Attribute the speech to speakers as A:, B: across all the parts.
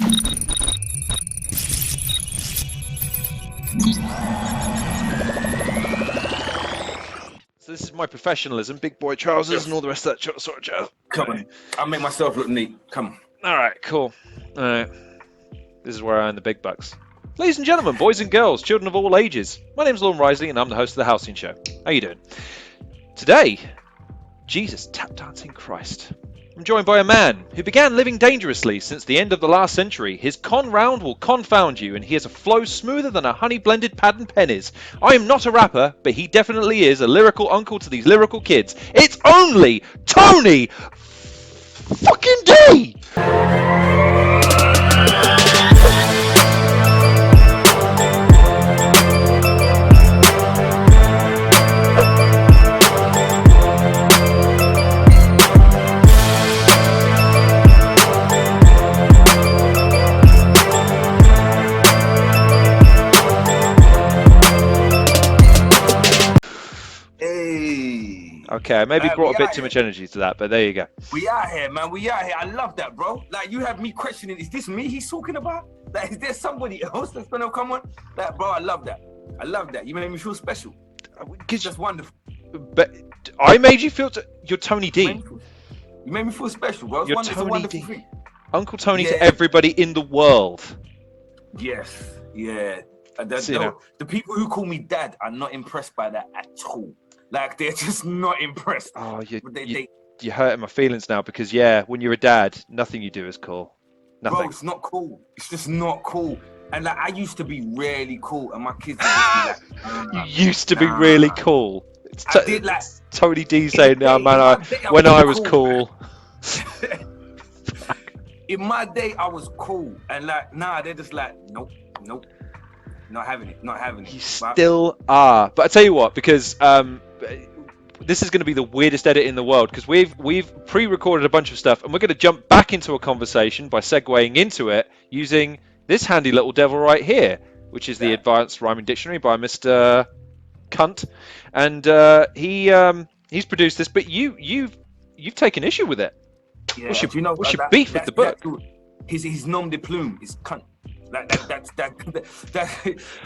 A: So this is my professionalism, big boy trousers and all the rest of that sort of jazz.
B: Come on, I'll make myself look neat. Come on.
A: All right, cool. All right. This is where I earn the big bucks. Ladies and gentlemen, boys and girls, children of all ages, my name's Lorne Risley and I'm the host of the Halcyon Show. How you doing? Today, Jesus tap dancing Christ. I'm joined by a man who began living dangerously since the end of the last century. His con round will confound you, and he has a flow smoother than a honey-blended pad and pennies. I am not a rapper, but he definitely is a lyrical uncle to these lyrical kids. It's only Tony fucking D! Okay, I maybe brought a bit too much energy to that, but there you go.
B: We out here, man. We out here. I love that, bro. Like, you have me questioning, is this me he's talking about? Like, is there somebody else that's gonna come on? Like, bro, I love that. I love that. You made me feel special. It's just wonderful.
A: But I made you feel... You're Tony D.
B: You made me feel special, bro. It's
A: You're Tony D.
B: Thing.
A: Uncle Tony to everybody in the world.
B: Yes, yeah. The people who call me dad are not impressed by that at all. Like, they're just not impressed.
A: Oh, you're hurting my feelings now because, yeah, when you're a dad, nothing you do is cool. Nothing.
B: Bro, it's not cool. It's just not cool. And, like, I used to be really cool, and my kids are just like...
A: You used to be really cool. It's
B: I did, like...
A: Tony D saying, "No, man, when I was cool."
B: In my day, I was cool. And, like, nah, they're just like, nope. Not having it.
A: You still are. But I tell you what, because... this is going to be the weirdest edit in the world because we've pre-recorded a bunch of stuff and we're going to jump back into a conversation by segueing into it using this handy little devil right here, which is the Advanced Rhyming Dictionary by Mr. Cunt, and he's produced this, but you've taken issue with it.
B: Yeah,
A: what's your beef with the book?
B: His nom de plume is cunt.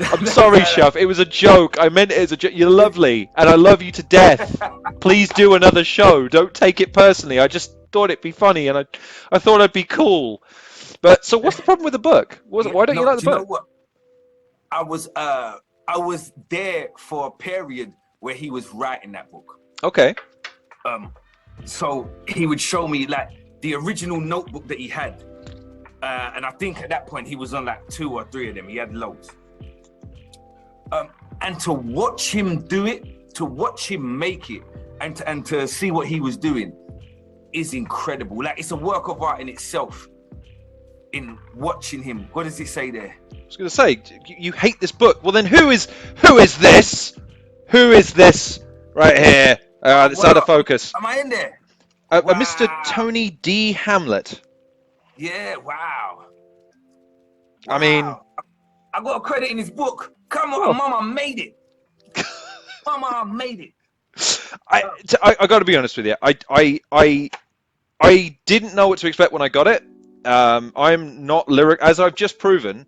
A: I'm sorry, Shuff. It was a joke. I meant it as a joke. You're lovely, and I love you to death. Please do another show. Don't take it personally. I just thought it'd be funny, and I thought I'd be cool. But so, what's the problem with the book? Why don't you like the book?
B: You know what? I was there for a period where he was writing that book.
A: Okay.
B: So he would show me like the original notebook that he had. And I think at that point he was on like 2 or 3 of them. He had loads. And to watch him do it, to watch him make it, and to see what he was doing is incredible. Like, it's a work of art in itself. In watching him, what does it say there?
A: I was going to say, you hate this book. Well, then who is this? Who is this right here? It's out of focus.
B: Am I in there?
A: Wow. Mr. Tony D. Hamlet.
B: Yeah, wow.
A: I mean...
B: I got a credit in his book. Come on, Mama made it. Mama made it.
A: I got to be honest with you. I didn't know what to expect when I got it. I'm not as I've just proven,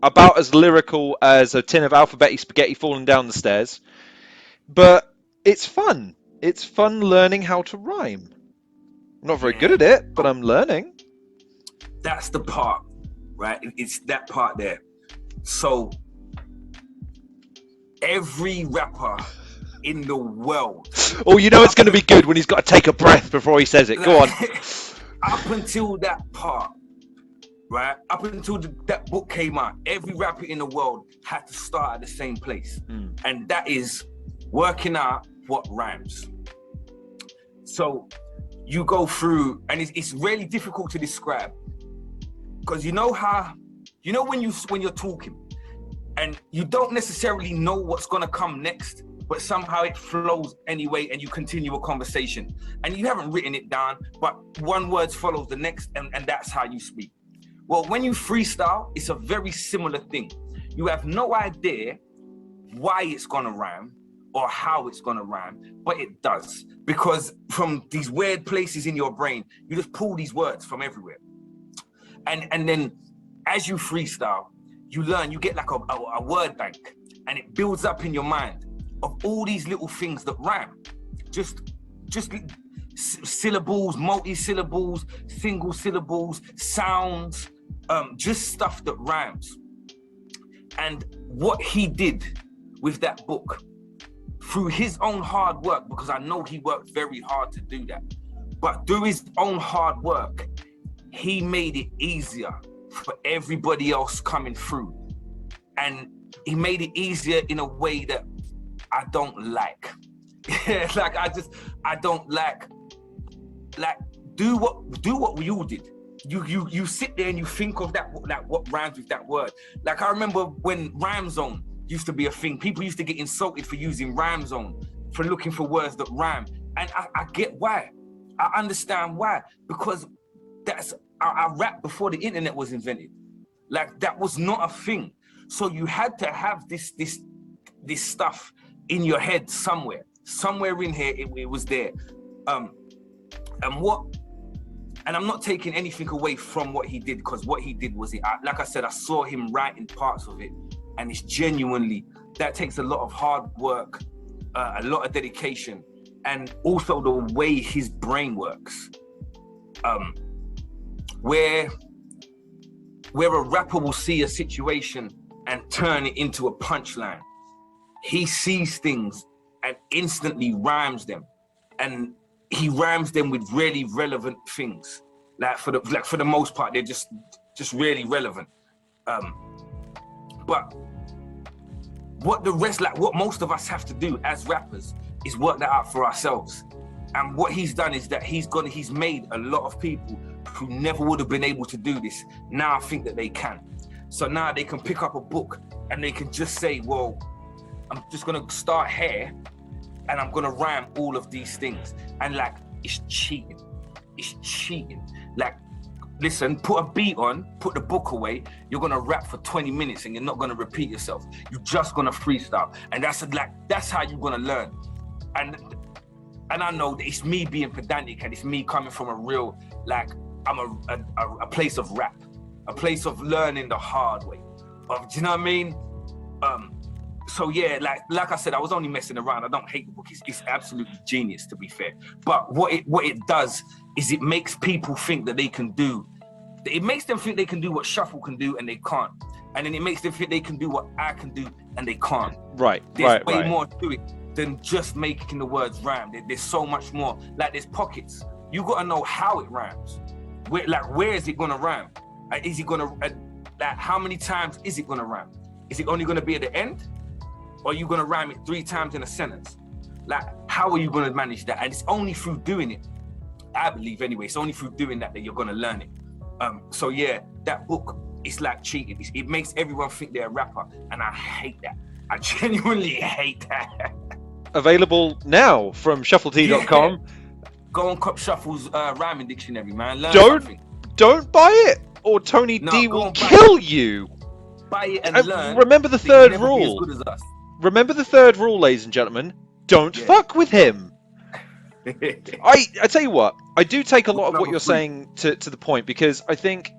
A: about as lyrical as a tin of alphabet spaghetti falling down the stairs. But it's fun. It's fun learning how to rhyme. I'm not very good at it, but I'm learning.
B: That's the part, right? It's that part there. So every rapper in the world.
A: Oh, you know it's going to be good when he's got to take a breath before he says it. Go on.
B: Up until that part, right? Up until that book came out, every rapper in the world had to start at the same place. And that is working out what rhymes. So you go through, and it's really difficult to describe. Because you know when you're talking and you don't necessarily know what's gonna come next, but somehow it flows anyway and you continue a conversation and you haven't written it down, but one word follows the next and that's how you speak. Well, when you freestyle, it's a very similar thing. You have no idea why it's gonna rhyme or how it's gonna rhyme, but it does. Because from these weird places in your brain, you just pull these words from everywhere. And then as you freestyle, you learn, you get like a word bank, and it builds up in your mind of all these little things that rhyme. Just syllables, multi-syllables, single syllables, sounds, just stuff that rhymes. And what he did with that book, through his own hard work, because I know he worked very hard to do that, but through his own hard work, he made it easier for everybody else coming through. And he made it easier in a way that I don't like. Like, I don't like, do what we all did. You sit there and you think of that, like what rhymes with that word. Like, I remember when Rhyme Zone used to be a thing, people used to get insulted for using Rhyme Zone, for looking for words that rhyme. And I get why. I understand why, because I rapped before the internet was invented. Like, that was not a thing. So you had to have this stuff in your head somewhere in here, it was there. And I'm not taking anything away from what he did, because what he did was like I said, I saw him writing parts of it, and it's genuinely, that takes a lot of hard work, a lot of dedication, and also the way his brain works. Where a rapper will see a situation and turn it into a punchline, he sees things and instantly rhymes them, and he rhymes them with really relevant things. Like for the most part, they're just really relevant. But what most of us have to do as rappers is work that out for ourselves. And what he's done is that he's made a lot of people who never would have been able to do this now think that they can. So now they can pick up a book and they can just say, well, I'm just gonna start here and I'm gonna rhyme all of these things. And like, it's cheating. Like, listen, put a beat on, put the book away, you're gonna rap for 20 minutes and you're not gonna repeat yourself. You're just gonna freestyle. And that's how you're gonna learn. And I know that it's me being pedantic, and it's me coming from a real, like, I'm a place of rap, a place of learning the hard way. Do you know what I mean? So yeah, like I said, I was only messing around. I don't hate the book. It's absolutely genius, to be fair. But what it does is it makes people think that they can do. It makes them think they can do what Shuffle can do, and they can't. And then it makes them think they can do what I can do, and they can't.
A: Right.
B: There's way more to it than just making the words rhyme. There's so much more. Like, there's pockets. You gotta know how it rhymes. Where is it gonna rhyme? Is it gonna how many times is it gonna rhyme? Is it only gonna be at the end? Or are you gonna rhyme it 3 times in a sentence? Like, how are you gonna manage that? And it's only through doing it, I believe anyway, it's only through doing that you're gonna learn it. So yeah, that book, it's like cheating. It makes everyone think they're a rapper, and I hate that. I genuinely hate that.
A: Available now from shuffletea.com.
B: Yeah. Go and cop Shuffle's rhyming dictionary, man. Learn something.
A: Don't buy it, or Tony D will kill you.
B: Buy it and learn.
A: Remember the third rule. Remember the third rule, ladies and gentlemen. Don't fuck with him. I tell you what, I do take a lot of what you're saying to the point, because I think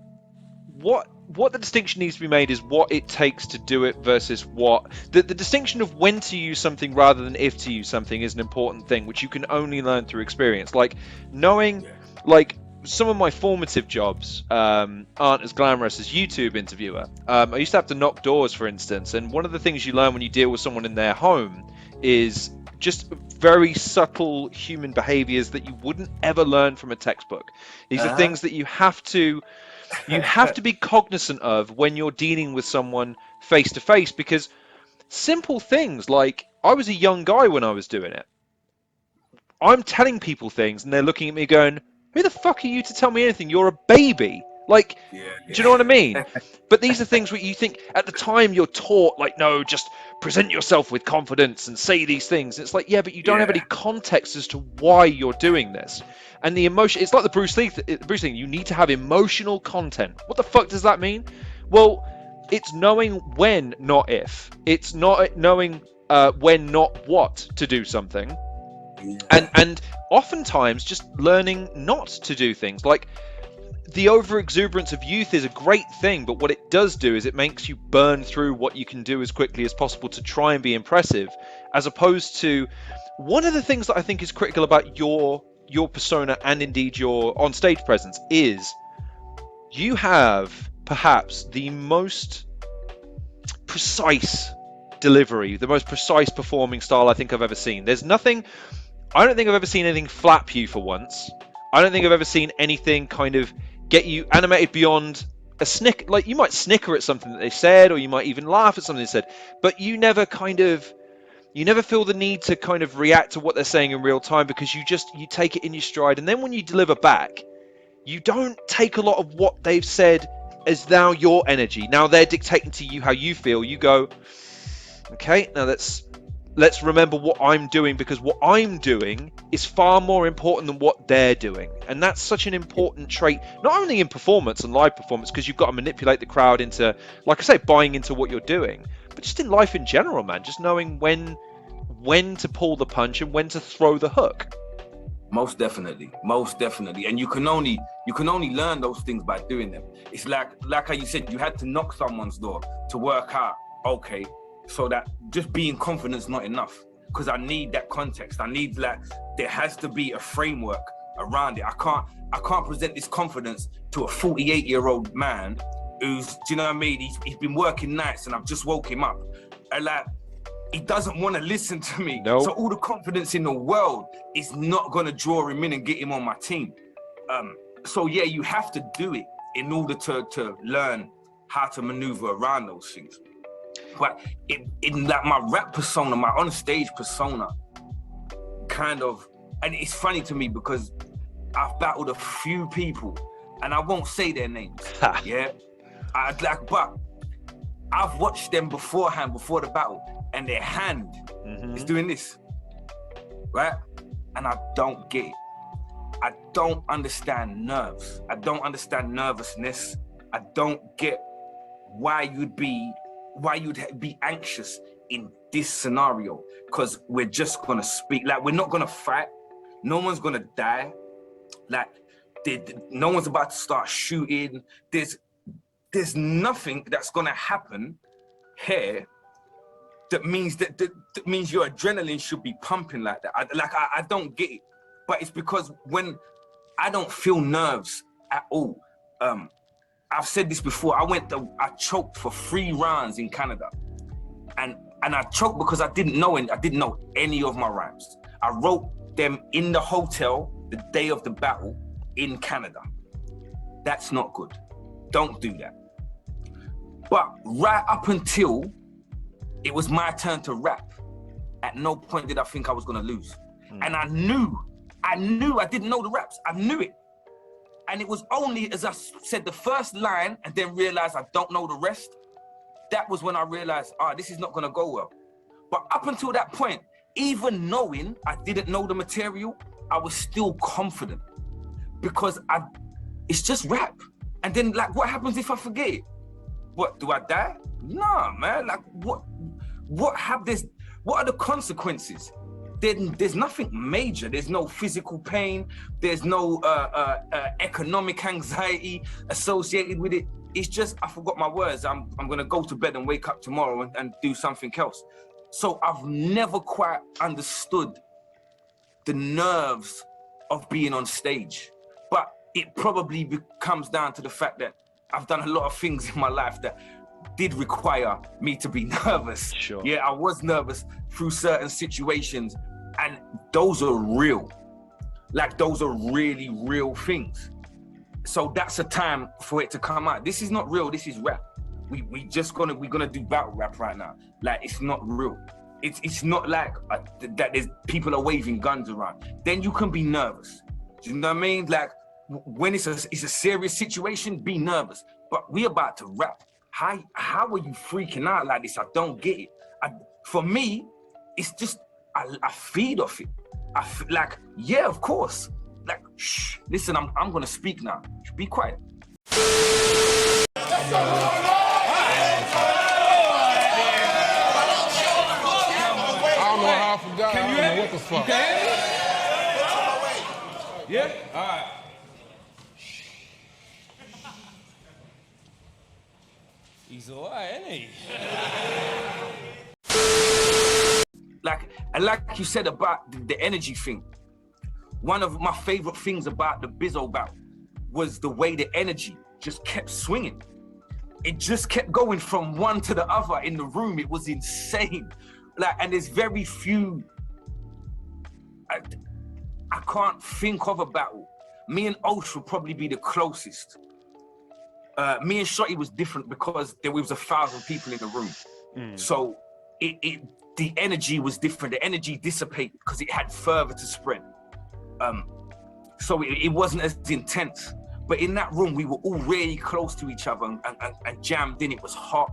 A: what the distinction needs to be made is what it takes to do it versus what the distinction of when to use something rather than if to use something is an important thing, which you can only learn through experience. Like, knowing, like, some of my formative jobs aren't as glamorous as YouTube interviewer. I used to have to knock doors, for instance, and one of the things you learn when you deal with someone in their home is just very subtle human behaviors that you wouldn't ever learn from a textbook. These are things that you have to be cognizant of when you're dealing with someone face to face, because simple things like, I was a young guy when I was doing it. I'm telling people things and they're looking at me going, who the fuck are you to tell me anything? You're a baby. Like, do you know what I mean? But these are things where you think at the time you're taught, like, no, just present yourself with confidence and say these things. It's like, yeah, but you don't have any context as to why you're doing this. And the emotion, it's like the Bruce Lee thing. You need to have emotional content. What the fuck does that mean? Well, it's knowing when, not if. It's not knowing when, not what to do something. And oftentimes just learning not to do things. Like, the over-exuberance of youth is a great thing, but what it does do is it makes you burn through what you can do as quickly as possible to try and be impressive, as opposed to one of the things that I think is critical about your persona and indeed your on-stage presence is you have perhaps the most precise delivery, the most precise performing style I think I've ever seen. There's nothing, I don't think I've ever seen anything flap you for once. I don't think I've ever seen anything kind of get you animated beyond a snicker. Like, you might snicker at something that they said, or you might even laugh at something they said, but you never feel the need to kind of react to what they're saying in real time, because you take it in your stride. And then when you deliver back, you don't take a lot of what they've said as now your energy. Now they're dictating to you how you feel. You go, okay, now let's remember what I'm doing, because what I'm doing is far more important than what they're doing. And that's such an important trait, not only in performance and live performance, because you've got to manipulate the crowd into, like I say, buying into what you're doing, but just in life in general, man, just knowing when to pull the punch and when to throw the hook.
B: Most definitely, and you can only learn those things by doing them. It's like how you said, you had to knock someone's door to work out, okay, so that just being confident is not enough, because I need that context. I need, like, there has to be a framework around it. I can't present this confidence to a 48-year-old man who's, do you know what I mean? He's been working nights and I've just woke him up, and like, he doesn't want to listen to me.
A: Nope.
B: So all the confidence in the world is not going to draw him in and get him on my team. So yeah, you have to do it in order to learn how to maneuver around those things. But in like my rap persona, my on-stage persona, kind of, and it's funny to me because I've battled a few people, and I won't say their names. Yeah, but I've watched them beforehand, before the battle, and their hand is doing this, right? And I don't get it. I don't understand nerves. I don't understand nervousness. I don't get why you'd be anxious in this scenario, because we're just gonna speak. Like, we're not gonna fight. No one's gonna die. Like, no one's about to start shooting. There's nothing that's gonna happen here that means that means your adrenaline should be pumping like that. I don't get it, but it's because when I don't feel nerves at all. I've said this before. I choked for 3 rounds in Canada, and I choked because I didn't know any of my rhymes. I wrote them in the hotel the day of the battle in Canada. That's not good. Don't do that. But right up until it was my turn to rap, at no point did I think I was gonna lose. And I knew I didn't know the raps. I knew it. And it was only as I said the first line and then realized I don't know the rest, that was when I realized, this is not gonna go well. But up until that point, even knowing I didn't know the material, I was still confident, because it's just rap. And then, like, what happens if I forget it? What, do I die? Nah, man, like, what are the consequences? There's nothing major. There's no physical pain. There's no economic anxiety associated with it. It's just, I forgot my words. I'm gonna go to bed and wake up tomorrow and do something else. So I've never quite understood the nerves of being on stage. But it probably comes down to the fact that I've done a lot of things in my life that did require me to be nervous.
A: Sure.
B: Yeah, I was nervous through certain situations, and those are real. Like, those are really real things. So that's a time for it to come out. This is not real, this is rap. We're gonna do battle rap right now. Like, it's not real. It's not like that there's people are waving guns around. Then you can be nervous. Do you know what I mean? Like, when it's a serious situation, be nervous. But we about to rap. How are you freaking out like this? I don't get it. For me, it's just, I feed off it. Like, yeah, of course. Like, shh, listen, I'm gonna speak now. Be quiet.
C: Can you hear me? What the fuck? Yeah? All right. He's alright, isn't he?
B: Like you said about the energy thing, one of my favorite things about the Bizzo battle was the way the energy just kept swinging. It just kept going from one to the other in the room. It was insane. Like, and there's very few, I can't think of a battle. Me and Osh would probably be the closest. Me and Shotty was different because there was 1,000 people in the room. So the energy was different. The energy dissipated because it had further to spread. So it wasn't as intense. But in that room, we were all really close to each other and jammed in. It was hot.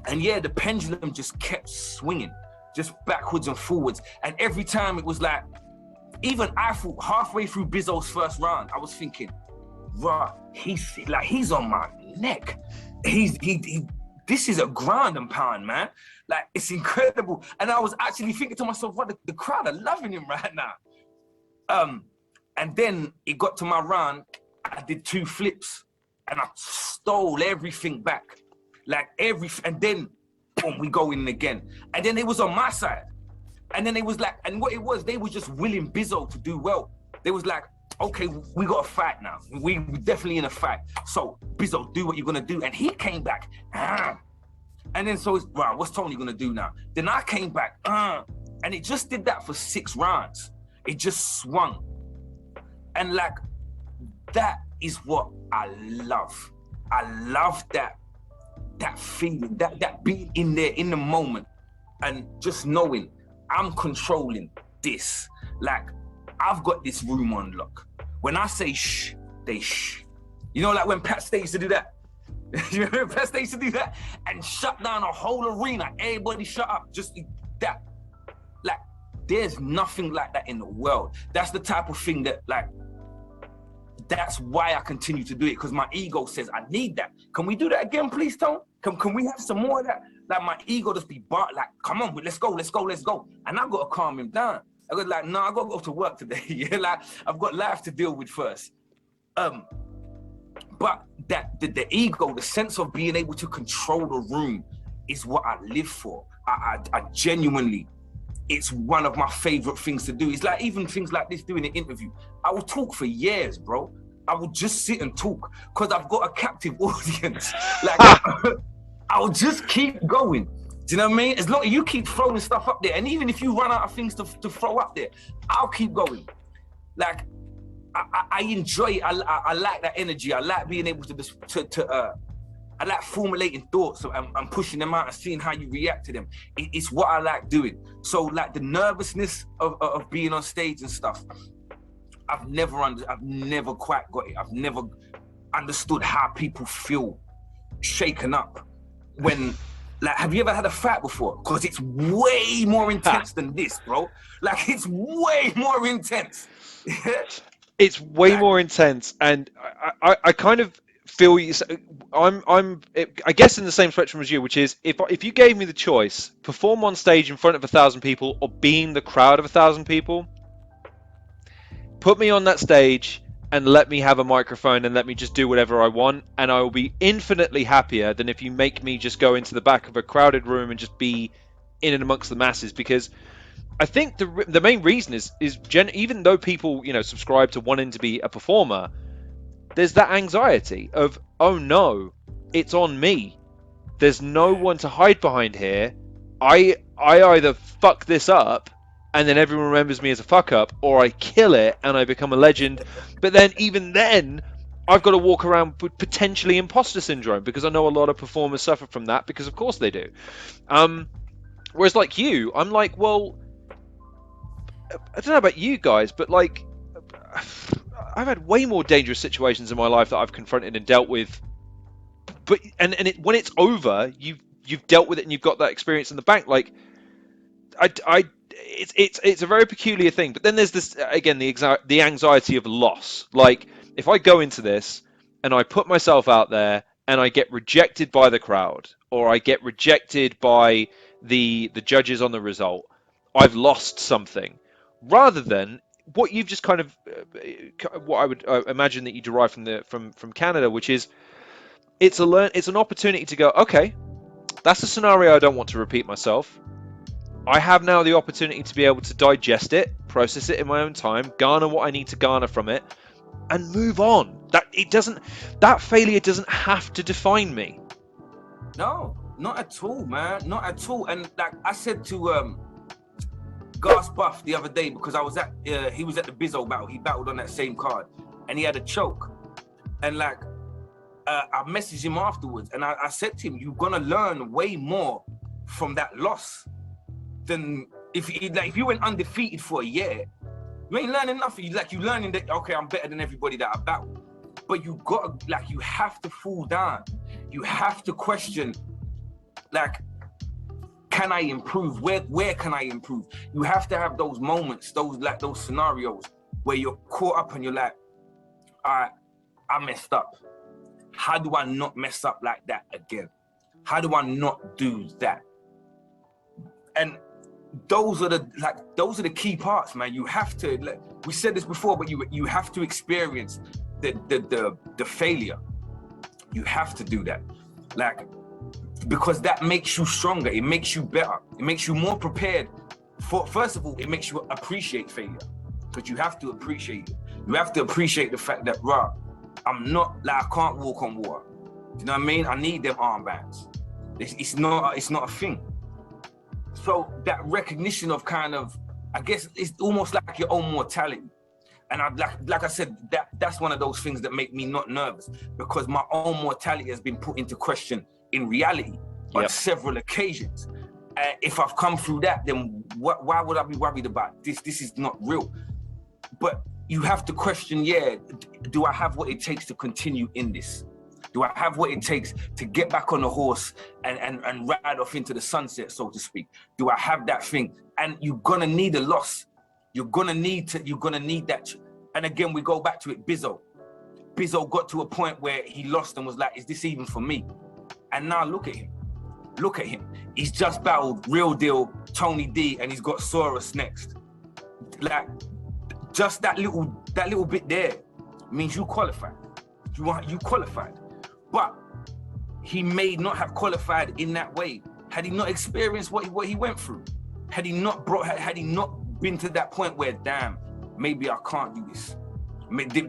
B: And yeah, the pendulum just kept swinging, just backwards and forwards. And every time it was like, even I thought halfway through Bizzo's first round, I was thinking, right, he's on my neck. This is a ground and pound, man. Like, it's incredible. And I was actually thinking to myself, what, the crowd are loving him right now. And then it got to my round, I did 2 flips and I stole everything back. Like and then boom, we go in again. And then it was on my side. And then it was like, and what it was, they were just willing Bizzo to do well. They was like, okay, we got a fight now. We definitely in a fight. So Bizzo, do what you're gonna do. And he came back. And then so it's, right, what's Tony gonna do now? Then I came back. And it just did that for 6 rounds. It just swung. And like, that is what I love. I love that feeling, that being in there in the moment and just knowing I'm controlling this. Like, I've got this room on lock. When I say shh, they shh. You know, like when Pat Stay used to do that? You remember Pat Stay used to do that? And shut down a whole arena. Everybody shut up. Just that. Like, there's nothing like that in the world. That's the type of thing that, like, that's why I continue to do it, because my ego says, I need that. Can we do that again, please, Tone? Can we have some more of that? Like, my ego just be like, come on, let's go. And I gotta calm him down. I go like, no, I gotta go to work today. Yeah, like, I've got life to deal with first. But that the ego, the sense of being able to control the room is what I live for. I genuinely, it's one of my favorite things to do. It's like even things like this, doing an interview. I will talk for years, bro. I will just sit and talk because I've got a captive audience. Like, I'll just keep going. Do you know what I mean? As long as you keep throwing stuff up there, and even if you run out of things to throw up there, I'll keep going. Like, I enjoy it. I like that energy. I like being able to I like formulating thoughts and pushing them out and seeing how you react to them. It's what I like doing. So like the nervousness of being on stage and stuff, I've never quite got it. I've never understood how people feel shaken up when, like, have you ever had a fight before? Because it's way more intense than this, bro. Like, it's way more intense.
A: It's way more intense, and I kind of feel you. I guess in the same spectrum as you, which is if you gave me the choice, perform on stage in front of 1,000 people or being the crowd of 1,000 people, put me on that stage and let me have a microphone and let me just do whatever I want, and I will be infinitely happier than if you make me just go into the back of a crowded room and just be in and amongst the masses. Because I think the main reason is even though people, you know, subscribe to wanting to be a performer, there's that anxiety of, oh no, it's on me. There's no one to hide behind here. I either fuck this up and then everyone remembers me as a fuck up, or I kill it and I become a legend. But then even then, I've got to walk around with potentially imposter syndrome, because I know a lot of performers suffer from that, because of course they do. Whereas like you, I'm like, well, I don't know about you guys, but like, I've had way more dangerous situations in my life that I've confronted and dealt with. But when it's over, you've dealt with it and you've got that experience in the bank. Like, it's a very peculiar thing. But then there's this again, the anxiety of loss. Like, if I go into this and I put myself out there and I get rejected by the crowd, or I get rejected by the judges on the result, I've lost something. Rather than what you've just kind of, what I would imagine that you derive from Canada, which is it's an opportunity to go, okay, that's a scenario I don't want to repeat myself. I have now the opportunity to be able to digest it, process it in my own time, garner what I need to garner from it, and move on. That failure doesn't have to define me.
B: No, not at all, man. Not at all. And like I said to Gas Buff the other day, because I was he was at the Bizzo battle. He battled on that same card, and he had a choke. And like, I messaged him afterwards, and I said to him, "You're gonna learn way more from that loss than if you went undefeated for a year. You ain't learning nothing. You learning that, okay, I'm better than everybody that I battle. But you have to fall down. You have to question, like, can I improve? Where can I improve? You have to have those moments, those scenarios where you're caught up and you're like, all right, I messed up. How do I not mess up like that again? How do I not do that? And those are the key parts, man. You have to, we said this before, but you have to experience the failure. You have to do that, because that makes you stronger. It makes you better. It makes you more prepared for. First of all, it makes you appreciate failure, because you have to appreciate it. You have to appreciate the fact that, I'm not I can't walk on water. Do you know what I mean? I need them armbands. It's not a thing. So that recognition of kind of, I guess it's almost like your own mortality. And like I said, that's one of those things that make me not nervous, because my own mortality has been put into question in reality on several occasions. If I've come through that, then why would I be worried about this? This is not real. But you have to question, do I have what it takes to continue in this? Do I have what it takes to get back on the horse and ride off into the sunset, so to speak? Do I have that thing? And you're gonna need a loss. You're gonna need that. And again, we go back to it, Bizzo. Bizzo got to a point where he lost and was like, is this even for me? And now look at him. Look at him. He's just battled Real Deal, Tony D, and he's got Suus next. Like, just that little bit there means you qualified. You qualified. But he may not have qualified in that way had he not experienced what he went through. Had he not been to that point where, damn, maybe I can't do this.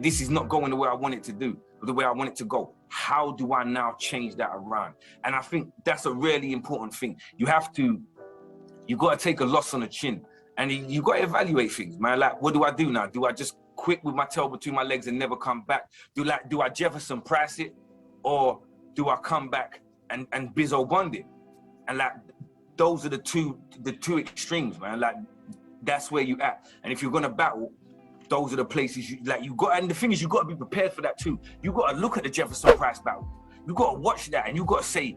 B: This is not going the way I want it to do, the way I want it to go. How do I now change that around? And I think that's a really important thing. You got to take a loss on the chin, and you got to evaluate things, man. Like, what do I do now? Do I just quit with my tail between my legs and never come back? Do I Jefferson Price it? Or do I come back and Bizzo Bond it? And those are the two extremes, man. That's where you at. And if you're gonna battle, those are the places you got. And the thing is, you got to be prepared for that too. You got to look at the Jefferson Price battle. You got to watch that, and you got to say,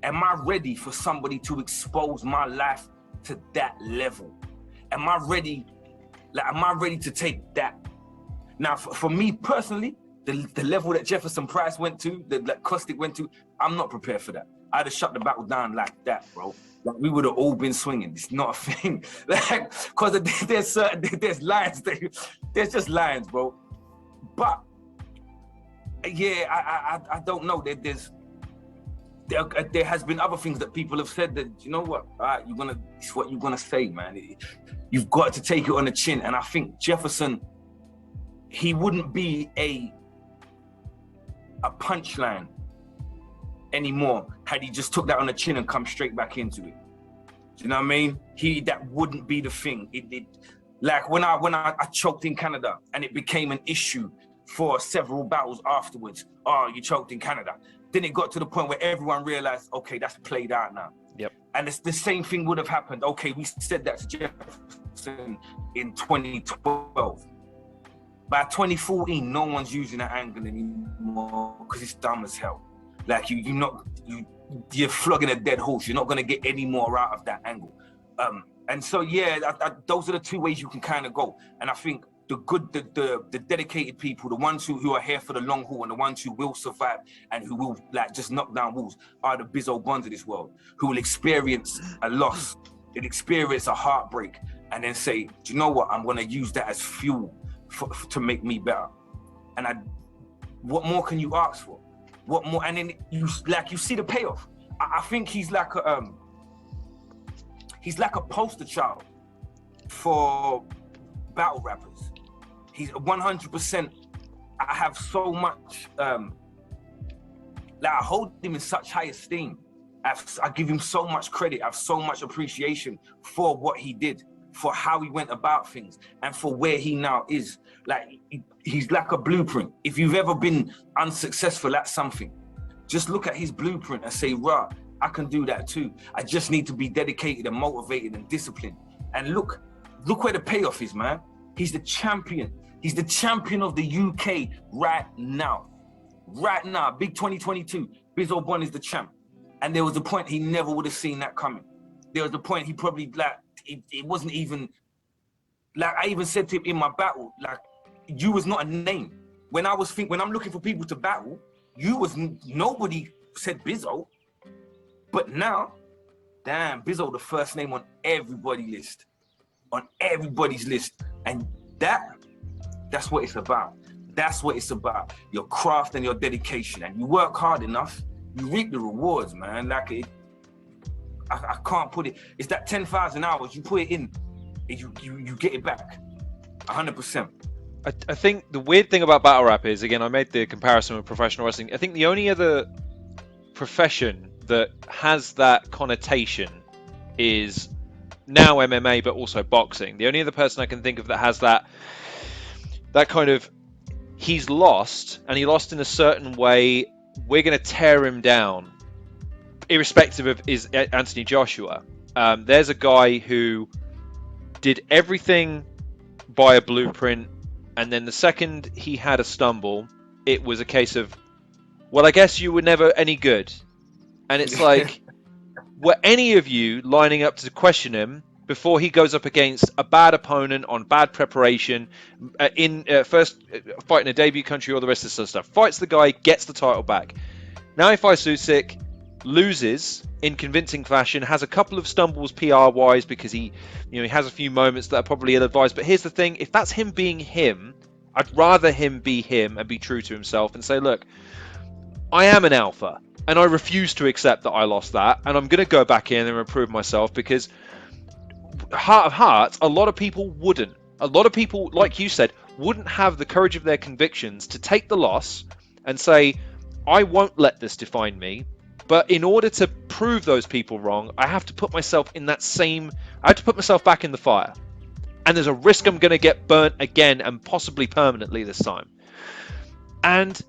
B: am I ready for somebody to expose my life to that level? Am I ready to take that? Now, for me personally, the level that Jefferson Price went to, that Caustic went to, I'm not prepared for that. I'd have shut the battle down like that, bro. Like, we would have all been swinging. It's not a thing. Because there's lines. There's just lines, bro. But yeah, I don't know. There has been other things that people have said that, you know what? All right, it's what you're gonna say, man. You've got to take it on the chin. And I think Jefferson, he wouldn't be a punchline anymore had he just took that on the chin and come straight back into it. Do you know what I mean? That wouldn't be the thing. Like when I choked in Canada and it became an issue for several battles afterwards. Oh, you choked in Canada. Then it got to the point where everyone realized, okay, that's played out now.
A: Yep. And
B: it's the same thing would have happened. Okay, we said that to Jefferson in 2012. By 2014, no one's using that angle anymore because it's dumb as hell. Like you're flogging a dead horse. You're not gonna get any more out of that angle. And so those are the two ways you can kind of go. And I think the dedicated people, the ones who are here for the long haul, and the ones who will survive and who will just knock down walls, are the Bizzo Bonds of this world, who will experience a loss, experience a heartbreak, and then say, do you know what? I'm gonna use that as fuel to make me better. And what more can you ask for? What more? And then you see the payoff. I think he's like a poster child for battle rappers. He's 100%. I have so much. I hold him in such high esteem. I give him so much credit. I have so much appreciation for what he did, for how he went about things, and for where he now is. Like, he's like a blueprint. If you've ever been unsuccessful at something, just look at his blueprint and say, rah, I can do that too. I just need to be dedicated and motivated and disciplined. And look where the payoff is, man. He's the champion. He's the champion of the UK right now. Right now, big 2022, Bizzo Bun is the champ. And there was a point he never would have seen that coming. There was a point he probably, it wasn't even, I even said to him in my battle, you was not a name. When I'm looking for people to battle, nobody said Bizzo. But now, damn, Bizzo the first name on everybody's list. On everybody's list. And that's what it's about. That's what it's about. Your craft and your dedication. And you work hard enough, you reap the rewards, man. I can't put it. It's that 10,000 hours. You put it in, you get it back. 100%.
A: I think the weird thing about battle rap is, again, I made the comparison with professional wrestling. I think the only other profession that has that connotation is now MMA, but also boxing. The only other person I can think of that has that kind of, he's lost, and he lost in a certain way, we're going to tear him down, irrespective of, is Anthony Joshua. There's a guy who did everything by a blueprint, and then the second he had a stumble, it was a case of, well, I guess you were never any good. And it's like, were any of you lining up to question him before he goes up against a bad opponent on bad preparation, first fighting a debut country, all the rest of this sort of stuff? Fights the guy, gets the title back. Now he fights Usyk, loses in convincing fashion, has a couple of stumbles PR-wise because he has a few moments that are probably ill-advised. But here's the thing, if that's him being him, I'd rather him be him and be true to himself and say, look, I am an alpha, and I refuse to accept that I lost that, and I'm going to go back in and improve myself, because heart of hearts, a lot of people wouldn't. A lot of people, like you said, wouldn't have the courage of their convictions to take the loss and say, I won't let this define me. But in order to prove those people wrong, I have to put myself in I have to put myself back in the fire. And there's a risk I'm going to get burnt again, and possibly permanently this time. And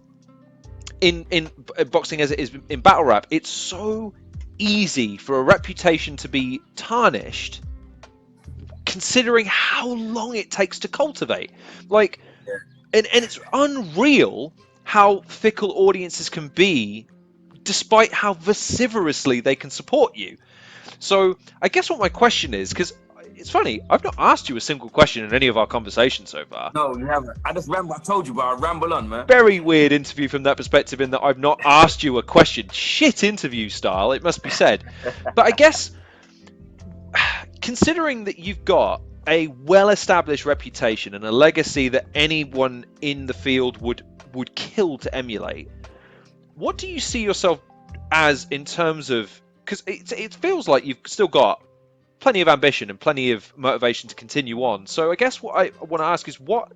A: in boxing, as it is in battle rap, it's so easy for a reputation to be tarnished, considering how long it takes to cultivate. And it's unreal how fickle audiences can be, despite how vociferously they can support you. So I guess what my question is, because it's funny, I've not asked you a single question in any of our conversations so far.
B: No, you haven't. I just ramble. I told you, but I ramble on, man.
A: Very weird interview from that perspective, in that I've not asked you a question. Shit interview style, it must be said. But I guess, considering that you've got a well-established reputation and a legacy that anyone in the field would kill to emulate, what do you see yourself as in terms of, because it feels like you've still got plenty of ambition and plenty of motivation to continue on. So I guess what I want to ask is, what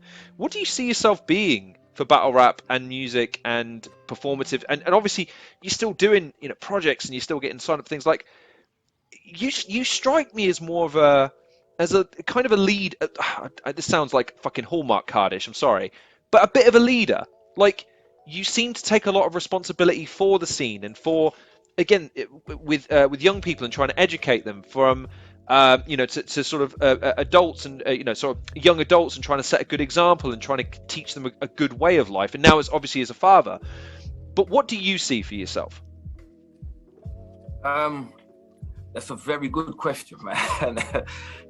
A: do you see yourself being for battle rap and music and performative? And obviously you're still doing projects, and you're still getting signed up things. Like, you strike me as more of a kind of a lead. This sounds like fucking Hallmark cardish, I'm sorry, but a bit of a leader. Like, you seem to take a lot of responsibility for the scene, and for, again, with young people, and trying to educate them from to sort of adults, and sort of young adults, and trying to set a good example and trying to teach them a good way of life. And now, as obviously as a father, but what do you see for yourself?
B: That's a very good question, man.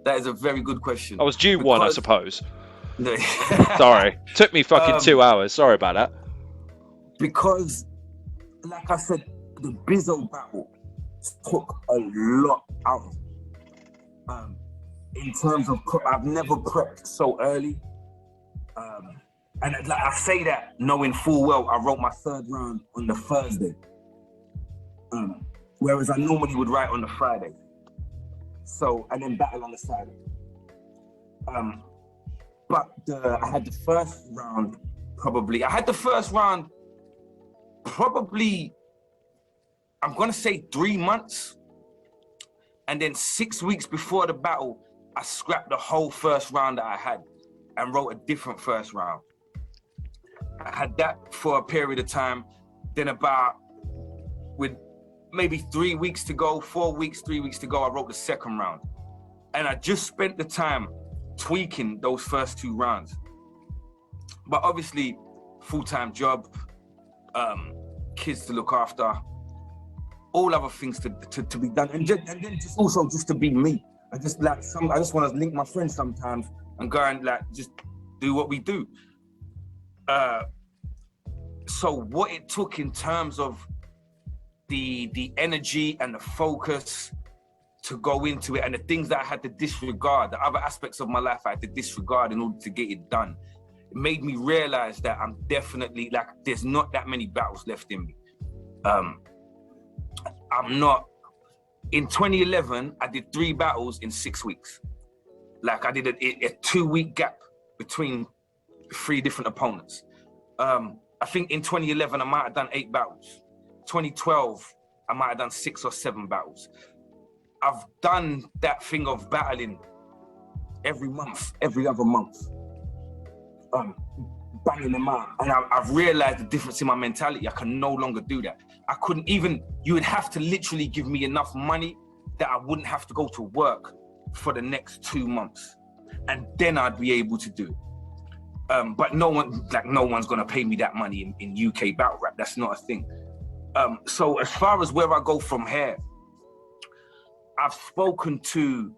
B: That is a very good question.
A: I was due one, I suppose. Sorry, took me fucking 2 hours. Sorry about that.
B: Because, like I said, the Bizzo battle took a lot out of me. In terms of, I've never prepped so early. And like I say that knowing full well, I wrote my third round on the Thursday, whereas I normally would write on the Friday. So, and then battle on the Saturday. But I had the first round probably, I'm gonna say 3 months. And then 6 weeks before the battle, I scrapped the whole first round that I had and wrote a different first round. I had that for a period of time. Then with maybe 3 weeks to go, 4 weeks, 3 weeks to go, I wrote the second round. And I just spent the time tweaking those first 2 rounds. But obviously, full-time job, kids to look after, all other things to be done. And then just also just to be me. I just want to link my friends sometimes and go and like just do what we do. So what it took in terms of the energy and the focus to go into it and the things that I had to disregard, the other aspects of my life I had to disregard in order to get it done, it made me realize that I'm definitely, like, there's not that many battles left in me. In 2011, I did 3 battles in 6 weeks. Like I did a 2-week gap between 3 different opponents. I think in 2011, I might have done 8 battles. 2012, I might have done 6 or 7 battles. I've done that thing of battling every month, every other month, banging them out. And I've realized the difference in my mentality. I can no longer do that. I couldn't even, you would have to literally give me enough money that I wouldn't have to go to work for the next 2 months. And then I'd be able to do it. But no one's gonna pay me that money in UK battle rap. That's not a thing. So as far as where I go from here, I've spoken to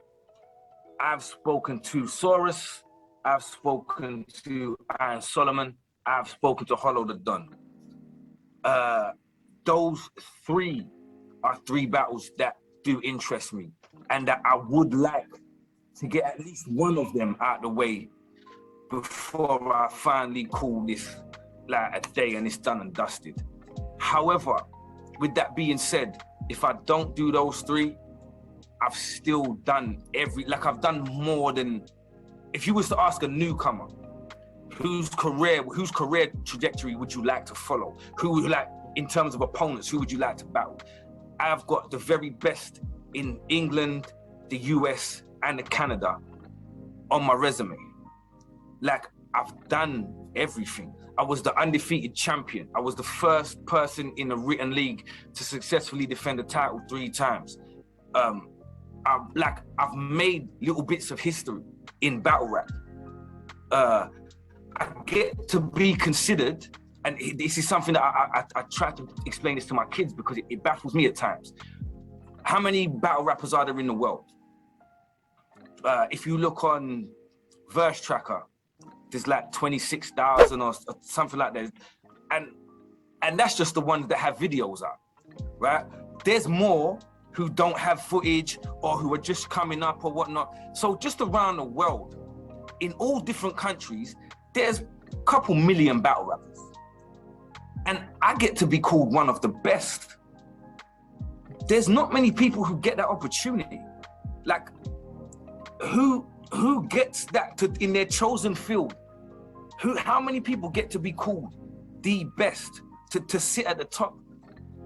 B: Suus, I've spoken to Iron Solomon, I've spoken to Hollow the Don. Those 3 are 3 battles that do interest me and that I would like to get at least one of them out the way before I finally call this like a day and it's done and dusted. However, with that being said, if I don't do those 3, I've still done I've done more than, if you was to ask a newcomer, whose career trajectory would you like to follow? In terms of opponents, who would you like to battle? I've got the very best in England, the US, and Canada on my resume. Like, I've done everything. I was the undefeated champion. I was the first person in the written league to successfully defend the title 3 times. I've made little bits of history in battle rap. I get to be considered, and this is something that I try to explain this to my kids because it baffles me at times. How many battle rappers are there in the world? If you look on Verse Tracker, there's like 26,000 or something like that. And that's just the ones that have videos up, right? There's more who don't have footage or who are just coming up or whatnot. So just around the world, in all different countries, there's a couple million battle rappers. And I get to be called one of the best. There's not many people who get that opportunity. Like, who gets that in their chosen field? How many people get to be called the best, to sit at the top?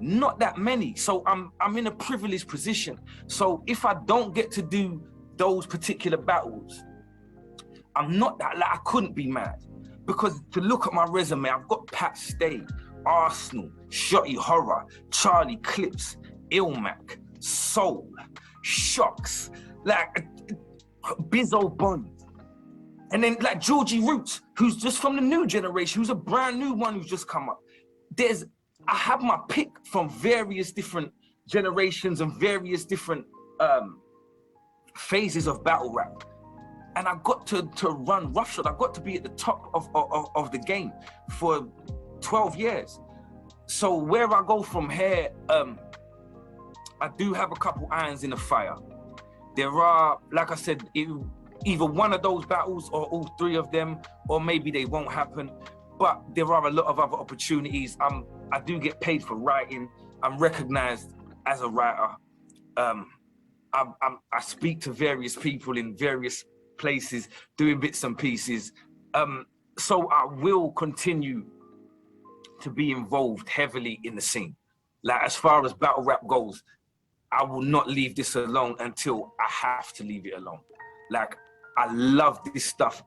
B: Not that many. So I'm in a privileged position. So if I don't get to do those particular battles, I'm not that, like, I couldn't be mad. Because to look at my resume, I've got Pat Stay, Arsenal, Shotty Horror, Charlie Clips, Illmac, Soul, Shocks, like Bizzo Bond. And then like Georgie Roots, who's just from the new generation, who's a brand new one who's just come up. I have my pick from various different generations and various different phases of battle rap. And I got to run roughshod. I got to be at the top of the game for 12 years. So where I go from here, I do have a couple irons in the fire. There are, like I said, either one of those battles or all three of them, or maybe they won't happen. But there are a lot of other opportunities. I do get paid for writing. I'm recognized as a writer. I speak to various people in various places, doing bits and pieces. So I will continue to be involved heavily in the scene. Like, as far as battle rap goes, I will not leave this alone until I have to leave it alone. Like, I love this stuff.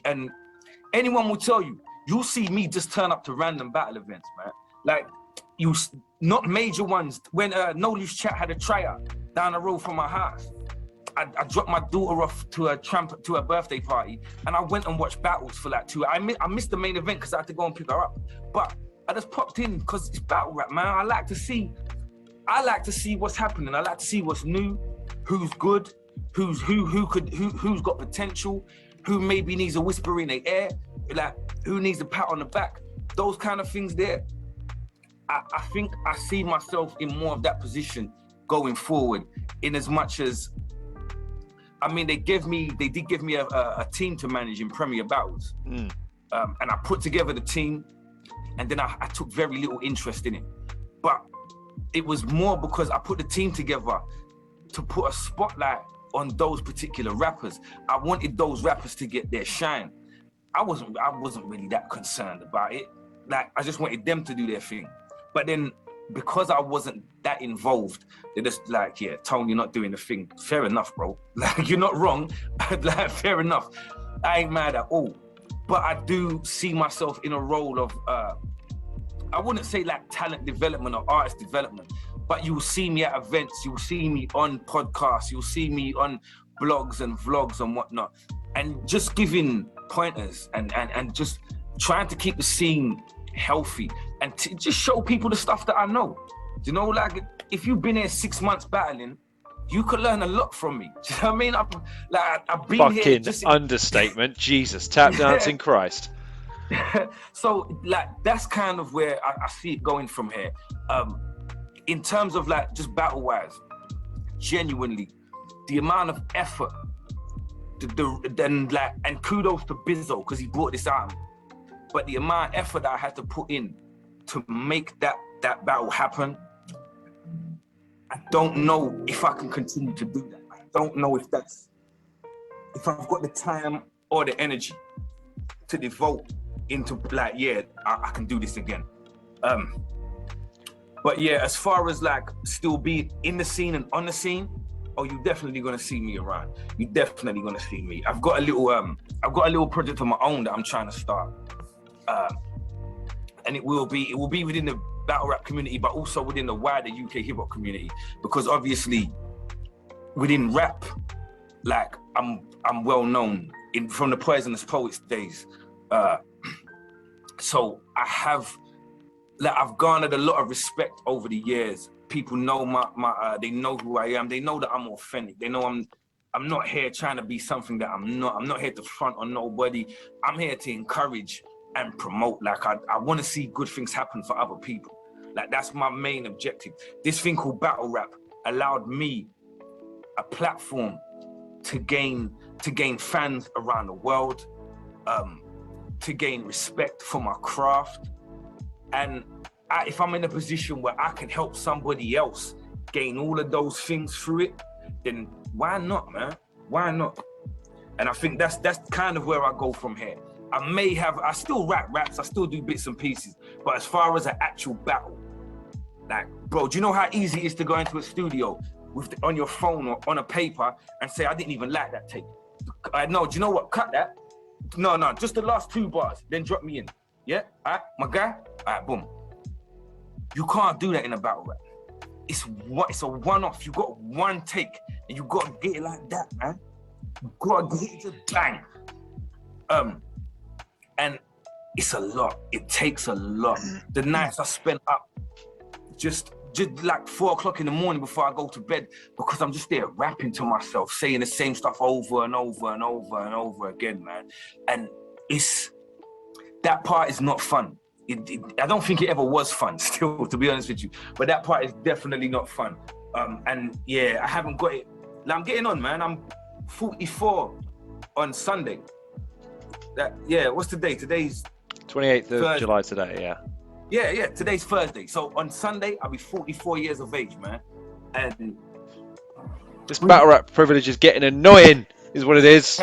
B: And anyone will tell you, you'll see me just turn up to random battle events, man. Like, not major ones. When No Loose Chat had a tryout down the road from my house, I dropped my daughter off to a birthday party, and I went and watched battles for like 2 hours. I missed the main event because I had to go and pick her up. But I just popped in because it's battle rap, man. I like to see what's happening. I like to see what's new, who's good, who's got potential, who maybe needs a whisper in the air, like who needs a pat on the back. Those kind of things there. I think I see myself in more of that position going forward, in as much as, I mean, they did give me a team to manage in Premier Battles. And I put together the team, and then I took very little interest in it. But it was more because I put the team together to put a spotlight on those particular rappers. I wanted those rappers to get their shine. I wasn't really that concerned about it. Like, I just wanted them to do their thing. But then, because I wasn't that involved, they're just like, yeah, Tony, you're not doing the thing. Fair enough, bro. Like, you're not wrong. Like, fair enough. I ain't mad at all. But I do see myself in a role of, I wouldn't say like talent development or artist development, but you will see me at events, you will see me on podcasts, you'll see me on blogs and vlogs and whatnot, and just giving pointers and just trying to keep the scene healthy and to just show people the stuff that I know. You know, like, if you've been here 6 months battling, you could learn a lot from me. Do you know what I mean? I've been
A: fucking
B: here just
A: understatement. Jesus, tap dancing Christ.
B: So, like, that's kind of where I see it going from here. In terms of, like, just battle-wise, genuinely, the amount of effort, and kudos to Bizzo, because he brought this out, but the amount of effort that I had to put in to make that battle happen, I don't know if I can continue to do that. I don't know if I've got the time or the energy to devote into, like, yeah, I can do this again. But yeah, as far as like still be in the scene and on the scene, oh, you're definitely gonna see me around. You're definitely gonna see me. I've got a little project of my own that I'm trying to start. And it will be within the battle rap community, but also within the wider UK hip hop community, because obviously within rap, like, I'm well known from the Poisonous Poets days. So I've garnered a lot of respect over the years. People know they know who I am. They know that I'm authentic. They know I'm not here trying to be something that I'm not. I'm not here to front on nobody. I'm here to encourage and promote. Like, I want to see good things happen for other people. Like, that's my main objective. This thing called battle rap allowed me a platform to gain fans around the world, to gain respect for my craft. And if I'm in a position where I can help somebody else gain all of those things through it, then why not, man? Why not? And I think that's kind of where I go from here. I still rap raps, I still do bits and pieces, but as far as an actual battle, like, bro, do you know how easy it is to go into a studio on your phone or on a paper and say, I didn't even like that tape? No, do you know what? Cut that. No, just the last 2 bars, then drop me in. Yeah, all right, my guy, all right, boom. You can't do that in a battle rap. It's a one-off. You got one take, and you got to get it like that, man. You got to get it just bang. And it's a lot. It takes a lot. The nights I spent up just like 4 o'clock in the morning before I go to bed, because I'm just there rapping to myself, saying the same stuff over and over and over and over again, man. And that part is not fun. I don't think it ever was fun still, to be honest with you, but that part is definitely not fun. And yeah, I haven't got it. Like, I'm getting on, man. I'm 44. on Sunday. What's the day? Today's
A: 28th of July today,
B: yeah. Today's Thursday. So on Sunday, I'll be 44 years of age, man. And
A: this battle rap privilege is getting annoying, is what it is.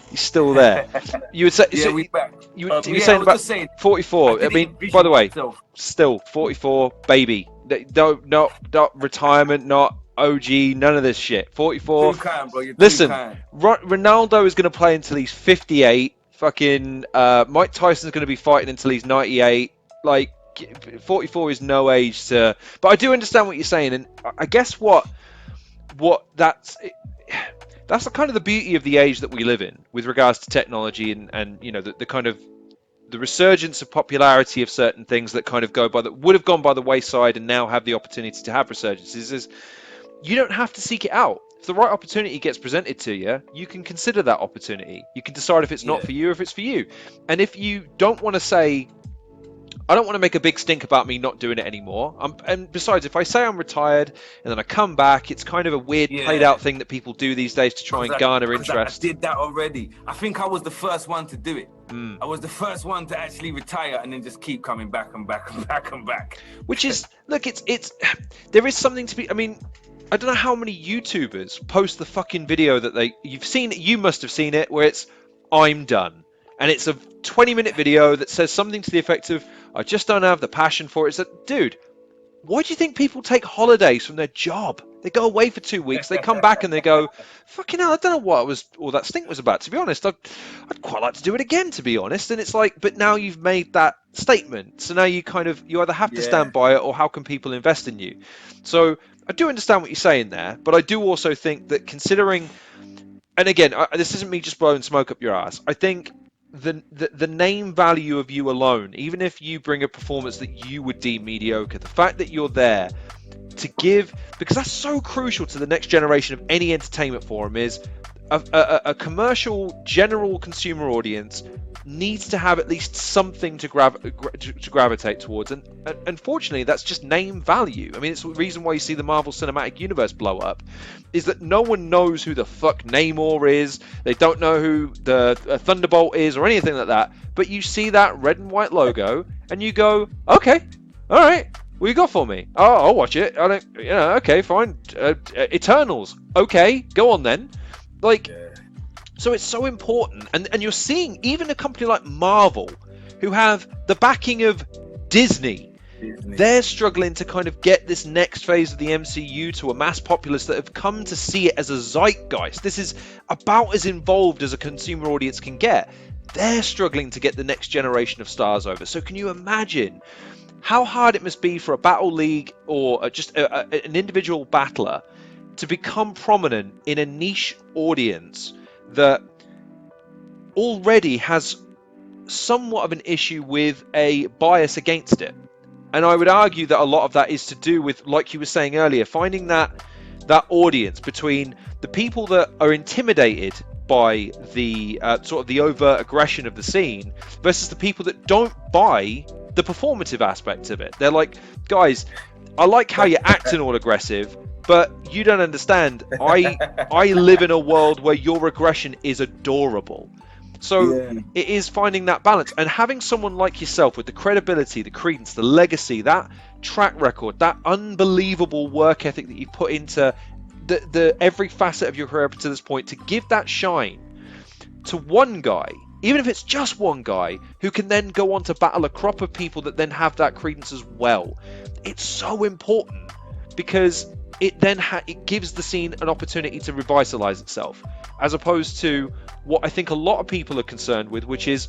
A: He's still there. You would say,
B: we back.
A: You were saying about 44. I mean, by the way, still 44, baby. Not retirement, not OG, none of this shit. 44.
B: Too kind, bro. You're
A: Listen,
B: too kind.
A: Ronaldo is going to play until he's 58. Fucking Mike Tyson's going to be fighting until he's 98. Like, 44 is no age to. But I do understand what you're saying, and I guess that's the kind of the beauty of the age that we live in with regards to technology and you know the kind of the resurgence of popularity of certain things that kind of would have gone by the wayside and now have the opportunity to have resurgences. Is you don't have to seek it out. If the right opportunity gets presented to you, you can consider that opportunity. You can decide if it's not for you or if it's for you. And if you don't want to say, I don't want to make a big stink about me not doing it anymore. And besides, if I say I'm retired and then I come back, it's kind of a weird played out thing that people do these days to try and garner interest.
B: I did that already. I think I was the first one to do it. I was the first one to actually retire and then just keep coming back and back and back and back.
A: Which is, look, it's there is something to be, I mean, I don't know how many YouTubers post the fucking video that you've seen it, you must have seen it, where it's, I'm done. And it's a 20-minute video that says something to the effect of, I just don't have the passion for it. It's like, dude, why do you think people take holidays from their job? They go away for 2 weeks, they come back and they go, fucking hell, I don't know what all that stink was about. To be honest, I'd quite like to do it again, to be honest. And it's like, but now you've made that statement. So now you either have to stand by it or how can people invest in you? So I do understand what you're saying there, but I do also think that considering, and again, this isn't me just blowing smoke up your ass. I think the name value of you alone, even if you bring a performance that you would deem mediocre, the fact that you're there to give, because that's so crucial to the next generation of any entertainment forum, is a commercial general consumer audience needs to have at least something to gravitate towards, and unfortunately that's just name value. I mean, it's the reason why you see the Marvel Cinematic Universe blow up, is that no one knows who the fuck Namor is, they don't know who the Thunderbolt is or anything like that, but you see that red and white logo and you go, okay, all right, what you got for me? Oh, I'll watch it. I don't, okay, fine. Eternals, okay, go on then. Like, so it's so important, and you're seeing even a company like Marvel, who have the backing of Disney, they're struggling to kind of get this next phase of the MCU to a mass populace that have come to see it as a zeitgeist. This is about as involved as a consumer audience can get. They're struggling to get the next generation of stars over. So can you imagine how hard it must be for a battle league or just an individual battler to become prominent in a niche audience that already has somewhat of an issue with a bias against it? And I would argue that a lot of that is to do with, like you were saying earlier, finding that audience between the people that are intimidated by the sort of the overt aggression of the scene versus the people that don't buy the performative aspect of it. They're like, guys, I like how you're acting all aggressive, but you don't understand. I live in a world where your aggression is adorable. So it is finding that balance, and having someone like yourself with the credibility, the credence, the legacy, that track record, that unbelievable work ethic that you've put into the every facet of your career up to this point, to give that shine to one guy, even if it's just one guy, who can then go on to battle a crop of people that then have that credence as well. It's so important, because it then it gives the scene an opportunity to revitalize itself, as opposed to what I think a lot of people are concerned with, which is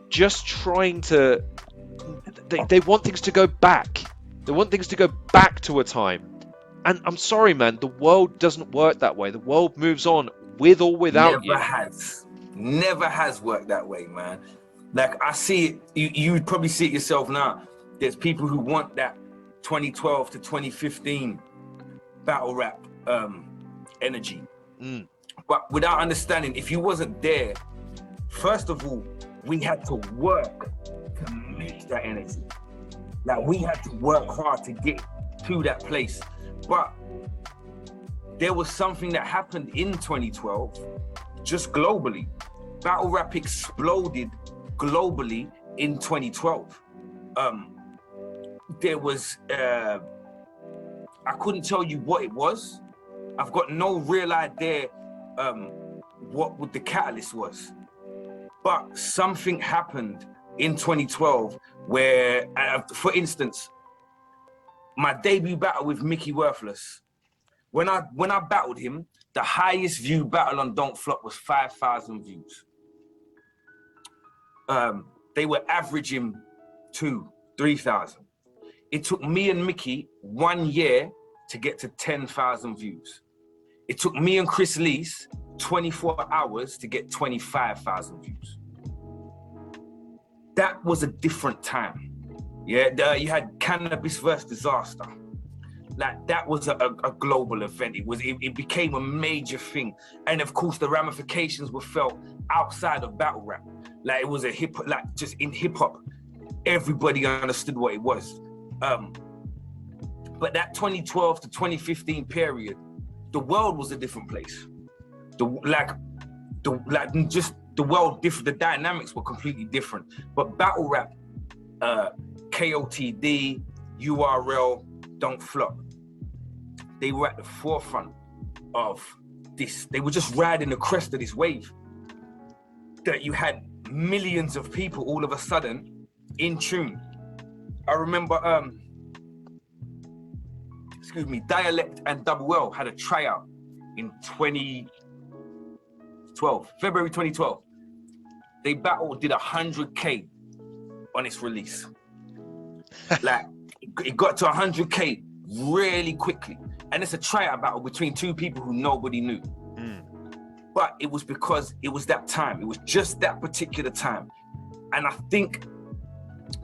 A: just trying to, they want things to go back. They want things to go back to a time. And I'm sorry, man, the world doesn't work that way. The world moves on with or without you.
B: Never has worked that way, man. Like, I see it, you would probably see it yourself now. There's people who want that 2012 to 2015 battle rap energy. But without understanding, if you wasn't there, first of all, we had to work to make that energy. Like, we had to work hard to get to that place. But there was something that happened in 2012 just globally. Battle rap exploded globally in 2012. There was, I couldn't tell you what it was. I've got no real idea what the catalyst was. But something happened in 2012 where, for instance, my debut battle with Micky Worthless, when I battled him, the highest viewed battle on Don't Flop was 5,000 views. They were averaging 2,000-3,000. It took me and Micky 1 year to get to 10,000 views. It took me and Chris Leese 24 hours to get 25,000 views. That was a different time. Yeah, you had Cannabis vs. Disaster. Like, that was a global event. It became a major thing. And of course, the ramifications were felt outside of battle rap. Like, it was just in hip hop, everybody understood what it was. But that 2012 to 2015 period, the world was a different place. The world different, the dynamics were completely different. But battle rap, KOTD, URL, Don't Flop, they were at the forefront of this. They were just riding the crest of this wave. That you had millions of people all of a sudden in tune. I remember, Dialect and Double L had a tryout in 2012, February 2012. They battled, did 100K on its release. Like, it got to 100K really quickly. And it's a tryout battle between two people who nobody knew. But it was because it was that time. It was just that particular time. And I think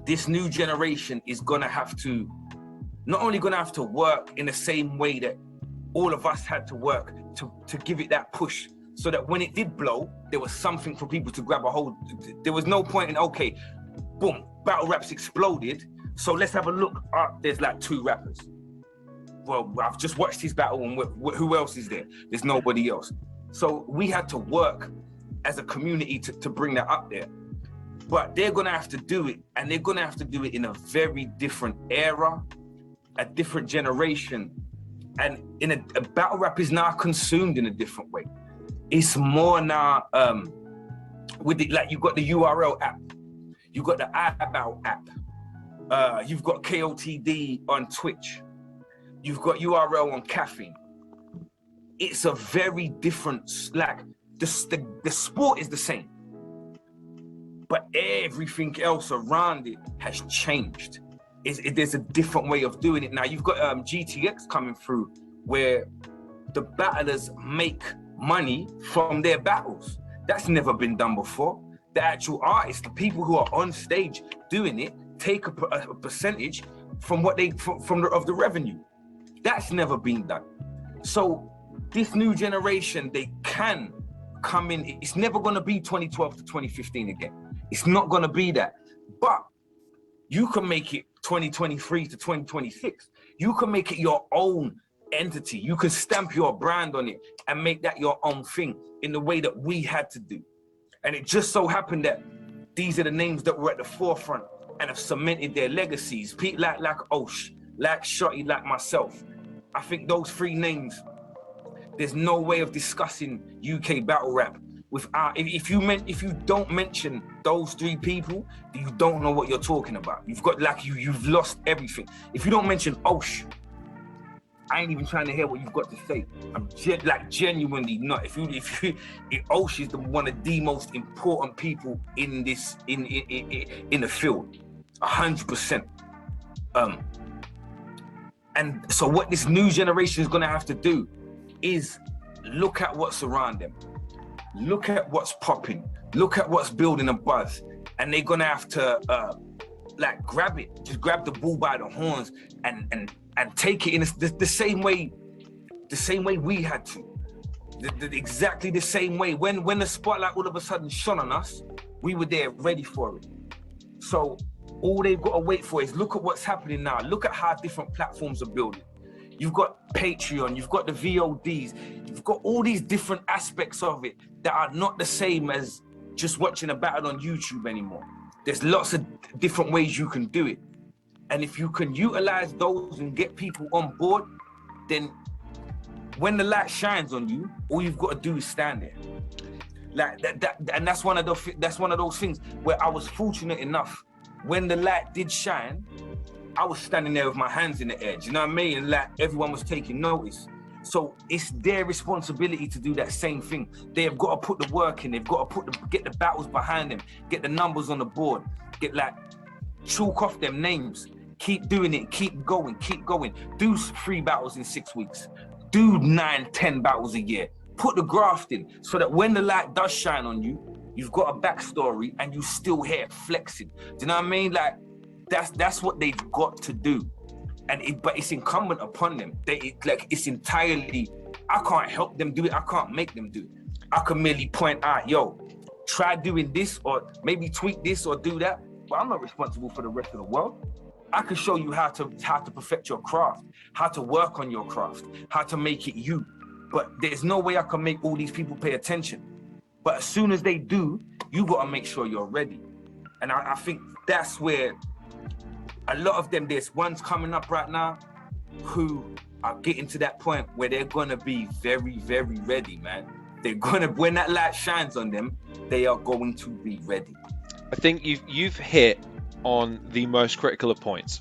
B: this new generation is gonna have to, not only gonna have to work in the same way that all of us had to work to give it that push, so that when it did blow, there was something for people to grab a hold. There was no point in, okay, boom, battle rap's exploded, so let's have a look. There's like 2 rappers. Well, I've just watched his battle, and who else is there? There's nobody else. So we had to work as a community to bring that up there. But they're gonna have to do it, and they're gonna have to do it in a very different era, a different generation. And a battle rap is now consumed in a different way. It's more now, with it, like, you've got the URL app, you've got the iBattle app, you've got KOTD on Twitch, you've got URL on Caffeine. It's a very different, like, the sport is the same, but everything else around it has changed. There's a different way of doing it now. You've got GTX coming through, where the battlers make money from their battles. That's never been done before. The actual artists, the people who are on stage doing it, take a percentage from what of the revenue. That's never been done. So this new generation, they can come in. It's never going to be 2012 to 2015 again. It's not going to be that. But you can make it 2023 to 2026. You can make it your own entity. You can stamp your brand on it and make that your own thing in the way that we had to do. And it just so happened that these are the names that were at the forefront and have cemented their legacies. People like Oshea, like Shotty, like myself. I think those 3 names, there's no way of discussing UK battle rap without, if you don't mention those 3 people, you don't know what you're talking about. You've got, like, you've lost everything. If you don't mention Oshea, I ain't even trying to hear what you've got to say. I'm genuinely not. If Oshea is one of the most important people in this in the field, 100%. And so what this new generation is gonna have to do is look at what's around them, look at what's popping, look at what's building a buzz, and they're gonna have to like grab it, just grab the bull by the horns and take it in the same way we had to, exactly the same way. When the spotlight all of a sudden shone on us, we were there ready for it. So all they've got to wait for is look at what's happening now. Look at how different platforms are building. You've got Patreon, you've got the VODs, you've got all these different aspects of it that are not the same as just watching a battle on YouTube anymore. There's lots of different ways you can do it. And if you can utilize those and get people on board, then when the light shines on you, all you've got to do is stand there. Like that, and that's one of those things where I was fortunate enough when the light did shine, I was standing there with my hands in the air. You know what I mean? And like everyone was taking notice. So it's their responsibility to do that same thing. They have got to put the work in. They've got to get the battles behind them, get the numbers on the board, chalk off them names. Keep doing it, keep going. Do 3 battles in 6 weeks. Do 9, 10 battles a year. Put the graft in so that when the light does shine on you, you've got a backstory and you still here flexing. Do you know what I mean? Like that's what they've got to do. But it's incumbent upon them. It's entirely, I can't help them do it. I can't make them do it. I can merely point out, yo, try doing this or maybe tweak this or do that. But I'm not responsible for the rest of the world. I can show you how to perfect your craft, how to work on your craft, how to make it you. But there's no way I can make all these people pay attention. But as soon as they do, you got to make sure you're ready. And I think that's where a lot of them, there's ones coming up right now who are getting to that point where they're going to be very, very ready, man. They're going to, when that light shines on them, they are going to be ready.
A: I think you've hit on the most critical of points.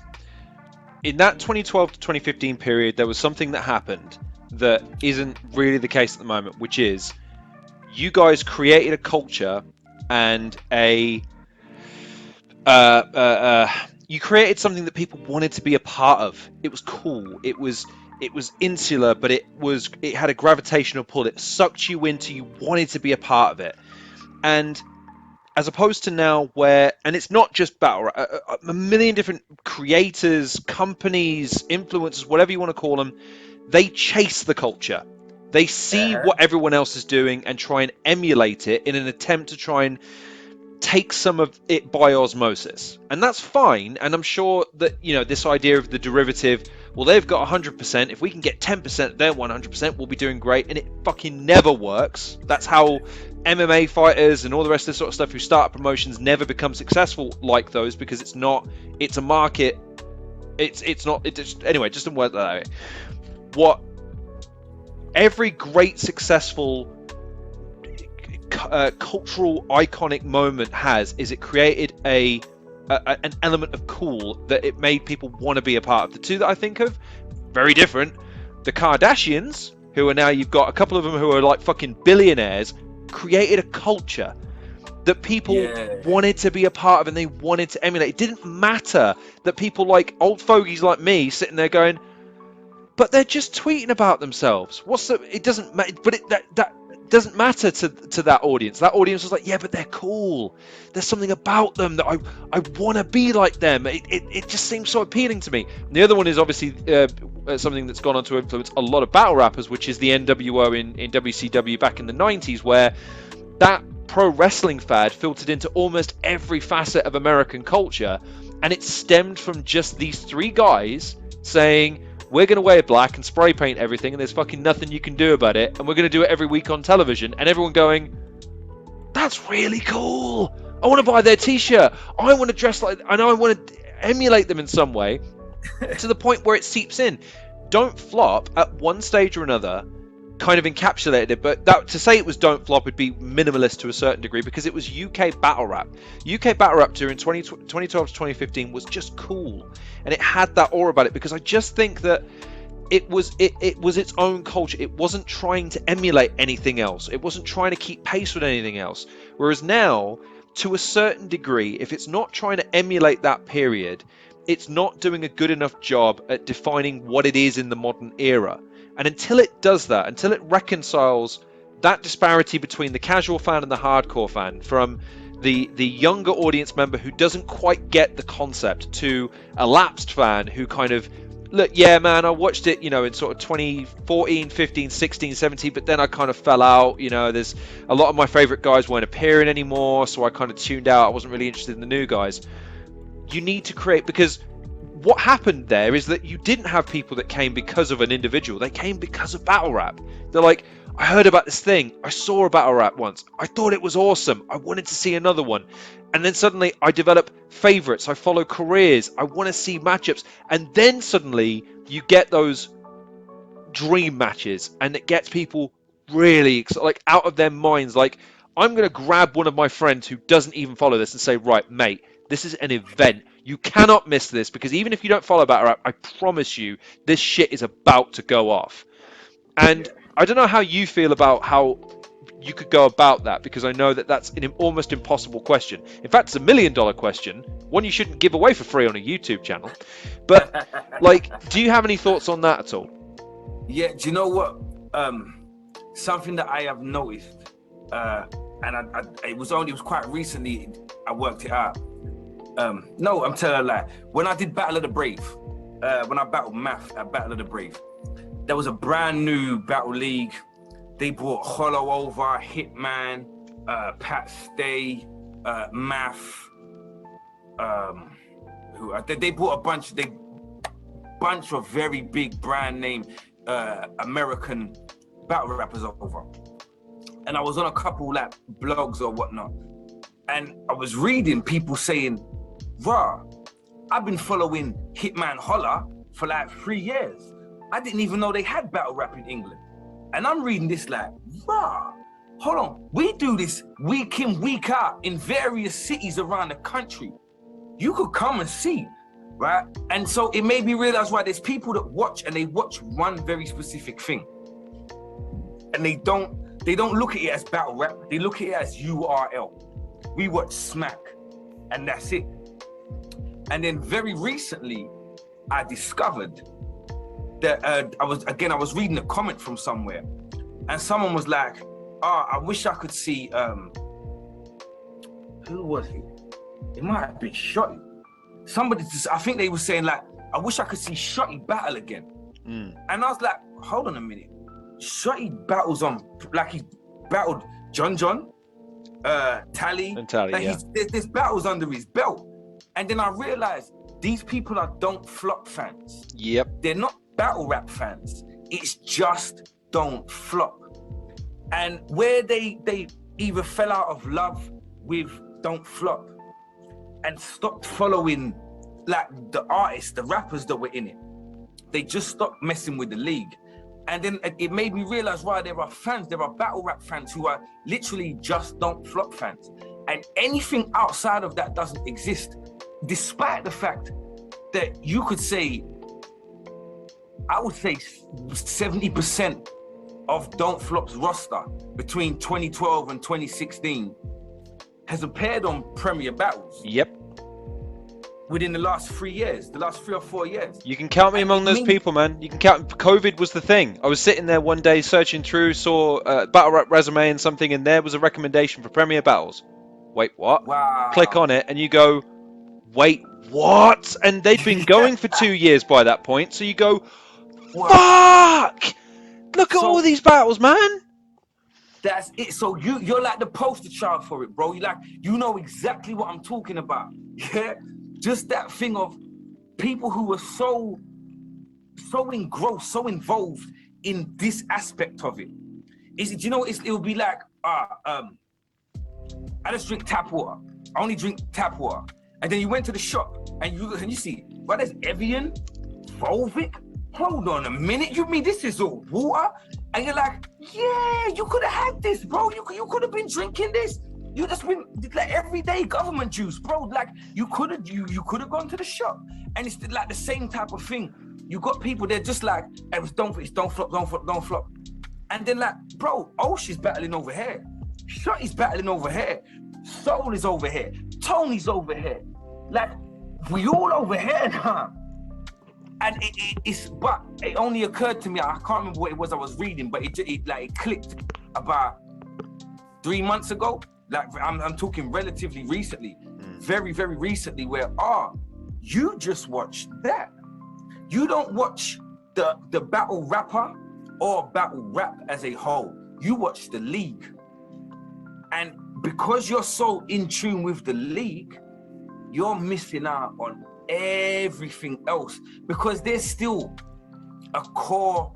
A: In that 2012 to 2015 period, there was something that happened that isn't really the case at the moment, which is you guys created a culture and you created something that people wanted to be a part of. It was cool. It was insular, but it had a gravitational pull. It sucked you into, you wanted to be a part of it. And as opposed to now where, and it's not just battle, a million different creators, companies, influencers, whatever you want to call them, they chase the culture. They see what everyone else is doing and try and emulate it in an attempt to try and take some of it by osmosis. And that's fine. And I'm sure that, this idea of the derivative, well, they've got 100%. If we can get 10%, they're 100%, we'll be doing great. And it fucking never works. That's how MMA fighters and all the rest of this sort of stuff who start promotions never become successful like those, because it's a market. It just doesn't work that way. What every great successful cultural iconic moment has is it created an element of cool that it made people want to be a part of. The two that I think of, very different. The Kardashians, who are now, you've got a couple of them who are like fucking billionaires, created a culture that people wanted to be a part of and they wanted to emulate. It didn't matter that people like old fogies like me sitting there going, but they're just tweeting about themselves. It doesn't matter, but that doesn't matter to that audience. That audience was like, yeah, but they're cool. There's something about them that I want to be like them. It just seems so appealing to me. And the other one is obviously something that's gone on to influence a lot of battle rappers, which is the NWO in WCW back in the 90s, where that pro wrestling fad filtered into almost every facet of American culture. And it stemmed from just these 3 guys saying, we're going to wear black and spray paint everything, and there's fucking nothing you can do about it, and we're going to do it every week on television, and everyone going, that's really cool. I want to buy their t-shirt. I want to dress like, I know I want to emulate them in some way, to the point where it seeps in. Don't Flop, at one stage or another, kind of encapsulated it, but to say it was Don't Flop would be minimalist to a certain degree, because it was UK battle rap. UK battle rap during 2012 to 2015 was just cool, and it had that aura about it, because I just think that it was its own culture. It wasn't trying to emulate anything else. It wasn't trying to keep pace with anything else. Whereas now, to a certain degree, if it's not trying to emulate that period, it's not doing a good enough job at defining what it is in the modern era. And until it does that, until it reconciles that disparity between the casual fan and the hardcore fan, from the younger audience member who doesn't quite get the concept to a lapsed fan who kind of, look, yeah, man, I watched it, in sort of 2014, 15, 16, 17, but then I kind of fell out. There's a lot of my favorite guys weren't appearing anymore, so I kind of tuned out. I wasn't really interested in the new guys. You need to create, because what happened there is that you didn't have people that came because of an individual. They came because of battle rap. They're like, I heard about this thing. I saw a battle rap once. I thought it was awesome. I wanted to see another one. And then suddenly I develop favorites. I follow careers. I want to see matchups. And then suddenly you get those dream matches, and it gets people really like out of their minds. Like, I'm going to grab one of my friends who doesn't even follow this and say, right, mate, this is an event. You cannot miss this, because even if you don't follow battle rap, I promise you this shit is about to go off. And I don't know how you feel about how you could go about that, because I know that that's an almost impossible question. In fact, it's $1 million question, one you shouldn't give away for free on a YouTube channel. But like, do you have any thoughts on that at all?
B: Yeah, do you know what? Something that I have noticed, and it was quite recently I worked it out. No, I'm telling a lie. When I did Battle of the Brave, when I battled Math at Battle of the Brave, there was a brand new battle league. They brought Hollow over, Hitman, Pat Stay, Math. They brought a bunch of very big brand name American battle rappers over. And I was on a couple like blogs or whatnot, and I was reading people saying, "Rah, I've been following Hitman Holla for like 3 years. I didn't even know they had battle rap in England." And I'm reading this like, "Rah, hold on, we do this week in, week out in various cities around the country. You could come and see." Right? And so it made me realize why there's people that watch, and they watch one very specific thing. And they don't look at it as battle rap, they look at it as URL. We watch smack, and that's it. And then very recently, I discovered that I was reading a comment from somewhere, and someone was like, "Oh, I wish I could see who was it? It might have been Shotty. Somebody, I think they were saying like, I wish I could see Shotty battle again." And I was like, hold on a minute. Shotty battles on, like he battled John, Tally.
A: And Tally,
B: like there's battles under his belt. And then I realized these people are Don't Flop fans.
A: Yep.
B: They're not battle rap fans. It's just Don't Flop. And where they either fell out of love with Don't Flop and stopped following like the artists, the rappers that were in it, they just stopped messing with the league. And then it made me realize why there are battle rap fans who are literally just Don't Flop fans. And anything outside of that doesn't exist, despite the fact that you could say, I would say 70% of Don't Flop's roster between 2012 and 2016 has appeared on Premier Battles.
A: Yep.
B: Within the last 3 years, the last 3 or 4 years.
A: You can count me among those people, man. You can count. COVID was the thing. I was sitting there one day searching through, saw Battle Rap Resume and something, and there was a recommendation for Premier Battles. Wait, what?
B: Wow.
A: Click on it, and you go, wait, what? And they'd been going for 2 years by that point, so you go, fuck! Look at all these battles, man.
B: That's it. So you're like the poster child for it, bro. You know exactly what I'm talking about. Yeah, just that thing of people who were so engrossed, so involved in this aspect of it. It would be like, I just drink tap water. I only drink tap water. And then you went to the shop and you see, well, there's Evian, Volvic. Hold on a minute, you mean this is all water? And you're like, yeah, you could have had this, bro. You could have been drinking this. You just been like everyday government juice, bro. Like you could have gone to the shop. And it's like the same type of thing. You got people, they're just like, it's don't flop. And then like, bro, Oshea's battling over here. Shotty's battling over here. Soul is over here. Tony's over here. Like, we all over here now. And but it only occurred to me, I can't remember what it was I was reading, but it clicked about 3 months ago. Like I'm talking relatively recently, very, very recently, where you just watch that. You don't watch the battle rapper or battle rap as a whole. You watch the league. And because you're so in tune with the league, you're missing out on everything else, because there's still a core,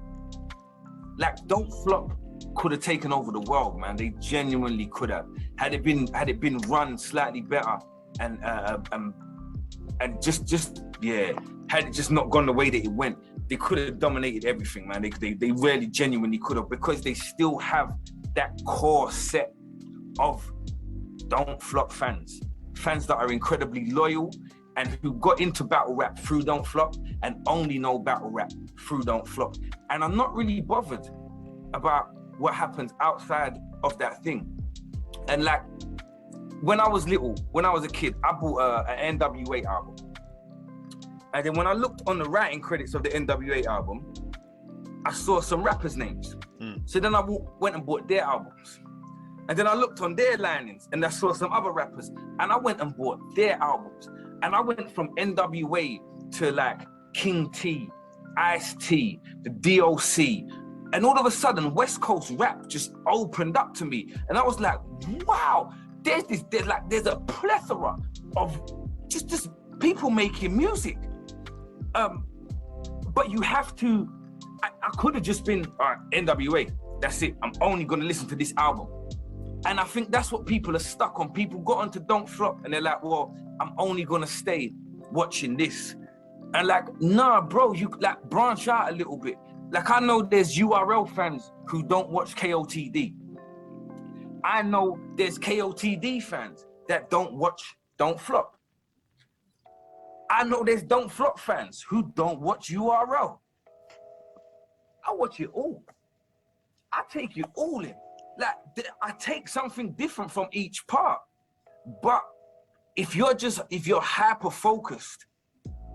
B: like Don't Flop could have taken over the world, man. They genuinely could have. Had it been run slightly better and just had it just not gone the way that it went, they could have dominated everything, man. They really genuinely could have, because they still have that core set of Don't Flop fans that are incredibly loyal and who got into battle rap through Don't Flop and only know battle rap through Don't Flop. And I'm not really bothered about what happens outside of that thing. And like, when I was a kid, I bought an NWA album. And then when I looked on the writing credits of the NWA album, I saw some rappers' names. So then I went and bought their albums. And then I looked on their linings and I saw some other rappers, and I went and bought their albums. And I went from NWA to like King T, Ice-T, the DOC. And all of a sudden, West Coast rap just opened up to me. And I was like, wow, there's a plethora of just people making music. But you have to, I could have just been, all right, NWA, that's it. I'm only gonna listen to this album. And I think that's what people are stuck on. People got onto Don't Flop and they're like, well, I'm only gonna stay watching this. And like, nah, bro, you like branch out a little bit. Like, I know there's URL fans who don't watch KOTD. I know there's KOTD fans that don't watch Don't Flop. I know there's Don't Flop fans who don't watch URL. I watch it all. I take it all in. Like, I take something different from each part. But if you're hyper focused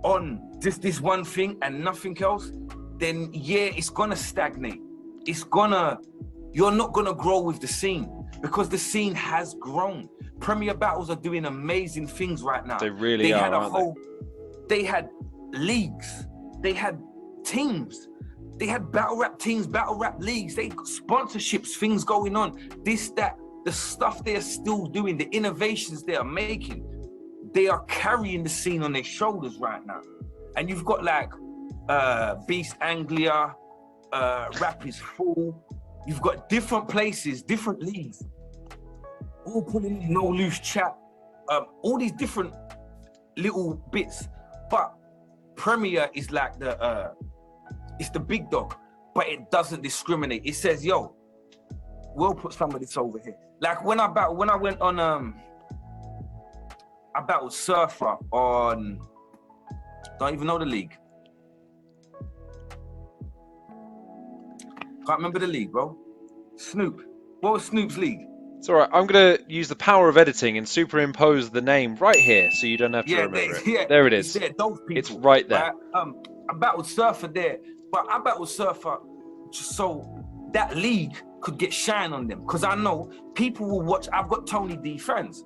B: on just this one thing and nothing else, then yeah, it's gonna stagnate. You're not gonna grow with the scene, because the scene has grown. Premier Battles are doing amazing things right now.
A: They really are, aren't they?
B: They had leagues, they had teams, they had battle rap teams, battle rap leagues, they got sponsorships, things going on. This, that, the stuff they're still doing, the innovations they are making, they are carrying the scene on their shoulders right now. And you've got like Beast Anglia, Rap is Full. You've got different places, different leagues, all putting in No Loose Chat, all these different little bits. But Premier is like it's the big dog, but it doesn't discriminate. It says, yo, we'll put some of this over here. Like when I went on, I battled Surfer on, don't even know the league. Can't remember the league, bro. Snoop. What was Snoop's league?
A: It's all right. I'm going to use the power of editing and superimpose the name right here so you don't have to remember it.
B: Yeah,
A: there it is.
B: There, those people,
A: it's right there.
B: Right? I battled Surfer there, but I battled Surfer just so that league could get shine on them. Because I know people will watch. I've got Tony D fans.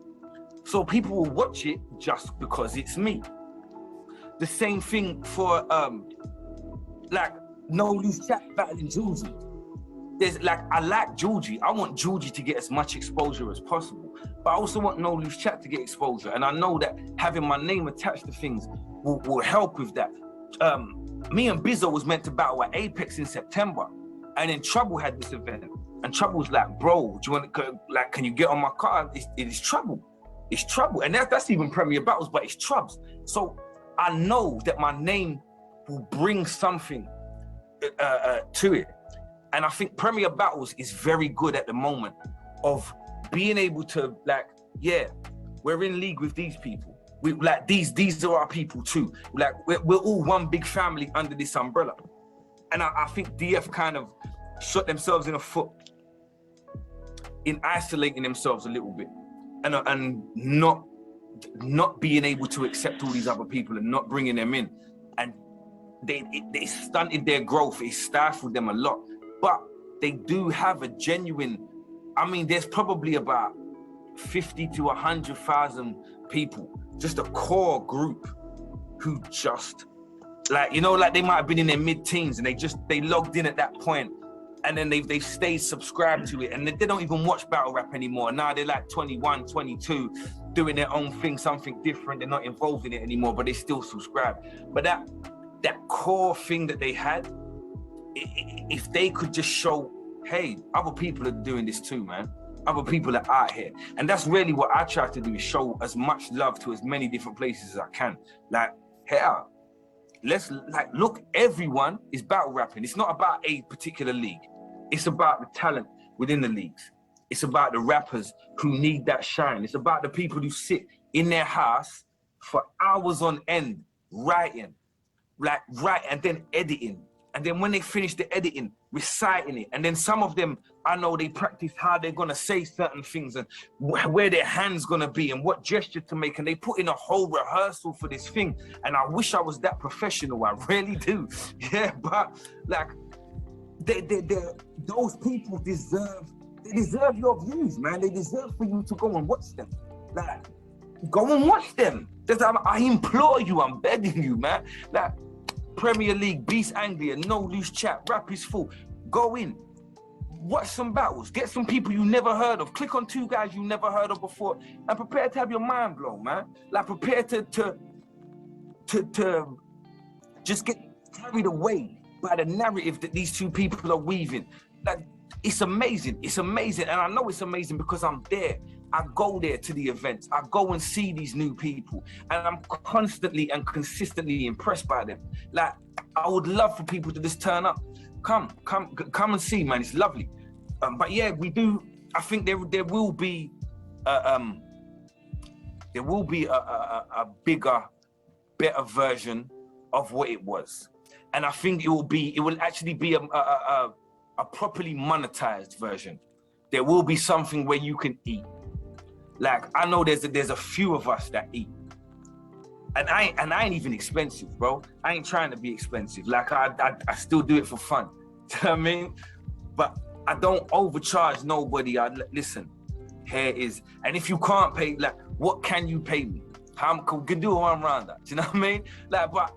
B: So people will watch it just because it's me. The same thing for like No Loose Chat battling Georgie. There's like, I like Georgie. I want Georgie to get as much exposure as possible. But I also want No Loose Chat to get exposure. And I know that having my name attached to things will help with that. Me and Bizzo was meant to battle at Apex in September. And then Trouble had this event. And Trouble was like, bro, do you want to, like, can you get on my car? It is Trouble. It's Trouble. And that's even Premier Battles, but it's Trubs. So I know that my name will bring something to it. And I think Premier Battles is very good at the moment of being able to, like, yeah, we're in league with these people. We like these are our people too. Like we're all one big family under this umbrella. And I think DF kind of shot themselves in the foot in isolating themselves a little bit and not being able to accept all these other people and not bringing them in. And they stunted their growth. It stifled them a lot. But they do have a genuine, I mean, there's probably about 50 to 100,000 people, just a core group who just, like, you know, like they might have been in their mid-teens and they logged in at that point and then they've stayed subscribed to it, and they don't even watch battle rap anymore. Now they're like 21, 22, doing their own thing, something different. They're not involved in it anymore, but they still subscribe. But that core thing that they had, if they could just show, hey, other people are doing this too, man. Other people are out here. And that's really what I try to do, is show as much love to as many different places as I can. Like, hey, let's look, everyone is battle rapping. It's not about a particular league. It's about the talent within the leagues. It's about the rappers who need that shine. It's about the people who sit in their house for hours on end, writing, and then editing. And then when they finish the editing, reciting it. And then some of them, I know they practice how they're gonna say certain things and where their hand's gonna be and what gesture to make. And they put in a whole rehearsal for this thing. And I wish I was that professional, I really do. Yeah, but like, those people deserve your views, man. They deserve for you to go and watch them. Like, go and watch them. I implore you, I'm begging you, man. Like, Premier League, Beast Anglia, No Loose Chat, Rap is Full. Go in, watch some battles, get some people you never heard of, click on 2 guys you never heard of before, and prepare to have your mind blown, man. Like, prepare to just get carried away by the narrative that these 2 people are weaving. Like, it's amazing, and I know it's amazing because I'm there. I go there to the events. I go and see these new people, and I'm constantly and consistently impressed by them. Like, I would love for people to just turn up. Come and see, man. It's lovely. But yeah, we do. I think there will be a bigger, better version of what it was, and I think it will actually be a properly monetized version. There will be something where you can eat. Like, I know there's a few of us that eat, and I ain't even expensive, bro. I ain't trying to be expensive. Like, I still do it for fun. Do you know what I mean? But I don't overcharge nobody. Listen, here is, and if you can't pay, like, what can you pay me? How can do one round that? Do you know what I mean? Like, but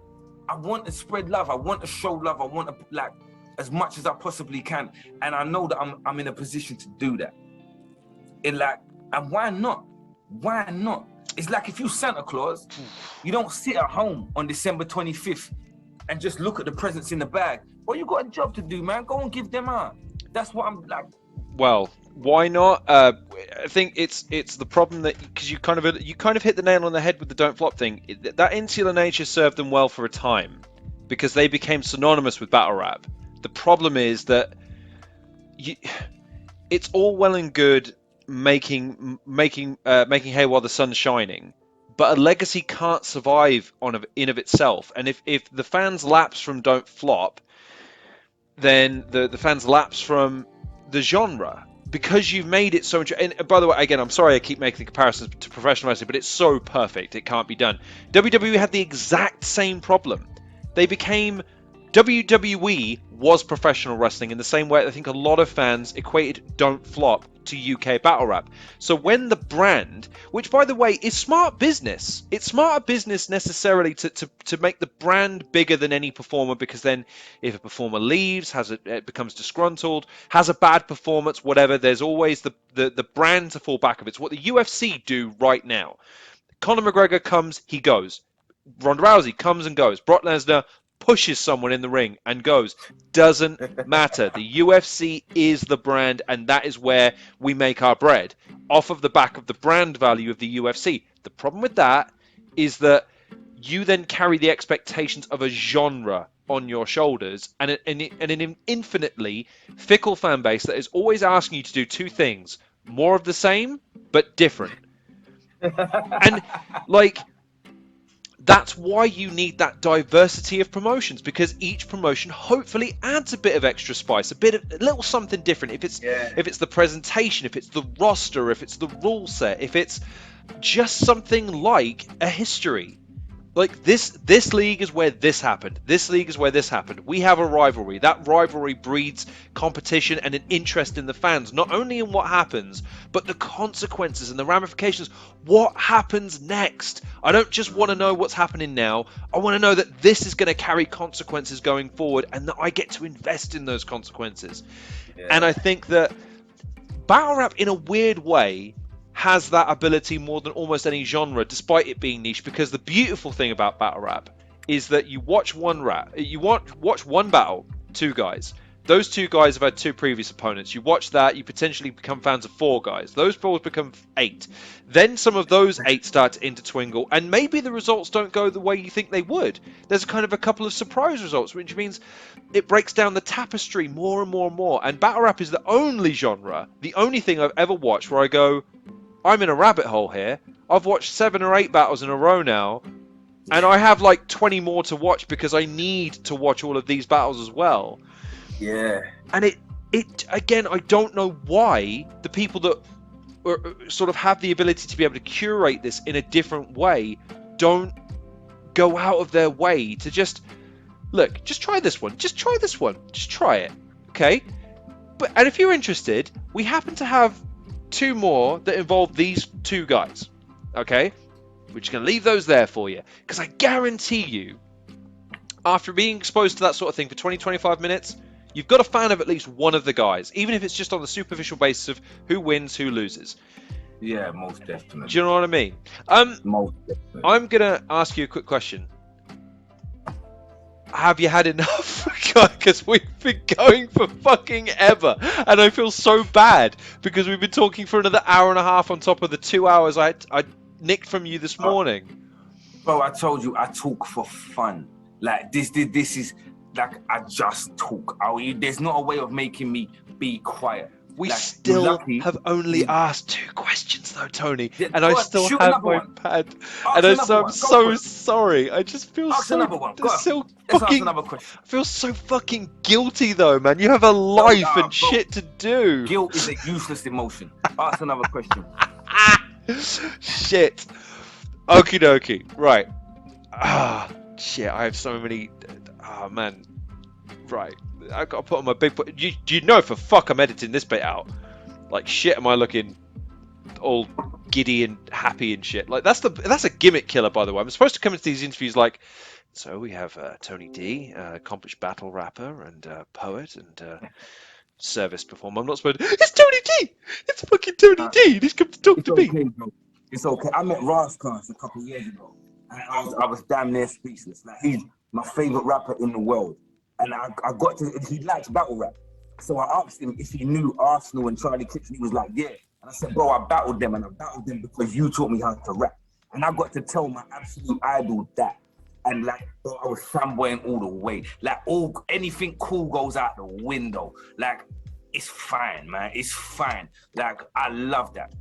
B: I want to spread love. I want to show love. I want to, like, as much as I possibly can, and I know that I'm in a position to do that. And why not? Why not? It's like, if you Santa Claus, you don't sit at home on December 25th and just look at the presents in the bag. Well, you got a job to do, man. Go and give them out. That's what I'm like.
A: Well, why not? I think it's the problem that, because you kind of hit the nail on the head with the don't flop thing. That insular nature served them well for a time because they became synonymous with battle rap. The problem is that it's all well and good making hay while the sun's shining, but a legacy can't survive in of itself. And if the fans lapse from don't flop, then the fans lapse from the genre, because you've made it so much. And by the way, again, I'm sorry I keep making the comparisons to professional wrestling, but it's so perfect it can't be done. WWE had the exact same problem. They became, WWE was professional wrestling in the same way I think a lot of fans equated don't flop to UK battle rap. So when the brand, which by the way is smart business, it's smarter business necessarily to make the brand bigger than any performer, because then if a performer leaves, becomes disgruntled, has a bad performance, whatever, there's always the brand to fall back of. It's what the UFC do right now. Conor McGregor comes, he goes. Ronda Rousey comes and goes. Brock Lesnar pushes someone in the ring and goes. Doesn't matter. The UFC is the brand, and that is where we make our bread, off of the back of the brand value of the UFC. The problem with that is that you then carry the expectations of a genre on your shoulders, and an infinitely fickle fan base that is always asking you to do 2 things: more of the same but different. And like, that's why you need that diversity of promotions, because each promotion hopefully adds a bit of extra spice, a little something different. If it's the presentation, if it's the roster, if it's the rule set, if it's just something like a history. Like this league is where this happened. This league is where this happened. We have a rivalry. That rivalry breeds competition and an interest in the fans, not only in what happens, but the consequences and the ramifications. What happens next? I don't just want to know what's happening now. I want to know that this is going to carry consequences going forward and that I get to invest in those consequences. Yeah. And I think that battle rap, in a weird way, has that ability more than almost any genre, despite it being niche, because the beautiful thing about battle rap is that you watch one battle, two guys. Those two guys have had two previous opponents. You watch that, you potentially become fans of four guys. Those fours become 8. Then some of those 8 start to intertwingle, and maybe the results don't go the way you think they would. There's kind of a couple of surprise results, which means it breaks down the tapestry more and more and more. And battle rap is the only genre, the only thing I've ever watched where I go, I'm in a rabbit hole here. I've watched 7 or 8 battles in a row now, and I have like 20 more to watch because I need to watch all of these battles as well.
B: Yeah.
A: And it again, I don't know why the people that sort of have the ability to be able to curate this in a different way don't go out of their way to just look, just try this one. Just try this one. Just try it. Okay? And if you're interested, we happen to have 2 more that involve these 2 guys, okay? We're just going to leave those there for you, because I guarantee you, after being exposed to that sort of thing for 20-25 minutes, you've got a fan of at least one of the guys, even if it's just on the superficial basis of who wins, who loses.
B: Yeah, most definitely.
A: Do you know what I mean?
B: Most definitely.
A: I'm going to ask you a quick question. Have you had enough? Because we've been going for fucking ever, and I feel so bad because we've been talking for another hour and a half on top of the 2 hours I nicked from you this morning.
B: Bro, I told you I talk for fun. Like this is like I just talk. There's not a way of making me be quiet.
A: We
B: like,
A: still have only asked 2 questions though, Tony, and I still have my pad. And I'm so sorry. I just feel so fucking. I feel so fucking guilty though, man. You have a life and shit to do.
B: Guilt is a useless emotion. Ask another question.
A: Shit. Okie dokie. Right. Shit. I have so many. Man. Right. I got to put on my big. Do you know for fuck I'm editing this bit out? Like shit, am I looking all giddy and happy and shit? Like that's a gimmick killer, by the way. I'm supposed to come into these interviews like, so we have Tony D, accomplished battle rapper and poet and service performer. I'm not supposed to. It's Tony D. It's fucking Tony D. He's come to talk to me.
B: Bro. It's okay. I met Raskars a couple years ago, and I was damn near speechless. Like he's my favorite rapper in the world. And I got to, he likes battle rap. So I asked him if he knew Arsenal and Charlie Clips, and he was like, yeah. And I said, bro, I battled them, and I battled them because you taught me how to rap. And I got to tell my absolute idol that. And like, bro, I was fanboying all the way. Like, anything cool goes out the window. Like, it's fine, man. It's fine. Like, I love that.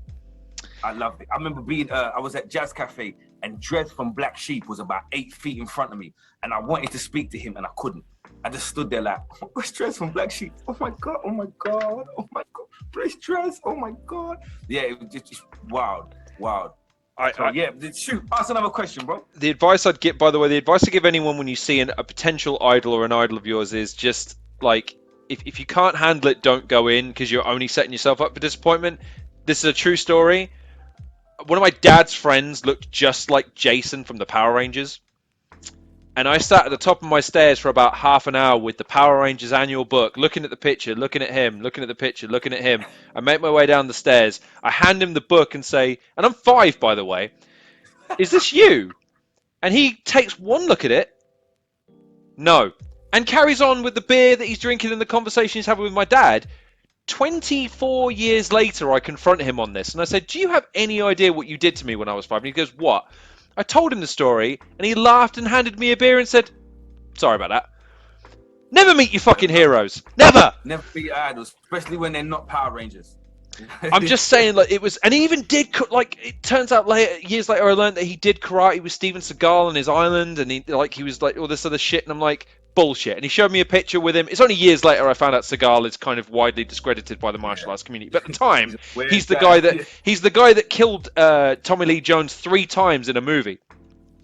B: I love it. I remember I was at Jazz Cafe, and Dredd from Black Sheep was about 8 feet in front of me. And I wanted to speak to him, and I couldn't. I just stood there like, where's Dress from Black Sheep? Oh my God, oh my God, oh my God. Where's Dress? Oh my God. Yeah, it was just wild. Shoot, ask another question, bro.
A: The advice I'd give, by the way, the advice I give anyone when you see a potential idol or an idol of yours is just like, if you can't handle it, don't go in because you're only setting yourself up for disappointment. This is a true story. One of my dad's friends looked just like Jason from the Power Rangers. And I sat at the top of my stairs for about half an hour with the Power Rangers annual book, looking at the picture, looking at him, looking at the picture, looking at him. I make my way down the stairs. I hand him the book and say, and I'm 5, by the way, is this you? And he takes one look at it. No. And carries on with the beer that he's drinking and the conversation he's having with my dad. 24 years later, I confront him on this. And I said, do you have any idea what you did to me when I was 5? And he goes, what? I told him the story, and he laughed and handed me a beer and said, sorry about that. Never meet your fucking heroes. Never.
B: Never meet your idols, especially when they're not Power Rangers.
A: I'm just saying, like, it was, and he even did, like, it turns out years later, I learned that he did karate with Steven Seagal on his island, and he was like all this other shit, and I'm like, bullshit. And he showed me a picture with him. It's only years later I found out Seagal is kind of widely discredited by the martial arts community. But at the time, he's the guy that killed Tommy Lee Jones 3 times in a movie.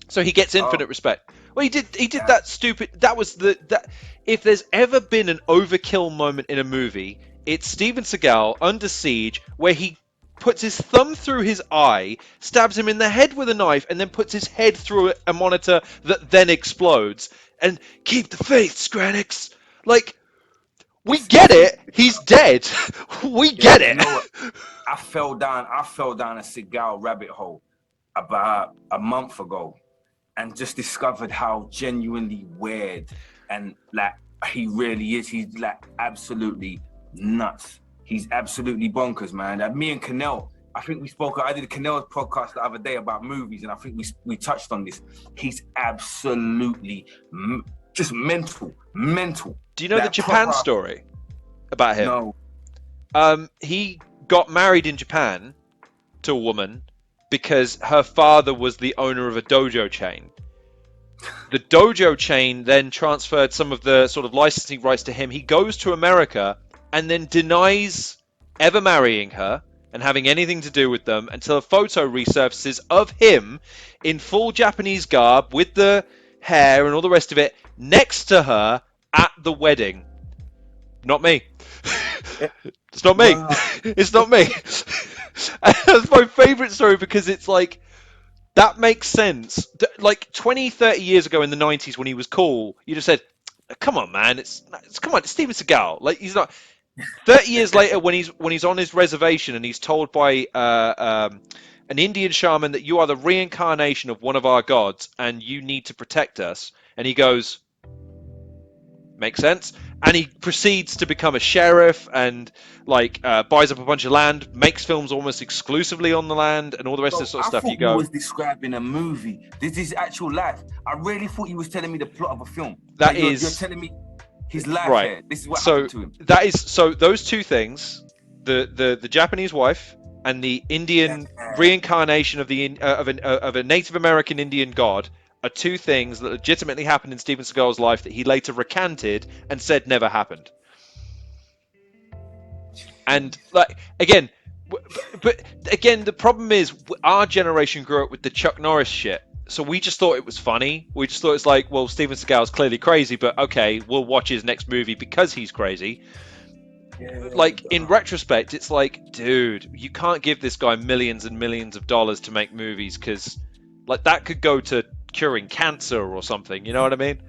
A: So he gets infinite respect. Well, he did that stupid. That was that. If there's ever been an overkill moment in a movie, it's Steven Seagal Under Siege, where he puts his thumb through his eye, stabs him in the head with a knife, and then puts his head through a monitor that then explodes. And keep the faith, Scranix. Like, we get it. He's dead. We get it.
B: You know what? I fell down a Seagal rabbit hole about a month ago, and just discovered how genuinely weird and like he really is. He's like absolutely nuts. He's absolutely bonkers, man. Like, me and Canel, I think we spoke. I did a Canel's podcast the other day about movies, and I think we touched on this. He's absolutely just mental.
A: Do you know the Japan story about him?
B: No.
A: He got married in Japan to a woman because her father was the owner of a dojo chain. The dojo chain then transferred some of the sort of licensing rights to him. He goes to America and then denies ever marrying her and having anything to do with them until a photo resurfaces of him in full Japanese garb with the hair and all the rest of it next to her at the wedding. Not me. It's not me. Wow. It's not me. That's my favourite story because it's like, that makes sense. Like 20, 30 years ago in the 90s when he was cool, you'd have said, come on, man, it's Steven Seagal. Like, he's not... 30 years later when he's on his reservation and he's told by an Indian shaman that you are the reincarnation of one of our gods and you need to protect us, and he goes, makes sense, and he proceeds to become a sheriff and like buys up a bunch of land, makes films almost exclusively on the land, and all the rest of this sort of stuff.
B: I thought you was describing a movie. This is actual life. I really thought you was telling me the plot of a film.
A: That
B: like you're telling me his life.
A: Right.
B: Here. This is what happened to him.
A: That is so. Those two things, the Japanese wife and the Indian reincarnation of a Native American Indian god, are two things that legitimately happened in Steven Seagal's life that he later recanted and said never happened. And like again, but again, the problem is our generation grew up with the Chuck Norris shit, so we just thought it was funny. We just thought it's like, well, Steven Seagal's clearly crazy, but okay, we'll watch his next movie because he's crazy. Like in retrospect, it's like, dude, you can't give this guy millions and millions of dollars to make movies because, like, that could go to curing cancer or something. You know what I mean?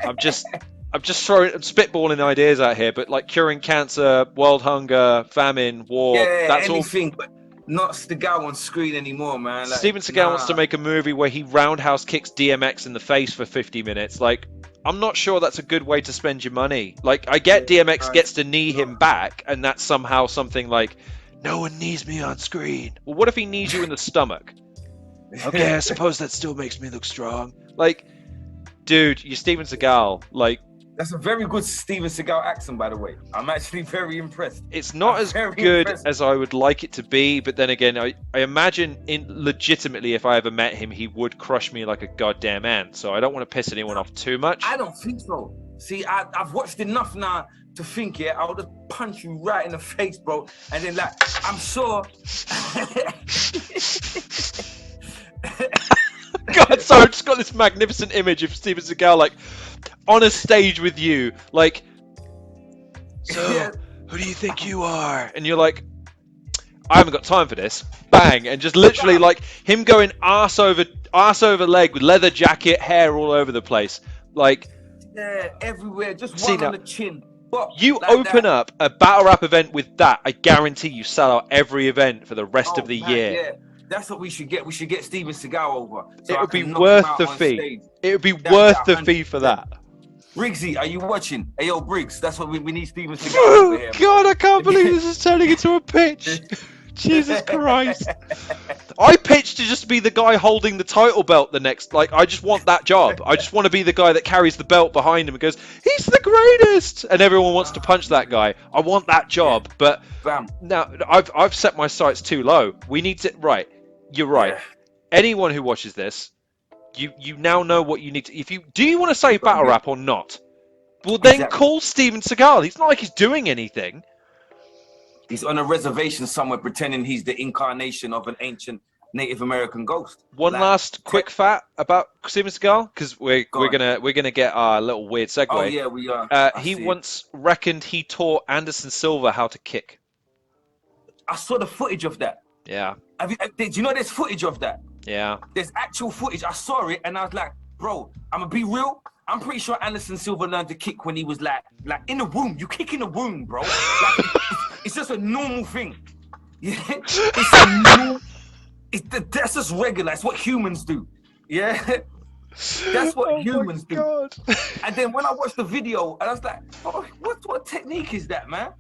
A: I'm just spitballing ideas out here, but like curing cancer, world hunger, famine, war, that's
B: anything, but not Seagal on screen anymore, man. Like,
A: Steven Seagal wants to make a movie where he roundhouse kicks DMX in the face for 50 minutes. Like, I'm not sure that's a good way to spend your money. Like, I get DMX gets to knee him back, and that's somehow something like, no one knees me on screen. Well, what if he knees you in the stomach? Okay, I suppose that still makes me look strong. Like, dude, you're Steven Seagal. Like,
B: that's a very good Steven Seagal accent, by the way. I'm actually very impressed.
A: It's not as good as I would like it to be, but then again, I imagine legitimately if I ever met him, he would crush me like a goddamn ant. So I don't want to piss anyone off too much.
B: I don't think so. See, I've watched enough now to think, I'll just punch you right in the face, bro. And then, like, I'm sure...
A: God, sorry, I've just got this magnificent image of Steven Seagal, like, on a stage with you, like, so, who do you think you are? And you're like, I haven't got time for this. Bang, and just literally, like, him going arse over leg with leather jacket, hair all over the place. Like...
B: Yeah, everywhere, just one on the chin.
A: You like open up a battle rap event with that, I guarantee you sell out every event for the rest of the year.
B: Yeah. That's what we should get. We should get Steven Seagal over. So
A: it would be worth the fee. It would be worth the fee for that.
B: Briggsy, are you watching? Hey, yo, Briggs, that's what we need Steven Seagal over here.
A: God, I can't believe this is turning into a pitch. Jesus Christ. I pitched to just be the guy holding the title belt the next, like, I just want that job. I just want to be the guy that carries the belt behind him and goes, he's the greatest! And everyone wants to punch that guy. I want that job, but now I've set my sights too low. We need to, right, you're right. Yeah. Anyone who watches this, you now know what you need to, do you want to say battle rap or not? Well, then call Steven Seagal. He's not like he's doing anything.
B: He's on a reservation somewhere pretending he's the incarnation of an ancient Native American ghost.
A: One
B: Like,
A: last quick fact about Steven Seagal, because we're
B: on.
A: gonna get our little weird segue.
B: Oh yeah, we are.
A: He once reckoned he taught Anderson Silva how to kick.
B: I saw the footage of that.
A: Yeah.
B: Do you know there's footage of that?
A: Yeah.
B: There's actual footage. I saw it and I was like, bro, I'm gonna be real. I'm pretty sure Anderson Silva learned to kick when he was like in the womb. You kick in the womb, bro. Like, it's just a normal thing. Yeah, it's a normal. That's just regular. It's what humans do. Yeah, that's what humans do. God. And then when I watched the video, and I was like, oh, what technique is that, man?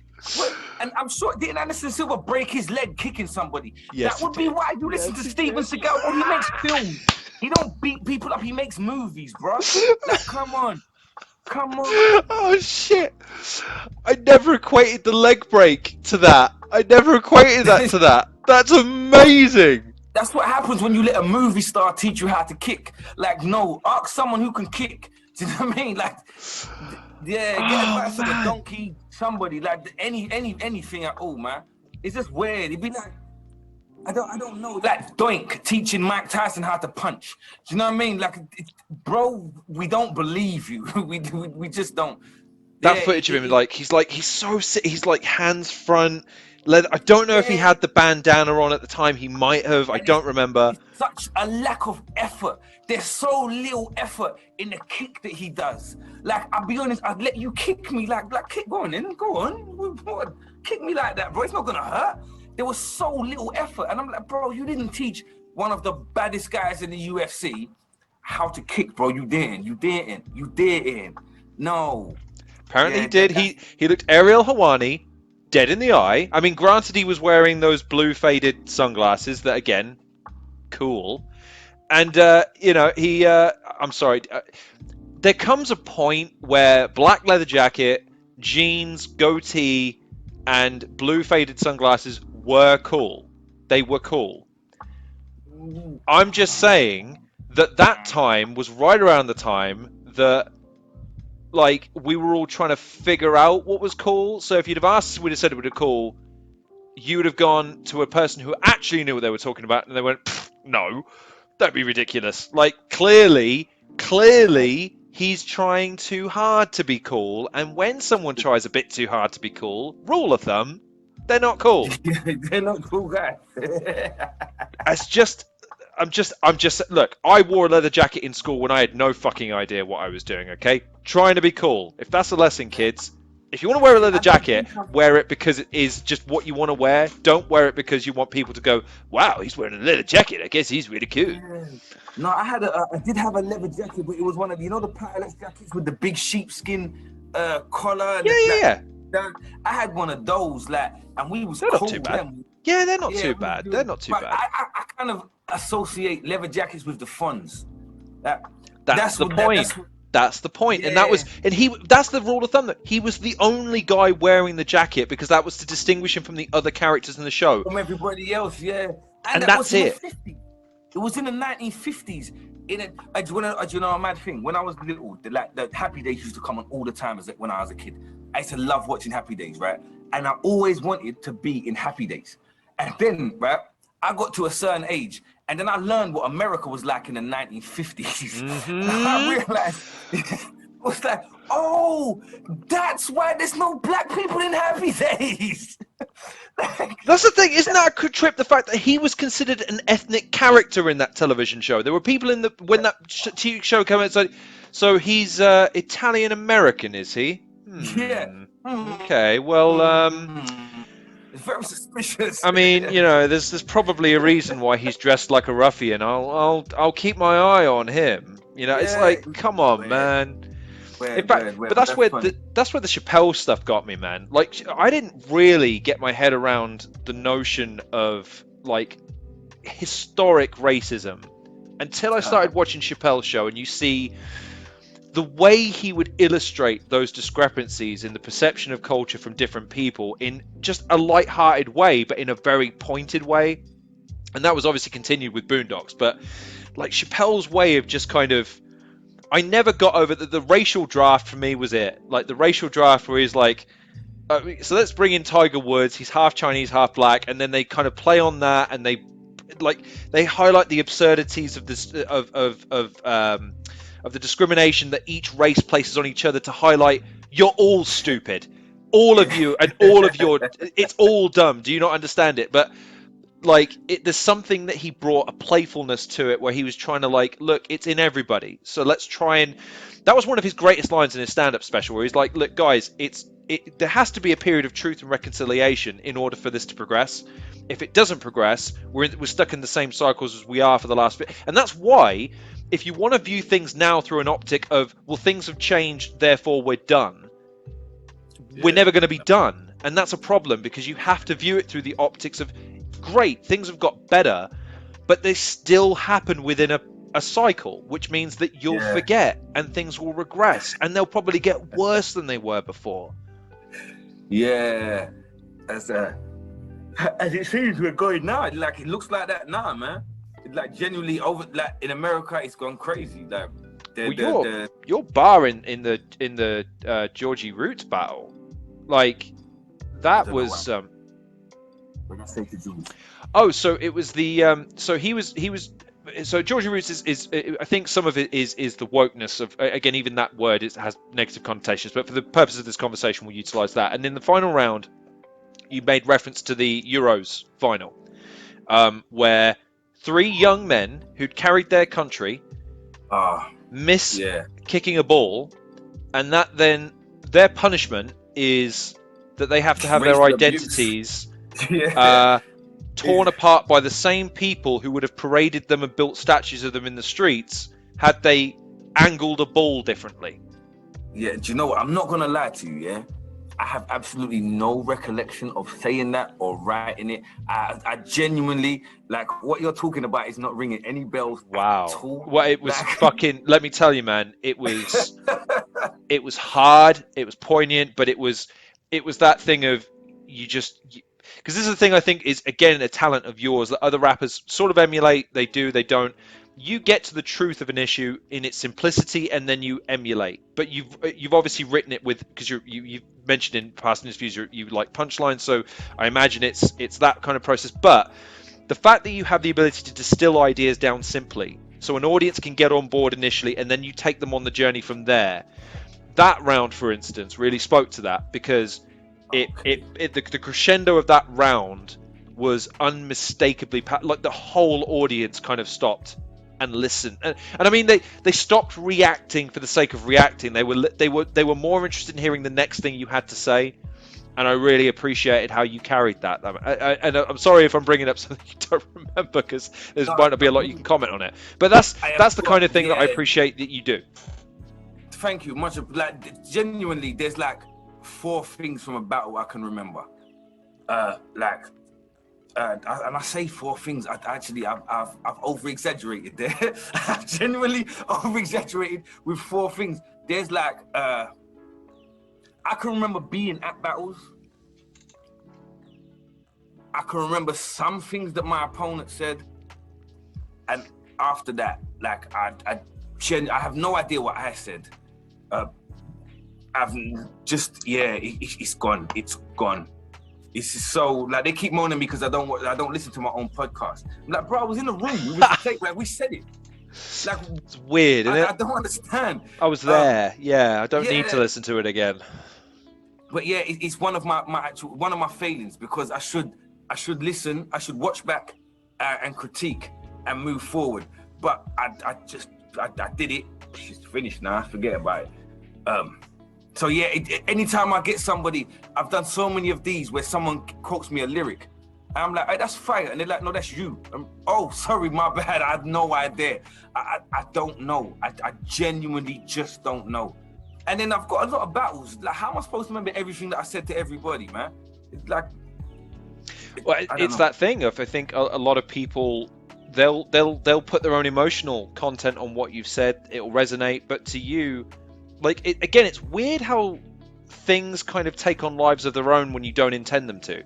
B: And I'm sure, didn't Anderson Silva break his leg kicking somebody?
A: Yes,
B: that would be why you listen to Steven Seagal. Well, he makes films. He don't beat people up. He makes movies, bro. Like, come on.
A: Oh shit! I never equated the leg break to that. I never equated that to that. That's amazing.
B: That's what happens when you let a movie star teach you how to kick. Like, no, ask someone who can kick. Do you know what I mean? Like, yeah, get advice from a donkey, somebody, like anything at all, man. It's just weird. It'd be like, I don't know. Like Doink teaching Mike Tyson how to punch. Do you know what I mean? Like, bro, we don't believe you. we just don't.
A: That footage of him, he's so sick. He's like hands front. I don't know if he had the bandana on at the time. He might have. I don't remember.
B: It's such a lack of effort. There's so little effort in the kick that he does. Like, I'll be honest, I'd let you kick me like kick, go on then, go on. Kick me like that, bro. It's not gonna hurt. There was so little effort. And I'm like, bro, you didn't teach one of the baddest guys in the UFC how to kick, bro. You didn't. No.
A: Apparently he did. He looked Ariel Hawani dead in the eye. I mean, granted, he was wearing those blue faded sunglasses that, again, cool. And, I'm sorry. There comes a point where black leather jacket, jeans, goatee, and blue faded sunglasses were cool. They were cool. I'm just saying that time was right around the time that, like, we were all trying to figure out what was cool. So if you'd have asked us, we'd have said it would have cool. You would have gone to a person who actually knew what they were talking about, and they went, no, that'd be ridiculous. Like, clearly, he's trying too hard to be cool. And when someone tries a bit too hard to be cool, rule of thumb, they're not cool.
B: They're not cool guys.
A: I'm just, look, I wore a leather jacket in school when I had no fucking idea what I was doing, okay? Trying to be cool. If that's a lesson, kids, if you want to wear a leather jacket, wear it because it is just what you want to wear. Don't wear it because you want people to go, wow, he's wearing a leather jacket. I guess he's really cool.
B: Yeah. No, I did have a leather jacket, but it was one of, the pilot's jackets with the big sheepskin collar.
A: Yeah.
B: I had one of those, and we was
A: they're
B: cool.
A: Not too bad. Yeah, they're not too bad. They're not too bad.
B: I kind of associate leather jackets with the funds.
A: That's the point. That's the point. Yeah. And that's the rule of thumb, that he was the only guy wearing the jacket because that was to distinguish him from the other characters in the show.
B: From everybody else, yeah.
A: And that's it.
B: It was in the 1950s. A mad thing. When I was little, the Happy Days used to come on all the time when I was a kid. I used to love watching Happy Days, right? And I always wanted to be in Happy Days. And then, right, I got to a certain age, and then I learned what America was like in the 1950s. Mm-hmm. I realized, I was like, oh, that's why there's no black people in Happy Days.
A: That's the thing, isn't that a trip? The fact that he was considered an ethnic character in that television show. There were people when that TV show came out. So he's Italian American, is he?
B: Yeah.
A: Okay. Well,
B: it's very suspicious.
A: I mean, there's probably a reason why he's dressed like a ruffian. I'll keep my eye on him. It's like, come on, man. In fact, but that's where the Chappelle stuff got me, man. Like, I didn't really get my head around the notion of, like, historic racism until I started watching Chappelle's show, and you see the way he would illustrate those discrepancies in the perception of culture from different people in just a light-hearted way, but in a very pointed way. And that was obviously continued with Boondocks, but like Chappelle's way of just kind of, I never got over the racial draft. For me was it, like the racial draft where he's like, so let's bring in Tiger Woods, he's half Chinese, half black, and then they kind of play on that, and they like they highlight the absurdities of this of the discrimination that each race places on each other to highlight you're all stupid, all of you, and all of your it's all dumb. Do you not understand it? But like there's something that he brought a playfulness to it where he was trying to like, look, it's in everybody, so let's try. And that was one of his greatest lines in his stand-up special where he's like, look guys, there has to be a period of truth and reconciliation in order for this to progress. If it doesn't progress, we're stuck in the same cycles as we are for the last bit. And that's why if you want to view things now through an optic of, well, things have changed, therefore we're done, we're never going to be done. And that's a problem, because you have to view it through the optics of, great, things have got better, but they still happen within a cycle, which means that you'll forget and things will regress and they'll probably get worse than they were before.
B: Yeah, as it seems we're going now. Like it looks like that now, man. Like genuinely over, like in America, it's gone crazy. Like
A: your bar in the Georgie Roots battle, like that was
B: when I say to Jules.
A: Oh, so it was the so he was so Georgie Roots is I think some of it is the wokeness of, again, even that word has negative connotations, but for the purpose of this conversation we'll utilize that. And in the final round you made reference to the Euros final, where 3 young men who'd carried their country miss kicking a ball, and that then their punishment is that they have to have their identities torn apart by the same people who would have paraded them and built statues of them in the streets had they angled a ball differently.
B: Yeah, do you know what? I'm not going to lie to you, yeah? I have absolutely no recollection of saying that or writing it. I genuinely, like, what you're talking about is not ringing any bells at all.
A: Well, it was fucking, let me tell you, man, it was it was hard, it was poignant, but it was that thing of because this is the thing I think is, again, a talent of yours that other rappers sort of emulate. They do, they don't. You get to the truth of an issue in its simplicity, and then you emulate. But you've obviously written it with, because you've mentioned in past interviews you like punchlines, so I imagine it's that kind of process. But the fact that you have the ability to distill ideas down simply, so an audience can get on board initially, and then you take them on the journey from there. That round, for instance, really spoke to that, because the crescendo of that round was unmistakably like the whole audience kind of stopped and listened, and I mean they stopped reacting for the sake of reacting. They were more interested in hearing the next thing you had to say, and I really appreciated how you carried that. And I'm sorry if I'm bringing up something you don't remember, because there might not be a lot you can comment on it, but that's the kind of thing that I appreciate that you do.
B: Thank you much. Like, genuinely, there's like 4 things from a battle I can remember. And I say 4 things. I've over-exaggerated there. I've genuinely over-exaggerated with 4 things. There's like I can remember being at battles. I can remember some things that my opponent said, and after that, like I have no idea what I said. I've just it's gone. It's gone. It's so like they keep moaning because I don't listen to my own podcast. I'm like, bro, I was in the room. We said it. Like,
A: it's weird, isn't it?
B: I don't understand.
A: I was there. I don't need to listen to it again.
B: But yeah, it's one of my failings, because I should listen. I should watch back and critique and move forward. But I did it. It's finished now. Forget about it. So yeah, anytime I get somebody, I've done so many of these where someone quotes me a lyric, and I'm like, hey, that's fire, and they're like, no, that's you. Oh, sorry, my bad. I had no idea. I don't know. I genuinely just don't know. And then I've got a lot of battles. Like, how am I supposed to remember everything that I said to everybody, man? It's like,
A: it's that thing of, I think a lot of people, they'll put their own emotional content on what you've said. It'll resonate, but to you, like, again, it's weird how things kind of take on lives of their own when you don't intend them to.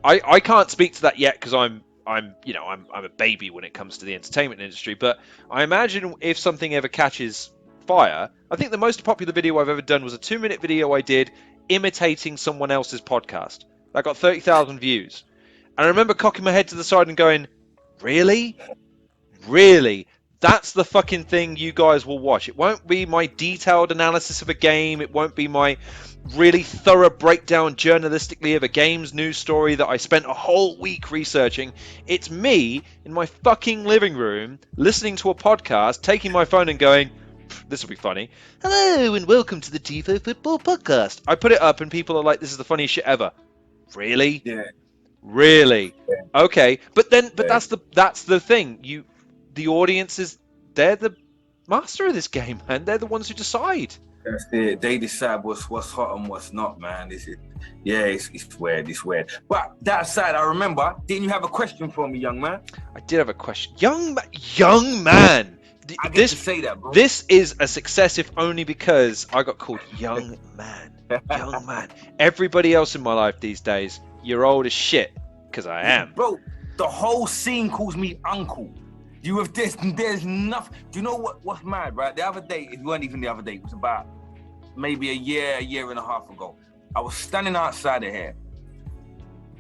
A: I can't speak to that yet, because I'm a baby when it comes to the entertainment industry. But I imagine if something ever catches fire, I think the most popular video I've ever done was a 2-minute video I did imitating someone else's podcast. That got 30,000 views, and I remember cocking my head to the side and going, Really? Really? That's the fucking thing you guys will watch. It won't be my detailed analysis of a game. It won't be my really thorough breakdown journalistically of a game's news story that I spent a whole week researching. It's me in my fucking living room listening to a podcast, taking my phone and going, this will be funny. Hello and welcome to the TIFO Football Podcast. I put it up and people are like, this is the funniest shit ever. Really?
B: Yeah.
A: Really?
B: Yeah.
A: Okay. But that's the thing. The audience they're the master of this game, man. They're the ones who decide.
B: That's it. They decide what's hot and what's not, man. Yeah, it's weird. It's weird. But that aside, I remember, didn't you have a question for me, young man?
A: I did have a question. Young man.
B: I get to say that, bro.
A: This is a success if only because I got called young man. Young man. Everybody else in my life these days, you're old as shit, because I am.
B: Bro, the whole scene calls me uncle. There's nothing. Do you know what's mad, right? The other day, it weren't even the other day, it was about maybe a year and a half ago. I was standing outside of here,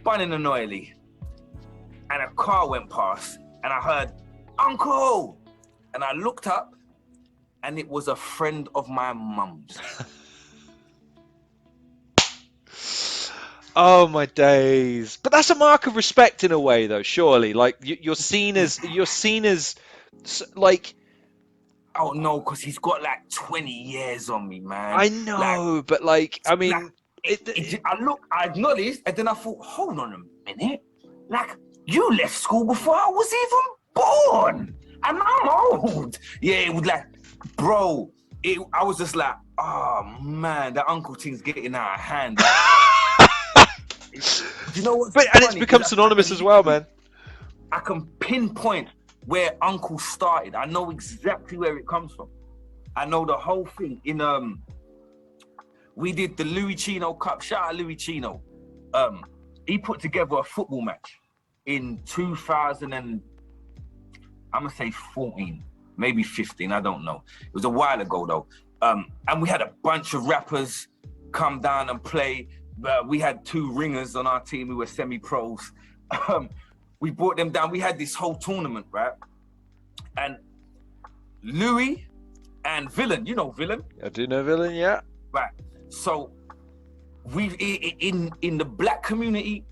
B: bunning annoyingly, and a car went past, and I heard, "Uncle!" And I looked up, and it was a friend of my mum's.
A: Oh my days! But that's a mark of respect in a way, though. Surely, like you're seen as like.
B: Oh no, because he's got like 20 years on me, man.
A: I know, but like, I mean,
B: I acknowledged, and then I thought, hold on a minute, like you left school before I was even born, and I'm old. Yeah, it was like, bro, I was just like, oh man, the uncle thing's getting out of hand. You know what?
A: And it's become synonymous as well, man.
B: I can pinpoint where Uncle started. I know exactly where it comes from. I know the whole thing. We did the Louis Chino Cup. Shout out Louis Chino. He put together a football match in 2000 and I'm gonna say 14, maybe 15. I don't know. It was a while ago though. And we had a bunch of rappers come down and play. We had 2 ringers on our team who were semi-pros. We brought them down. We had this whole tournament, right? And Louis and Villain, you know Villain?
A: I do know Villain, yeah.
B: Right. So we in the black community,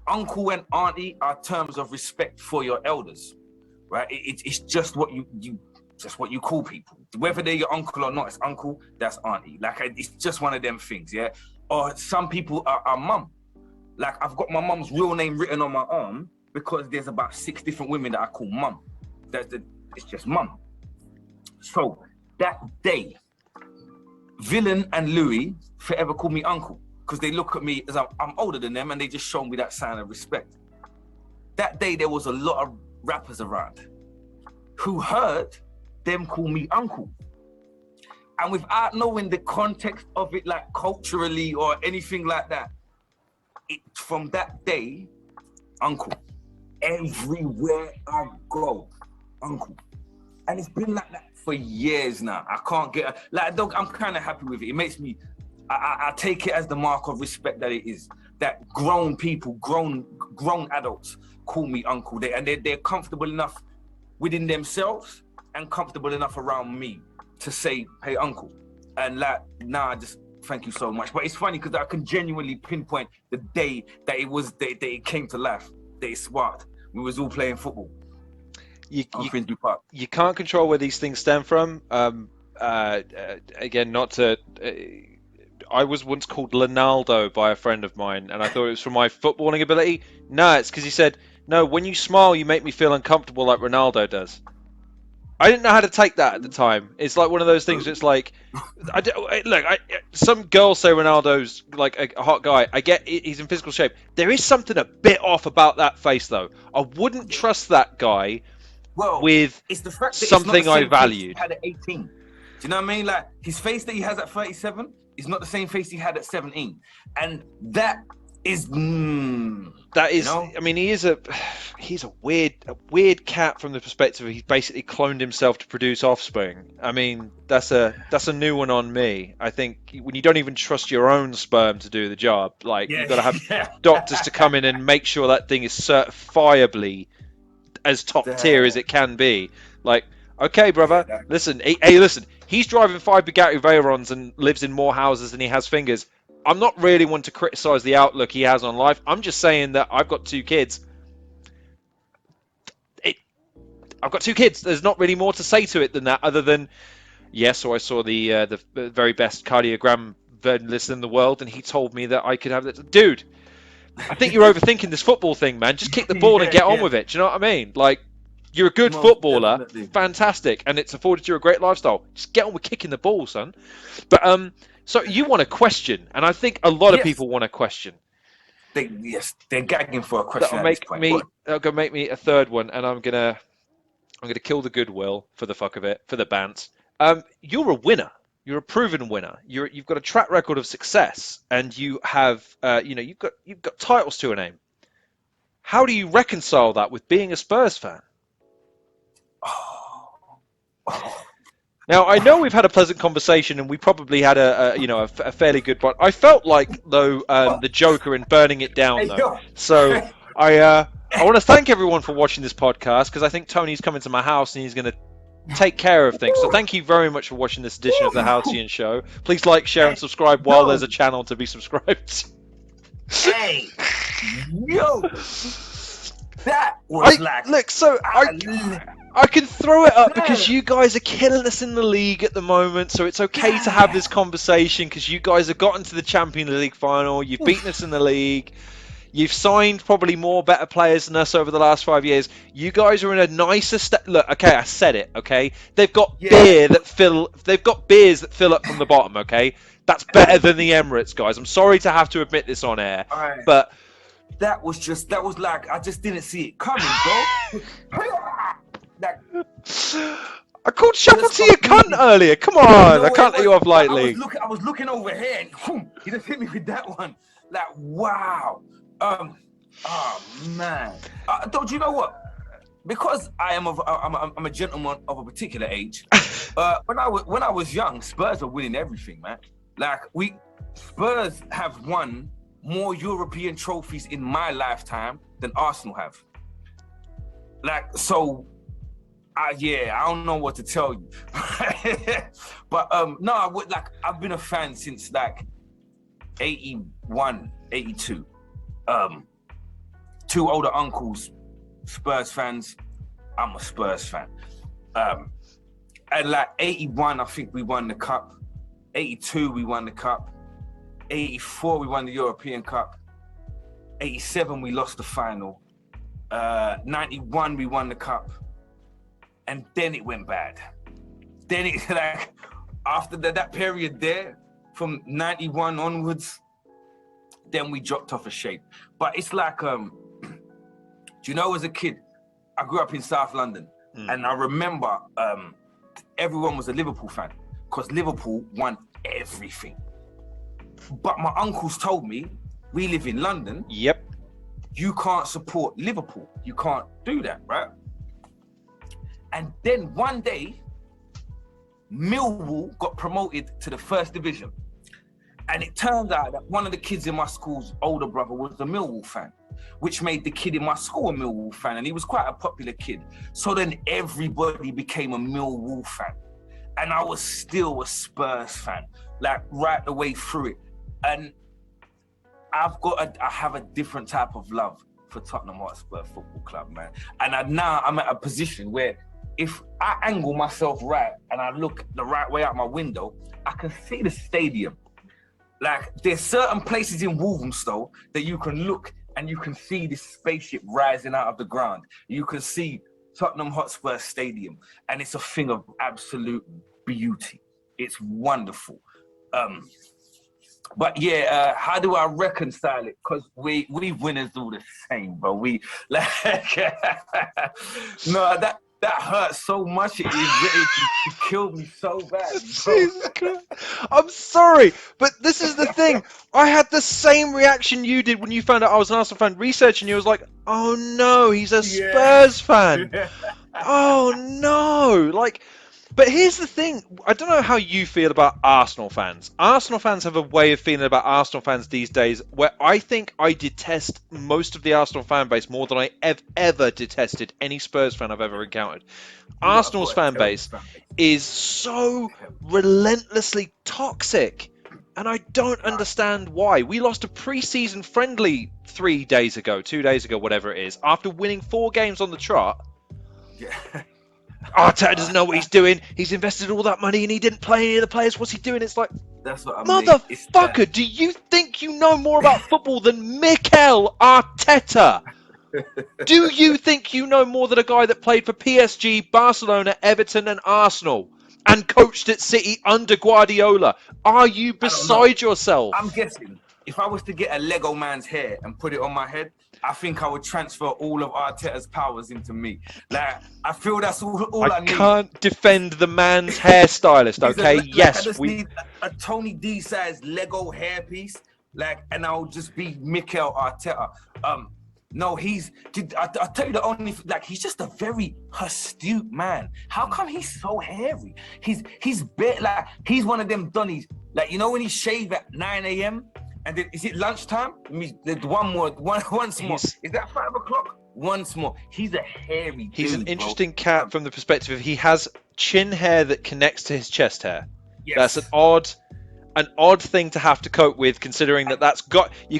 B: uncle and auntie are terms of respect for your elders, right? It's just what you call people. Whether they're your uncle or not, it's uncle, that's auntie. Like it's just one of them things, yeah? Or some people are mum. Like I've got my mum's real name written on my arm because there's about 6 different women that I call mum. It's just mum. So that day, Villain and Louis forever call me uncle because they look at me as I'm older than them and they just show me that sign of respect. That day, there was a lot of rappers around who heard them call me uncle. And without knowing the context of it, like culturally or anything like that, from that day, uncle. Everywhere I go, uncle. And it's been like that for years now. I can't get, I'm kind of happy with it. It makes me, I take it as the mark of respect that it is. That grown people, grown adults call me uncle. They're comfortable enough within themselves and comfortable enough around me to say, hey, uncle. And I just thank you so much. But it's funny because I can genuinely pinpoint the day that it came to life, that it sparked. We was all playing football. You
A: can't control where these things stem from. Again, not to... I was once called Ronaldo by a friend of mine, and I thought it was from my footballing ability. No, it's because he said, no, when you smile, you make me feel uncomfortable like Ronaldo does. I didn't know how to take that at the time. It's like one of those things. It's like, some girls say Ronaldo's like a hot guy. I get he's in physical shape. There is something a bit off about that face, though. I wouldn't trust that guy with
B: it's the fact that
A: something I valued.
B: He had at 18. Do you know what I mean? Like his face that he has at 37 is not the same face he had at 17, and that is. You know?
A: I mean, he's a weird cat from the perspective of he's basically cloned himself to produce offspring. I mean, that's a new one on me. I think when you don't even trust your own sperm to do the job, like you've got to have doctors to come in and make sure that thing is certifiably as top tier as it can be. Like, okay, brother,
B: Yeah,
A: listen, hey, listen, he's driving 5 Bugatti Veyrons and lives in more houses than he has fingers. I'm not really one to criticize the outlook he has on life. I'm just saying that I've got 2 kids. I've got 2 kids. There's not really more to say to it than that, other than, yes, so I saw the very best cardiogram journalist in the world, and he told me that I could have that. Dude, I think you're overthinking this football thing, man. Just kick the ball and get on with it. Do you know what I mean? Like, you're a good
B: Most
A: footballer,
B: definitely.
A: fantastic, and it's afforded you a great lifestyle. Just get on with kicking the ball, son. But so you want a question, and I think a lot of people want a question.
B: They're gagging for a question
A: That'll
B: at this point.
A: make me a third one, and I'm gonna kill the goodwill for the fuck of it, for the bant. You're a winner. You're a proven winner. You've got a track record of success, and you have, you've got titles to a name. How do you reconcile that with being a Spurs fan? Now, I know we've had a pleasant conversation, and we probably had a fairly good one. I felt like, though, the Joker in burning it down, though. So I want to thank everyone for watching this podcast, because I think Tony's coming to my house and he's going to take care of things. So thank you very much for watching this edition of the Halcyon Show. Please like, share, and subscribe while there's a channel to be subscribed.
B: Hey, yo, that was
A: I can throw it up because you guys are killing us in the league at the moment, so it's okay to have this conversation because you guys have gotten to the Champions League final, you've beaten us in the league, you've signed probably more better players than us over the last 5 years. You guys are in a nicer look, okay, I said it, okay? They've got beers that fill up from the bottom, okay? That's better than the Emirates, guys. I'm sorry to have to admit this on air, but
B: that was like I just didn't see it coming, bro.
A: I called Chappelle to your cunt earlier. Come on, I can't let you off lightly.
B: I was looking over here, and whoom, he just hit me with that one. Like, wow. Oh man. Don't you know what? Because I'm a gentleman of a particular age. When I was young, Spurs were winning everything, man. Like Spurs have won more European trophies in my lifetime than Arsenal have. Like, so. I don't know what to tell you, but no, I've been a fan since like 81, 82. 2 older uncles, Spurs fans. I'm a Spurs fan. And like 81, I think we won the cup. 82, we won the cup. 84, we won the European Cup. 87, we lost the final. 91, we won the cup. And then it went bad. Then it like after that period there, from 91 onwards, then we dropped off a shape. But it's like, do you know, as a kid, I grew up in South London, and I remember everyone was a Liverpool fan because Liverpool won everything. But my uncles told me, we live in London.
A: Yep.
B: You can't support Liverpool. You can't do that, right? And then one day, Millwall got promoted to the first division. And it turned out that one of the kids in my school's older brother was a Millwall fan, which made the kid in my school a Millwall fan. And he was quite a popular kid. So then everybody became a Millwall fan. And I was still a Spurs fan, like right the way through it. And I have a different type of love for Tottenham Hotspur Football Club, man. And now I'm at a position where if I angle myself right and I look the right way out my window, I can see the stadium. Like, there's certain places in Walthamstow that you can look and you can see this spaceship rising out of the ground. You can see Tottenham Hotspur Stadium, and it's a thing of absolute beauty. It's wonderful. But yeah, how do I reconcile it? Because we winners all the same, bro. We like no, that hurt so much. It killed me so bad.
A: Jesus Christ. I'm sorry, but this is the thing. I had the same reaction you did when you found out I was an Arsenal fan. Researching you, was like, oh no, he's a Spurs fan. Oh no, like. But here's the thing. I don't know how you feel about Arsenal fans. Arsenal fans have a way of feeling about Arsenal fans these days where I think I detest most of the Arsenal fan base more than I have ever detested any Spurs fan I've ever encountered. Arsenal's fan base is so relentlessly toxic. And I don't understand why. We lost a pre-season friendly 2 days ago, whatever it is, after winning 4 games on the trot.
B: Yeah.
A: Arteta doesn't know what he's doing. He's invested all that money and he didn't play any of the players. What's he doing? It's like,
B: that's what I mean.
A: Motherfucker, do you think you know more about football than Mikel Arteta? Do you think you know more than a guy that played for PSG, Barcelona, Everton and Arsenal and coached at City under Guardiola? Are you beside yourself?
B: I'm guessing if I was to get a Lego man's hair and put it on my head, I think I would transfer all of Arteta's powers into me. Like, I feel that's all I need.
A: I can't defend the man's hairstylist, okay?
B: I just need a Tony D size Lego hairpiece, like, and I'll just be Mikel Arteta. No, I'll tell you the only, like, he's just a very astute man. How come he's so hairy? He's like, he's one of them Donnies. Like, you know when he shave at 9 a.m.? And then, is it lunchtime? There's once more. Is that 5 o'clock? Once more. He's a hairy
A: He's
B: dude,
A: an interesting cat from the perspective of he has chin hair that connects to his chest hair. Yes. That's an odd thing to have to cope with, considering you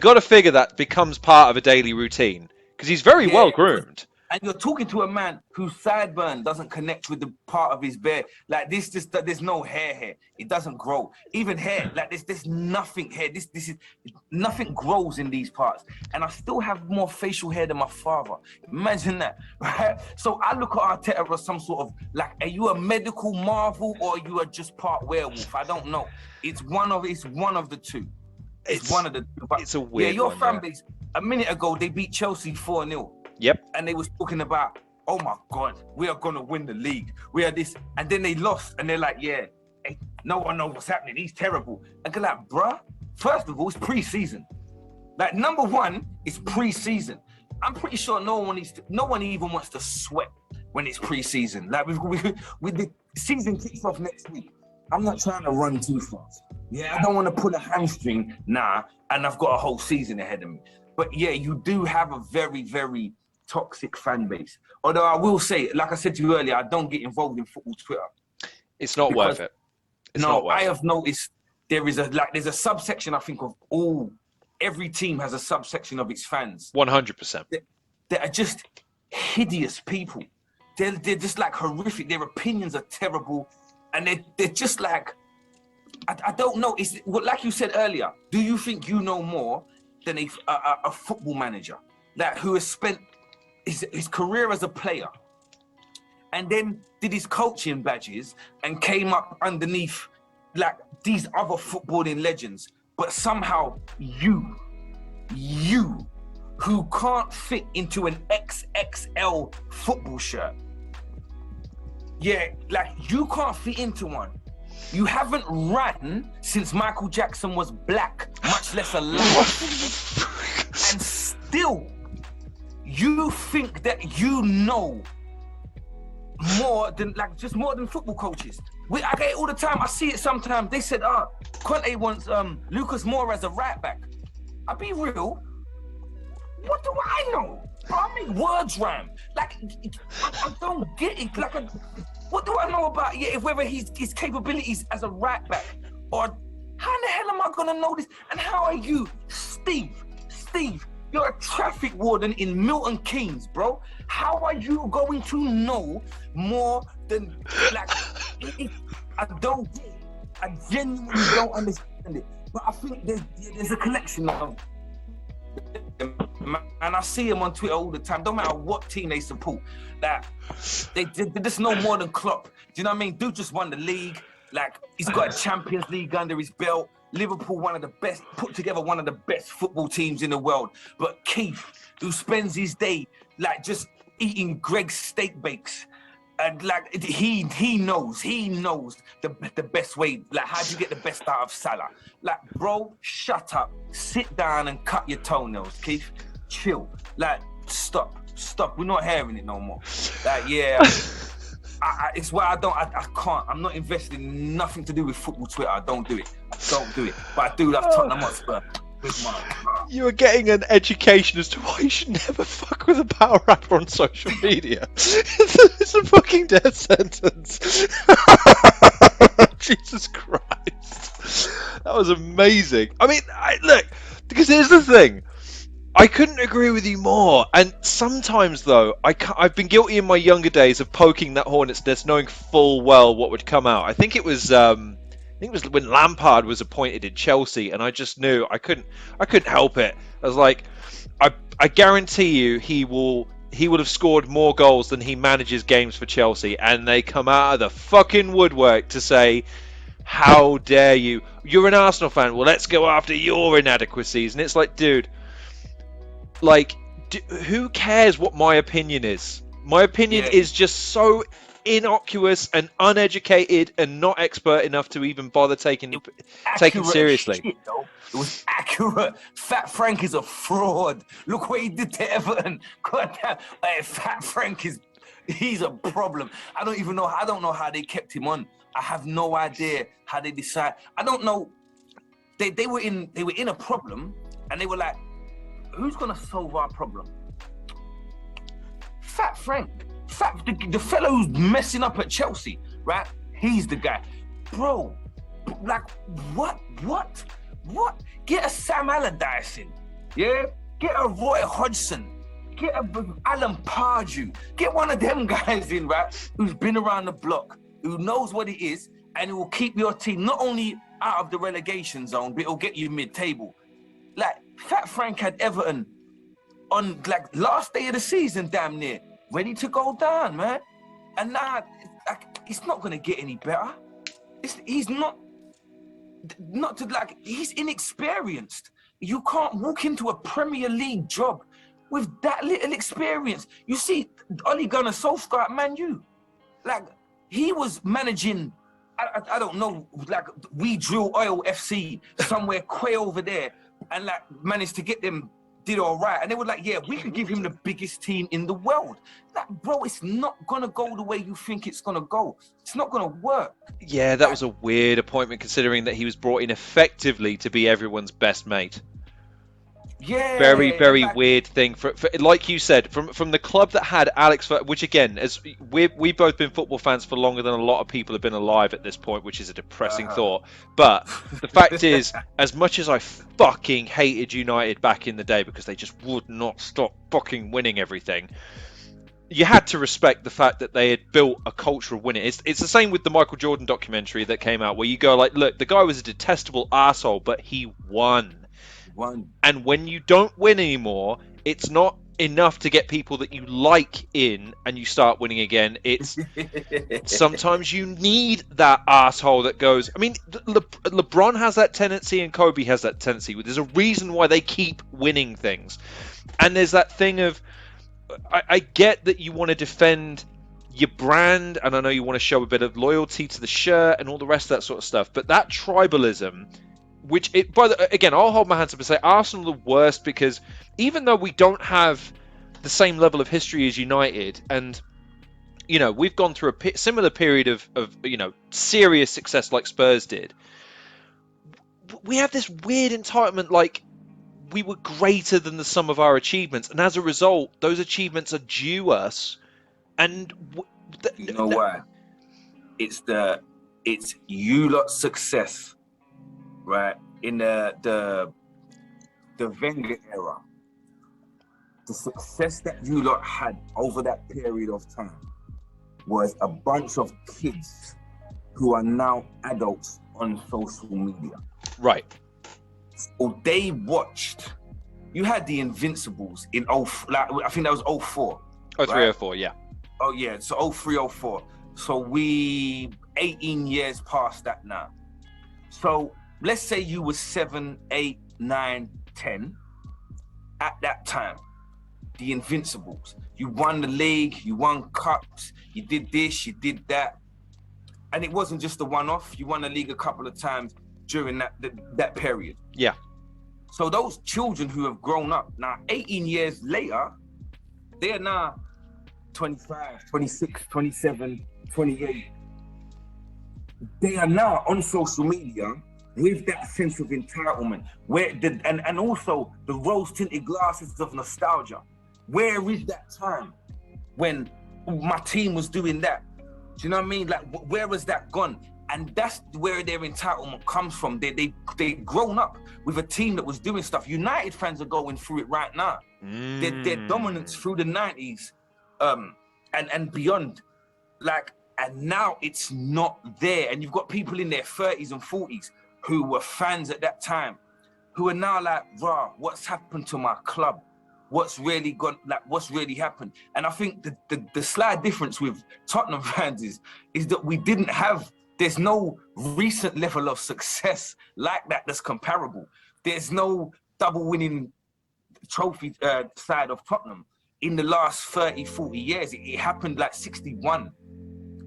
A: got to figure that becomes part of a daily routine because he's very well groomed.
B: And you're talking to a man whose sideburn doesn't connect with the part of his beard. Like this, there's no hair here. It doesn't grow. Even hair, like there's nothing here. This is nothing grows in these parts. And I still have more facial hair than my father. Imagine that, right? So I look at Arteta as some sort of like, are you a medical marvel or are you just part werewolf? I don't know. It's one of the two. It's one of the two. But
A: it's a weird
B: your fan base. A minute ago, they beat Chelsea 4-0.
A: Yep.
B: And they was talking about, oh my God, we are gonna win the league. We are this, and then they lost, and they're like, yeah, hey, no one knows what's happening. He's terrible. And they're like, bruh, first of all, it's pre-season. Like number one, it's pre-season. I'm pretty sure no one even wants to sweat when it's pre-season. Like with the season kicks off next week. I'm not trying to run too fast. Yeah, I don't want to pull a hamstring, and I've got a whole season ahead of me. But yeah, you do have a very, very toxic fan base. Although I will say, like I said to you earlier, I don't get involved in football Twitter.
A: It's not worth it.
B: I have noticed there's a subsection, I think, of every team has a subsection of its fans.
A: 100%.
B: That are just hideous people. They're just like horrific. Their opinions are terrible. And they're just like, I don't know. It's like you said earlier, do you think you know more than a football manager that who has spent his career as a player and then did his coaching badges and came up underneath like these other footballing legends, but somehow you who can't fit into an XXL football shirt, like you can't fit into one. You haven't ran since Michael Jackson was black, much less alive. And still, you think that you know more than football coaches. I get it all the time. I see it sometimes. They said, Conte wants Lucas Moura as a right back. I'll be real. What do I know? I mean, words rhyme. Like, I don't get it. Like, what do I know about whether his capabilities as a right back or how in the hell am I gonna know this? And how are you, Steve? You're a traffic warden in Milton Keynes, bro. How are you going to know more than like? I don't get it. I genuinely don't understand it. But I think there's a collection of them, and I see them on Twitter all the time. Don't matter what team they support, that they just know more than Klopp. Do you know what I mean? Dude just won the league. Like he's got a Champions League under his belt. Liverpool, put together one of the best football teams in the world. But Keith, who spends his day like just eating Greg's steak bakes, and like he knows the best way. Like how do you get the best out of Salah? Like bro, shut up, sit down and cut your toenails, Keith. Chill. Like stop. We're not hearing it no more. Like It's why I can't. I'm not invested in nothing to do with football Twitter. I don't do it. But I do love Tottenham Hotspur.
A: You are getting an education as to why you should never fuck with a power rapper on social media. It's a fucking death sentence. Jesus Christ. That was amazing. I mean, look, because here's the thing. I couldn't agree with you more. And sometimes, though, I've been guilty in my younger days of poking that hornet's nest, knowing full well what would come out. I think it was when Lampard was appointed in Chelsea, and I just knew I couldn't help it. I was like, I guarantee you, he would have scored more goals than he manages games for Chelsea, and they come out of the fucking woodwork to say, how dare you? You're an Arsenal fan. Well, let's go after your inadequacies. And it's like, dude. Like, who cares what my opinion is? My opinion is just so innocuous and uneducated and not expert enough to even bother taking seriously.
B: Shit, it was accurate. Fat Frank is a fraud. Look what he did to Everton. God damn. Fat Frank he's a problem. I don't know how they kept him on. I have no idea how they decide. I don't know. They were in a problem, and they were like, who's gonna solve our problem? Fat Frank. The fellow who's messing up at Chelsea, right? He's the guy. Bro, like, what? Get a Sam Allardyce in, yeah? Get a Roy Hodgson. Get a Alan Pardew. Get one of them guys in, right? Who's been around the block, who knows what it is, and it will keep your team not only out of the relegation zone, but it'll get you mid-table. Like, Fat Frank had Everton on, like, last day of the season, damn near, ready to go down, man. And now, like, it's not going to get any better. He's he's inexperienced. You can't walk into a Premier League job with that little experience. You see, Ole Gunnar Solskjaer at Man U, like, he was managing, I don't know, like, We Drill Oil FC somewhere way over there, and like managed to get them, did all right. And they were like, yeah, we could give him the biggest team in the world. Like, bro, it's not going to go the way you think it's going to go. It's not going to work.
A: Yeah, that was a weird appointment, considering that he was brought in effectively to be everyone's best mate.
B: Yeah,
A: very weird thing for like you said, from the club that had Alex, which again, as we've both been football fans for longer than a lot of people have been alive at this point, which is a depressing thought. But the fact is, as much as I fucking hated United back in the day because they just would not stop fucking winning everything, you had to respect the fact that they had built a culture of winning. It's the same with the Michael Jordan documentary that came out, where you go like, look, the guy was a detestable arsehole, but he won. And when you don't win anymore, it's not enough to get people that you like in and you start winning again. It's sometimes you need that asshole that goes, I mean, LeBron has that tendency and Kobe has that tendency. There's a reason why they keep winning things. And there's that thing of, I get that you want to defend your brand, and I know you want to show a bit of loyalty to the shirt and all the rest of that sort of stuff, but that tribalism, which again, I'll hold my hands up and say Arsenal are the worst, because even though we don't have the same level of history as United, and you know, we've gone through a similar period of you know, serious success like Spurs did, we have this weird entitlement, like we were greater than the sum of our achievements, and as a result, those achievements are due us. And
B: you know why? It's you lot's success, right? In the Wenger era, the success that you lot had over that period of time was a bunch of kids who are now adults on social media.
A: Right.
B: So they watched. You had the Invincibles in I think that was 04.
A: 03, 04, yeah.
B: Oh yeah, so 03, 04. So we 18 years past that now. So let's say you were 7, 8, 9, 10 at that time. The Invincibles. You won the league, you won cups, you did this, you did that. And it wasn't just a one-off. You won the league a couple of times during that period.
A: Yeah.
B: So those children who have grown up now, 18 years later, they are now 25, 26, 27, 28, they are now on social media with that sense of entitlement, and also the rose-tinted glasses of nostalgia. Where is that time when my team was doing that? Do you know what I mean? Like, where has that gone? And that's where their entitlement comes from. They grown up with a team that was doing stuff. United fans are going through it right now. Their dominance through the 90s and beyond, like, and now it's not there. And you've got people in their 30s and 40s who were fans at that time, who are now like, rah, what's happened to my club? What's really gone, like, what's really happened? And I think the slight difference with Tottenham fans is that we didn't have, there's no recent level of success like that that's comparable. There's no double winning trophy side of Tottenham in the last 30, 40 years. It happened like 61.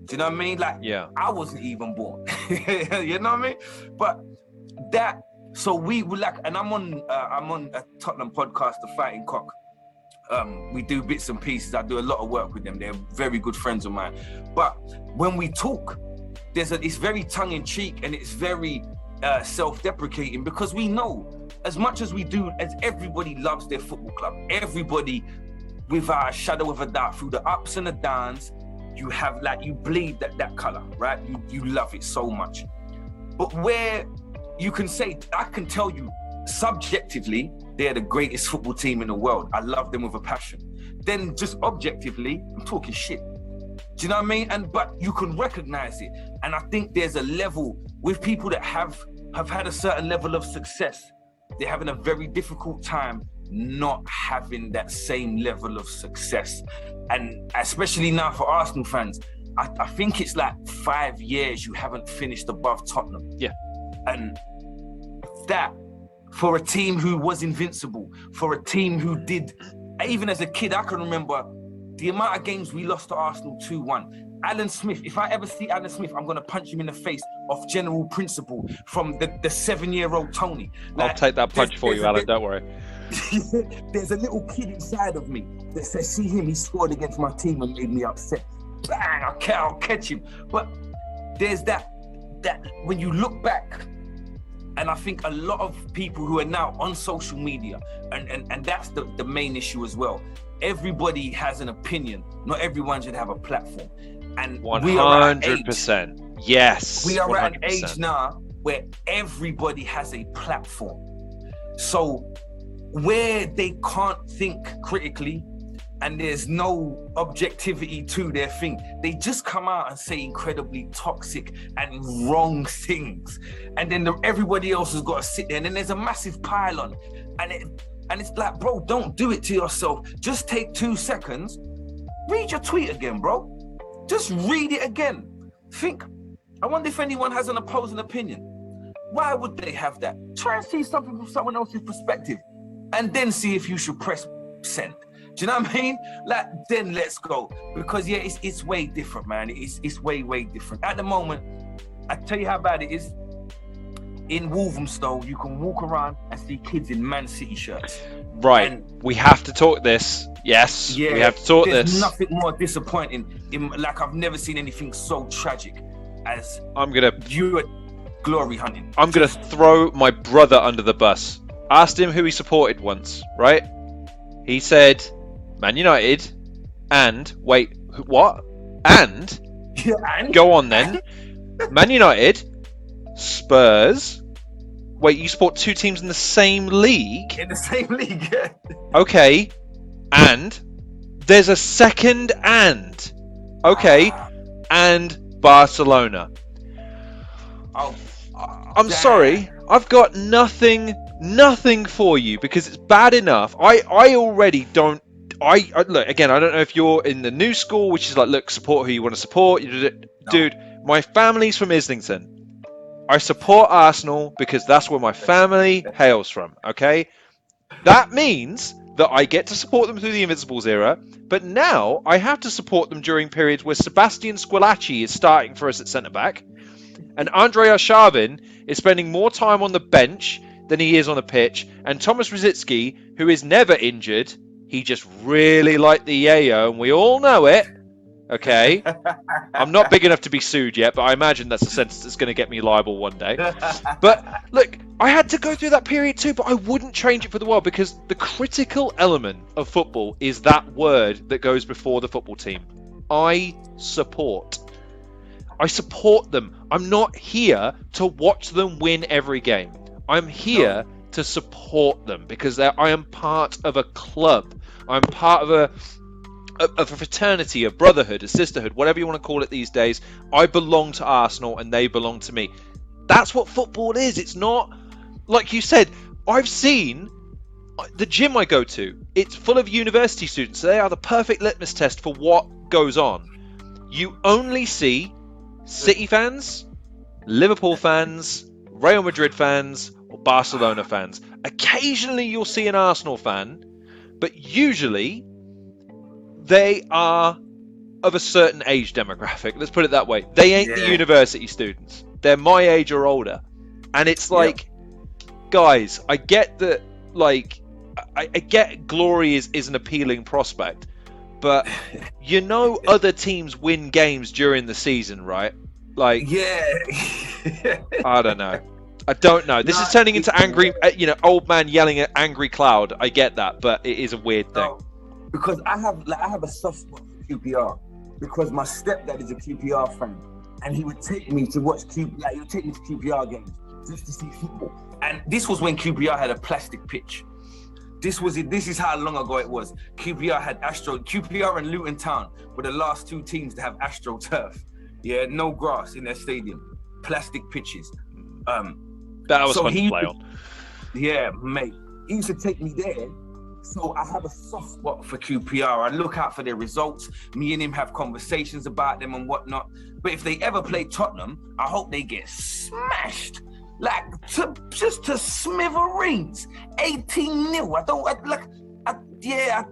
B: Do you know what I mean? Like, yeah. I wasn't even born. You know what I mean? But that, so we were like, and I'm on a Tottenham podcast, The Fighting Cock. We do bits and pieces. I do a lot of work with them. They're very good friends of mine. But when we talk, it's very tongue-in-cheek and it's very self-deprecating, because we know, as much as we do, as everybody loves their football club, everybody, without a shadow of a doubt, through the ups and the downs, you have, like, you bleed that color, right? You love it so much. But where you can say, I can tell you subjectively, they're the greatest football team in the world. I love them with a passion. Then just objectively, I'm talking shit. Do you know what I mean? But you can recognize it. And I think there's a level with people that have had a certain level of success. They're having a very difficult time not having that same level of success. And especially now for Arsenal fans, I think it's like 5 years you haven't finished above Tottenham.
A: Yeah.
B: And that, for a team who was invincible, for a team who did, even as a kid, I can remember the amount of games we lost to Arsenal 2-1. Alan Smith, if I ever see Alan Smith, I'm going to punch him in the face of general principle from the 7-year-old Tony.
A: Like, I'll take that punch for you, Alan, don't worry.
B: There's a little kid inside of me that says, see him, he scored against my team and made me upset. Bang, I'll catch him. But there's that when you look back, and I think a lot of people who are now on social media, and that's the main issue as well. Everybody has an opinion. Not everyone should have a platform. And
A: 100%. Yes.
B: We are
A: 100%.
B: at an age now where everybody has a platform. So where they can't think critically and there's no objectivity to their thing, they just come out and say incredibly toxic and wrong things. And then everybody else has got to sit there, and then there's a massive pile-on. And it's like, bro, don't do it to yourself. Just take 2 seconds, read your tweet again, bro. Just read it again. Think, I wonder if anyone has an opposing opinion. Why would they have that? Try and see something from someone else's perspective, and then see if you should press send. Do you know what I mean? Like, then let's go. Because yeah, it's way different, man. It's way different. At the moment, I tell you how bad it is. In Walthamstow, you can walk around and see kids in Man City shirts.
A: Right. And we have to talk this. Yes. Yeah, we have to talk
B: there's
A: this.
B: There's nothing more disappointing. Like, I've never seen anything so tragic as you at glory hunting.
A: I'm gonna throw my brother under the bus. Asked him who he supported once, right? He said Man United and wait, what? And?
B: Yeah, and?
A: Go on then. Man United, Spurs. Wait, you support 2 teams in the same league?
B: In the same league, yeah.
A: Okay. And there's a second and. Okay. And Barcelona.
B: Oh,
A: I'm sorry. I've got nothing for you because it's bad enough. I already don't. Look, again, I don't know if you're in the new school, which is like, look, support who you want to support. Dude, my family's from Islington. I support Arsenal because that's where my family hails from, okay? That means that I get to support them through the Invincibles era, but now I have to support them during periods where Sebastian Squillaci is starting for us at centre-back, and Andrei Arshavin is spending more time on the bench than he is on the pitch, and Thomas Rosicky, who is never injured, he just really liked the yayo, and we all know it, Okay, I'm not big enough to be sued yet, but I imagine that's a sentence that's going to get me liable one day. But look, I had to go through that period too, but I wouldn't change it for the world, because the critical element of football is that word that goes before the football team. I support them. I'm not here to watch them win every game. I'm here to support them, because I am part of a club. I'm part of a fraternity, a brotherhood, a sisterhood, whatever you want to call it these days. I belong to Arsenal and they belong to me. That's what football is. It's not, like you said, I've seen the gym I go to. It's full of university students. So they are the perfect litmus test for what goes on. You only see City fans, Liverpool fans, Real Madrid fans, or Barcelona fans. Occasionally you'll see an Arsenal fan, but usually they are of a certain age demographic. Let's put it that way. They ain't the university students. They're my age or older. And it's like, guys, I get that, like, I get glory is an appealing prospect, but other teams win games during the season, right? Like, I don't know. I don't know. This is turning into angry, old man yelling at angry cloud. I get that, but it is a weird thing.
B: Because I have a soft spot for QPR, because my stepdad is a QPR fan, and he would take me to watch he would take me to QPR games just to see football. And this was when QPR had a plastic pitch. This is how long ago it was. QPR had QPR and Luton Town were the last two teams to have AstroTurf. Yeah, no grass in their stadium, plastic pitches.
A: That was fun to play on.
B: Yeah, mate. He used to take me there. So I have a soft spot for QPR. I look out for their results. Me and him have conversations about them and whatnot. But if they ever play Tottenham, I hope they get smashed. Like, just to smithereens. 18-0.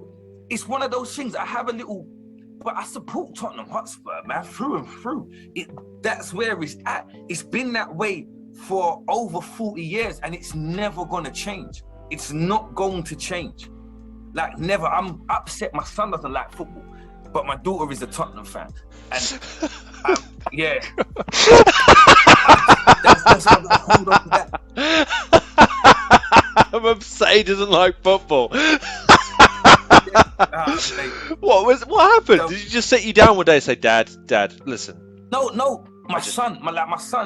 B: It's one of those things. I have a little, but I support Tottenham Hotspur, man, through and through. That's where it's at. It's been that way for over 40 years, and it's never gonna change. It's not going to change. Like, never. I'm upset my son doesn't like football, but my daughter is a Tottenham fan. And yeah. That's how I hold on to that.
A: I'm upset he doesn't like football. What happened? Did he just sit you down one day and say, Dad, listen?
B: No. My son,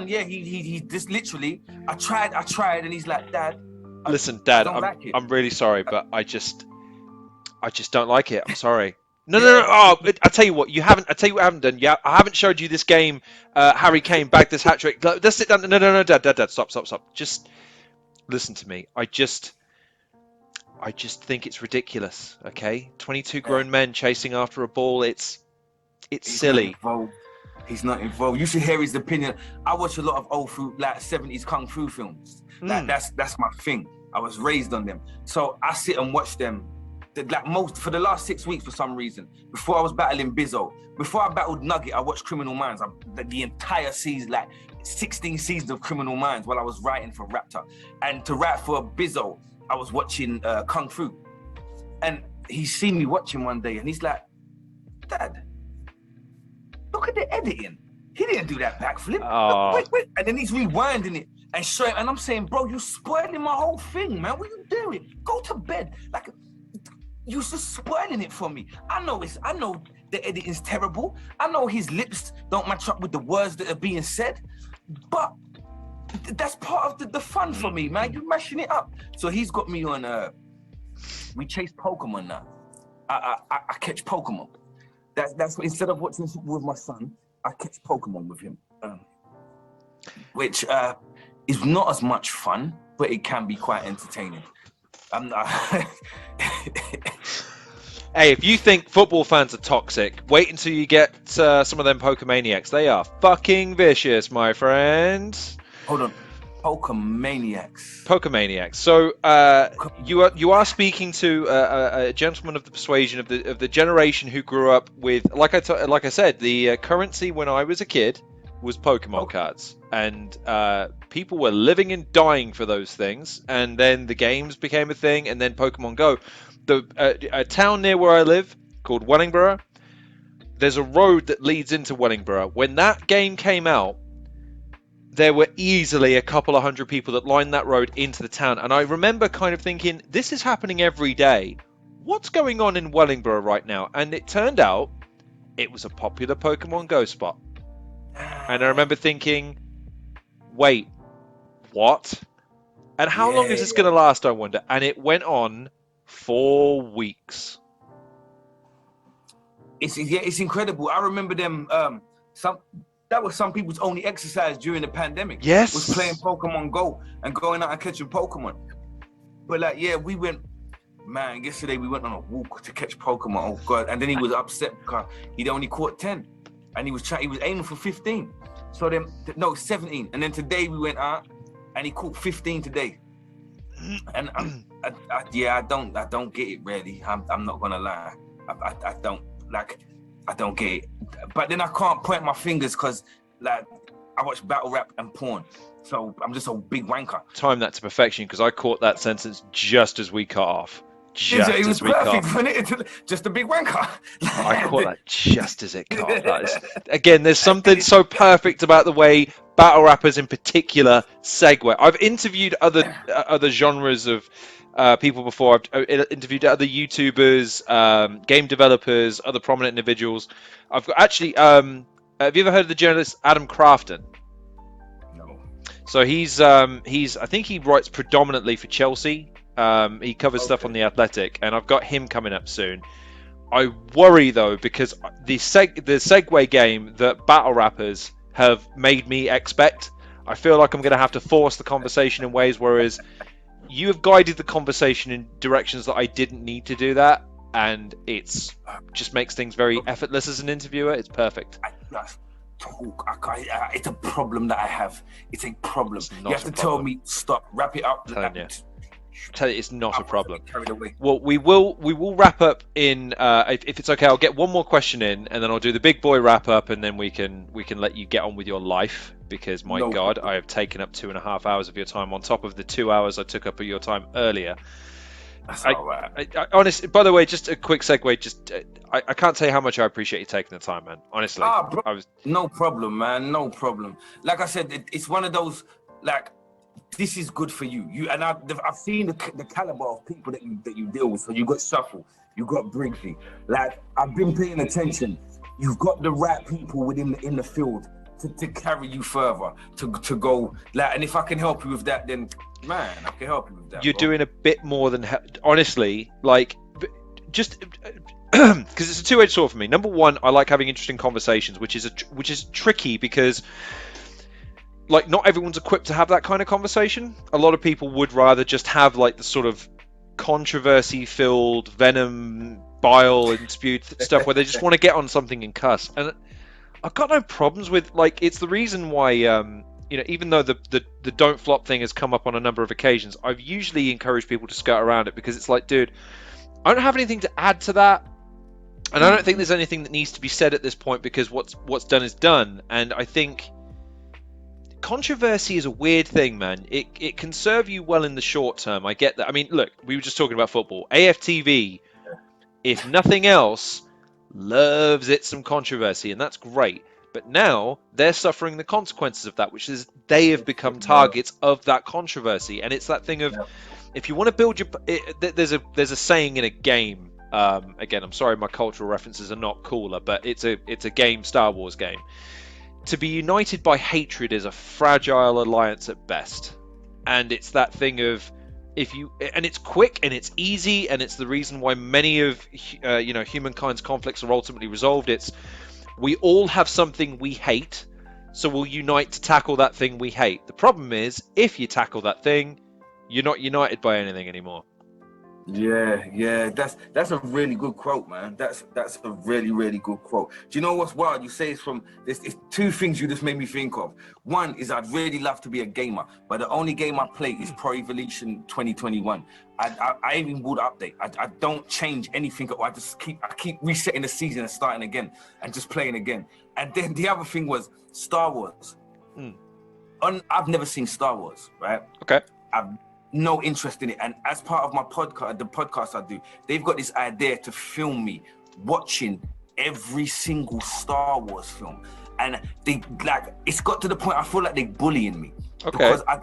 B: yeah, he just literally, I tried, and he's like, Dad.
A: Listen, Dad, I'm really sorry, but I just don't like it. I'm sorry. No. Oh, I tell you what, I haven't done. Yeah, I haven't showed you this game. Harry Kane bagged this hat trick. Let's sit down. No, Dad, stop. Just listen to me. I just think it's ridiculous. Okay, 22 grown men chasing after a ball. It's silly.
B: He's not involved. You should hear his opinion. I watch a lot of old 70s kung fu films. That's my thing. I was raised on them, so I sit and watch them. For the last 6 weeks for some reason. Before I was battling Bizzo, before I battled Nugget, I watched Criminal Minds. The entire season, like 16 seasons of Criminal Minds, while I was writing for Raptor. And to write for Bizzo, I was watching Kung Fu. And he's seen me watching one day, and he's like, Dad, look at the editing. He didn't do that backflip.
A: Oh.
B: Wait. And then he's rewinding it and showing. And I'm saying, bro, you're spoiling my whole thing, man. What are you doing? Go to bed. Like, you're just spoiling it for me. I know the editing's terrible. I know his lips don't match up with the words that are being said, but that's part of the fun for me, man. You're mashing it up. So he's got me on. We chase Pokemon now. I catch Pokemon. That's instead of watching football with my son, I catch Pokemon with him, which is not as much fun, but it can be quite entertaining. I'm not.
A: Hey, if you think football fans are toxic, wait until you get some of them Pokemaniacs. They are fucking vicious, my friend.
B: Hold on. Pokemaniacs.
A: So you are speaking to a gentleman of the persuasion of the generation who grew up with, like I said, the currency when I was a kid was Pokemon cards, and people were living and dying for those things. And then the games became a thing, and then Pokemon Go. A town near where I live called Wellingborough, there's a road that leads into Wellingborough. When that game came out, there were easily a couple of hundred people that lined that road into the town. And I remember kind of thinking, this is happening every day. What's going on in Wellingborough right now? And it turned out it was a popular Pokemon Go spot. And I remember thinking, wait, what? And how long is this going to last, I wonder? And it went on 4 weeks.
B: It's incredible. I remember them. That was some people's only exercise during the pandemic.
A: Yes,
B: was playing Pokemon Go and going out and catching Pokemon. But like, yeah, we went. Man, yesterday we went on a walk to catch Pokemon. Oh God! And then he was upset because he'd only caught 10, and he was aiming for 15. So then, no, 17. And then today we went out, and he caught 15 today. And I don't get it really. I'm not gonna lie. I don't get it. But then I can't point my fingers because like I watch battle rap and porn. So I'm just a big wanker.
A: Time that to perfection because I caught that sentence just as we cut off.
B: It was perfect, wasn't it? Just a big wanker.
A: I caught that just as it cut off. That is, again, there's something so perfect about the way battle rappers in particular segue. I've interviewed other genres of people before. I've interviewed other YouTubers, game developers, other prominent individuals. I've got actually. Have you ever heard of the journalist Adam Crafton?
B: No.
A: So he's I think he writes predominantly for Chelsea. He covers stuff on The Athletic, and I've got him coming up soon. I worry though because the segue game that battle rappers have made me expect. I feel like I'm going to have to force the conversation in ways, whereas you have guided the conversation in directions that I didn't need to do that, and it's just makes things very effortless as an interviewer. It's perfect.
B: It's a problem that I have. It's a problem. You have to tell me stop, wrap it up.
A: Tell you, it's not a problem.
B: Carried away.
A: Well, we will wrap up in. If it's okay, I'll get one more question in, and then I'll do the big boy wrap up, and then we can let you get on with your life. Because my God, I have taken up 2.5 hours of your time on top of the 2 hours I took up of your time earlier.
B: That's all right.
A: Honestly, by the way, just a quick segue. I can't tell you how much I appreciate you taking the time, man. Honestly,
B: no problem, man. No problem. Like I said, it's one of those like. This is good for you. I've seen the caliber of people that you deal with. So you got Shuffle, you got Briggsy. Like I've been paying attention. You've got the right people in the field to carry you further to go. Like, and if I can help you with that, then man, I can help you with that.
A: You're doing a bit more than honestly. Like just because it's a two-edged sword for me. Number one, I like having interesting conversations, which is tricky because. Like, not everyone's equipped to have that kind of conversation. A lot of people would rather just have, like, the sort of controversy-filled venom, bile, and spewed stuff where they just want to get on something and cuss. And I've got no problems with, like, it's the reason why, even though the don't flop thing has come up on a number of occasions, I've usually encouraged people to skirt around it because it's like, dude, I don't have anything to add to that. And I don't think there's anything that needs to be said at this point because what's done is done. And I think... controversy is a weird thing, man. It can serve you well in the short term. I get that. I mean, look, we were just talking about football. AFTV, if nothing else, loves it some controversy, and that's great. But now they're suffering the consequences of that, which is they have become targets of that controversy. And it's that thing of, if you want to build your... there's a saying in a game. Again, I'm sorry my cultural references are not cooler, but it's a game, Star Wars game. To be united by hatred is a fragile alliance at best. And it's that thing of and it's quick and it's easy, and it's the reason why many of humankind's conflicts are ultimately resolved. It's we all have something we hate, so we'll unite to tackle that thing we hate. The problem is if you tackle that thing, you're not united by anything anymore.
B: Yeah, that's a really good quote, man. That's a really, really good quote. Do you know what's wild? You say it's two things you just made me think of. One is I'd really love to be a gamer, but the only game I play is Pro Evolution 2021. I even would update. I don't change anything. I keep resetting the season and starting again and just playing again. And then the other thing was Star Wars. I've never seen Star Wars, right?
A: Okay.
B: I've no interest in it, and as part of my podcast, the podcast I do, they've got this idea to film me watching every single Star Wars film, and they like it's got to the point I feel like they're bullying me because I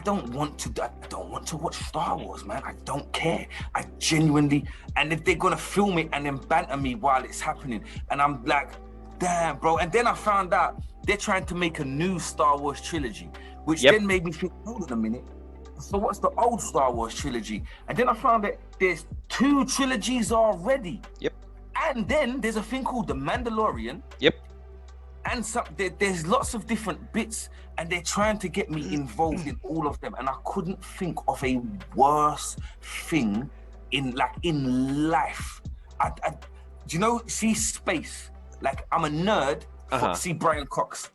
B: don't want to watch Star Wars, man. I don't care. I genuinely, and if they're gonna film it and then banter me while it's happening, and I'm like, damn, bro. And then I found out they're trying to make a new Star Wars trilogy, which then made me think, hold on a minute. So what's the old Star Wars trilogy? And then I found that there's 2 trilogies already.
A: Yep.
B: And then there's a thing called The Mandalorian.
A: Yep.
B: And there's lots of different bits, and they're trying to get me involved in all of them. And I couldn't think of a worse thing in life. Do you know, see space? Like, I'm a nerd. See Brian Cox.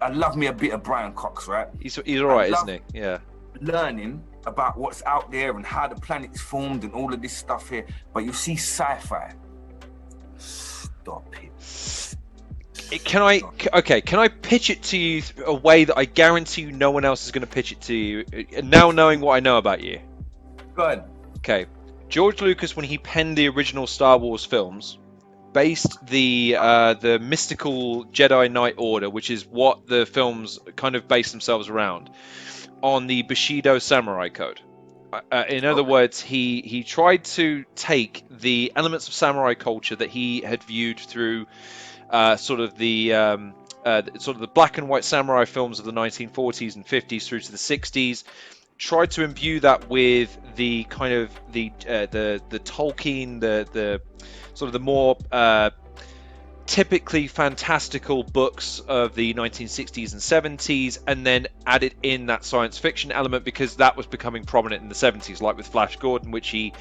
B: I love me a bit of Brian Cox, right?
A: He's all right, isn't he? Yeah.
B: Learning about what's out there and how the planet's formed and all of this stuff here. But you see sci-fi. Stop it.
A: Can I pitch it to you a way that I guarantee you no one else is going to pitch it to you, now knowing what I know about you?
B: Go ahead.
A: Okay. George Lucas, when he penned the original Star Wars films, based the mystical Jedi Knight Order, which is what the films kind of base themselves around, on the Bushido Samurai Code. In other words, he tried to take the elements of samurai culture that he had viewed through sort of the black and white samurai films of the 1940s and 50s through to the 60s, tried to imbue that with the kind of the Tolkien, the sort of the more typically fantastical books of the 1960s and 70s, and then added in that science fiction element because that was becoming prominent in the 70s, like with Flash Gordon, which he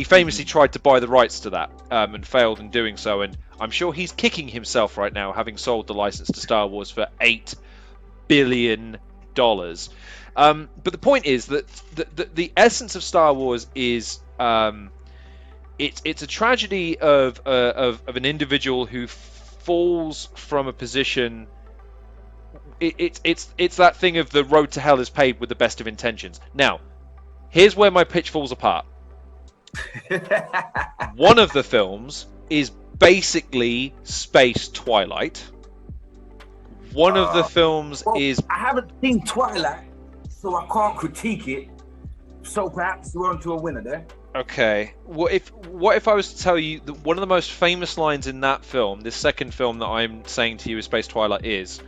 A: famously tried to buy the rights to that and failed in doing so. And I'm sure he's kicking himself right now, having sold the license to Star Wars for $8 billion. But the point is that the essence of Star Wars is it's a tragedy of an individual who falls from a position. It's that thing of the road to hell is paved with the best of intentions. Now, here's where my pitch falls apart. One of the films is basically space Twilight. One of the films is...
B: I haven't seen Twilight, so I can't critique it. So perhaps we're on to a winner there.
A: Okay. What if I was to tell you that one of the most famous lines in that film, this second film that I'm saying to you is Space Twilight, is...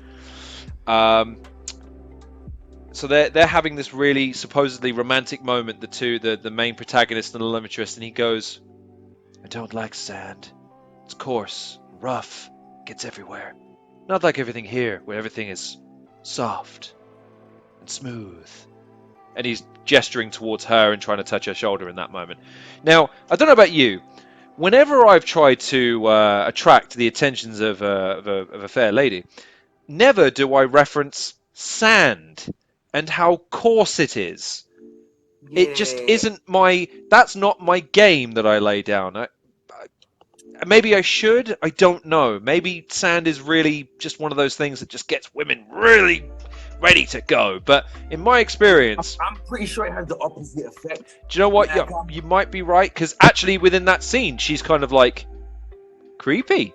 A: So they're having this really supposedly romantic moment, the main protagonist and the love interest, and he goes, "I don't like sand. It's coarse, rough, gets everywhere. Not like everything here, where everything is soft and smooth." And he's gesturing towards her and trying to touch her shoulder in that moment. Now, I don't know about you. Whenever I've tried to attract the attentions of a fair lady, never do I reference sand and how coarse it is. Yeah. It just isn't that's not my game that I lay down. Maybe I should, I don't know. Maybe sand is really just one of those things that just gets women really ready to go. But in my experience...
B: I'm pretty sure it has the opposite effect.
A: Do you know what? Yeah, you might be right, because actually within that scene, she's kind of like, creepy.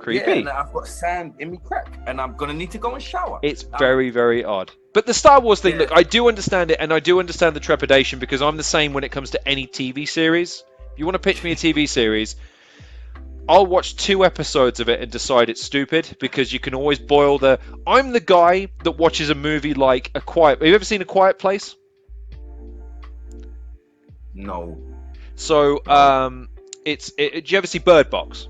B: Yeah, and I've got sand in me crack, and I'm going to need to go and shower.
A: It's very, very odd. But the Star Wars thing, look, I do understand it, and I do understand the trepidation, because I'm the same when it comes to any TV series. If you want to pitch me a TV series, I'll watch 2 episodes of it and decide it's stupid, because you can always boil I'm the guy that watches a movie like Have you ever seen A Quiet Place?
B: No.
A: So, do you ever see Bird Box?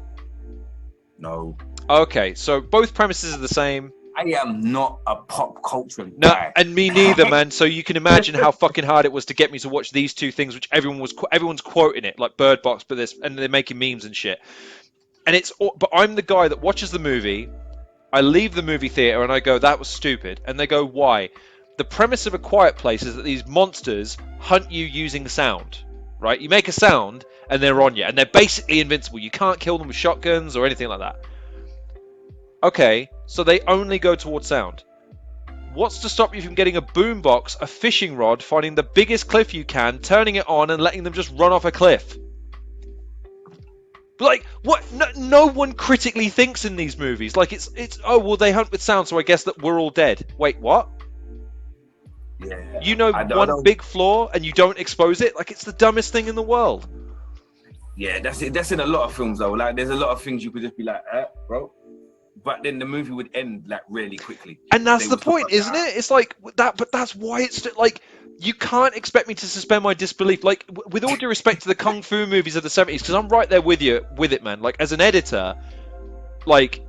B: No.
A: Okay, so both premises are the same.
B: I am not a pop culture guy.
A: No, and me neither, man. So you can imagine how fucking hard it was to get me to watch these 2 things, which everyone's quoting it, like Bird Box, and they're making memes and shit. But I'm the guy that watches the movie. I leave the movie theater and I go, "That was stupid," and they go, "Why?" The premise of A Quiet Place is that these monsters hunt you using sound. Right? You make a sound and they're on you, and they're basically invincible. You can't kill them with shotguns or anything like that. Okay, so they only go towards sound. What's to stop you from getting a boombox, a fishing rod, finding the biggest cliff you can, turning it on and letting them just run off a cliff? Like, what? No one critically thinks in these movies. Like, it's oh, well, they hunt with sound, so I guess that we're all dead. Wait, what?
B: Yeah.
A: You know one big flaw and you don't expose it? Like, it's the dumbest thing in the world.
B: Yeah, that's it. That's in a lot of films though. Like, there's a lot of things you could just be like, bro. But then the movie would end like really quickly.
A: And that's the point, isn't it? It's like that, but that's why it's like, you can't expect me to suspend my disbelief. Like, with all due respect to the kung fu movies of the 70s, because I'm right there with you with it, man. Like, as an editor, like,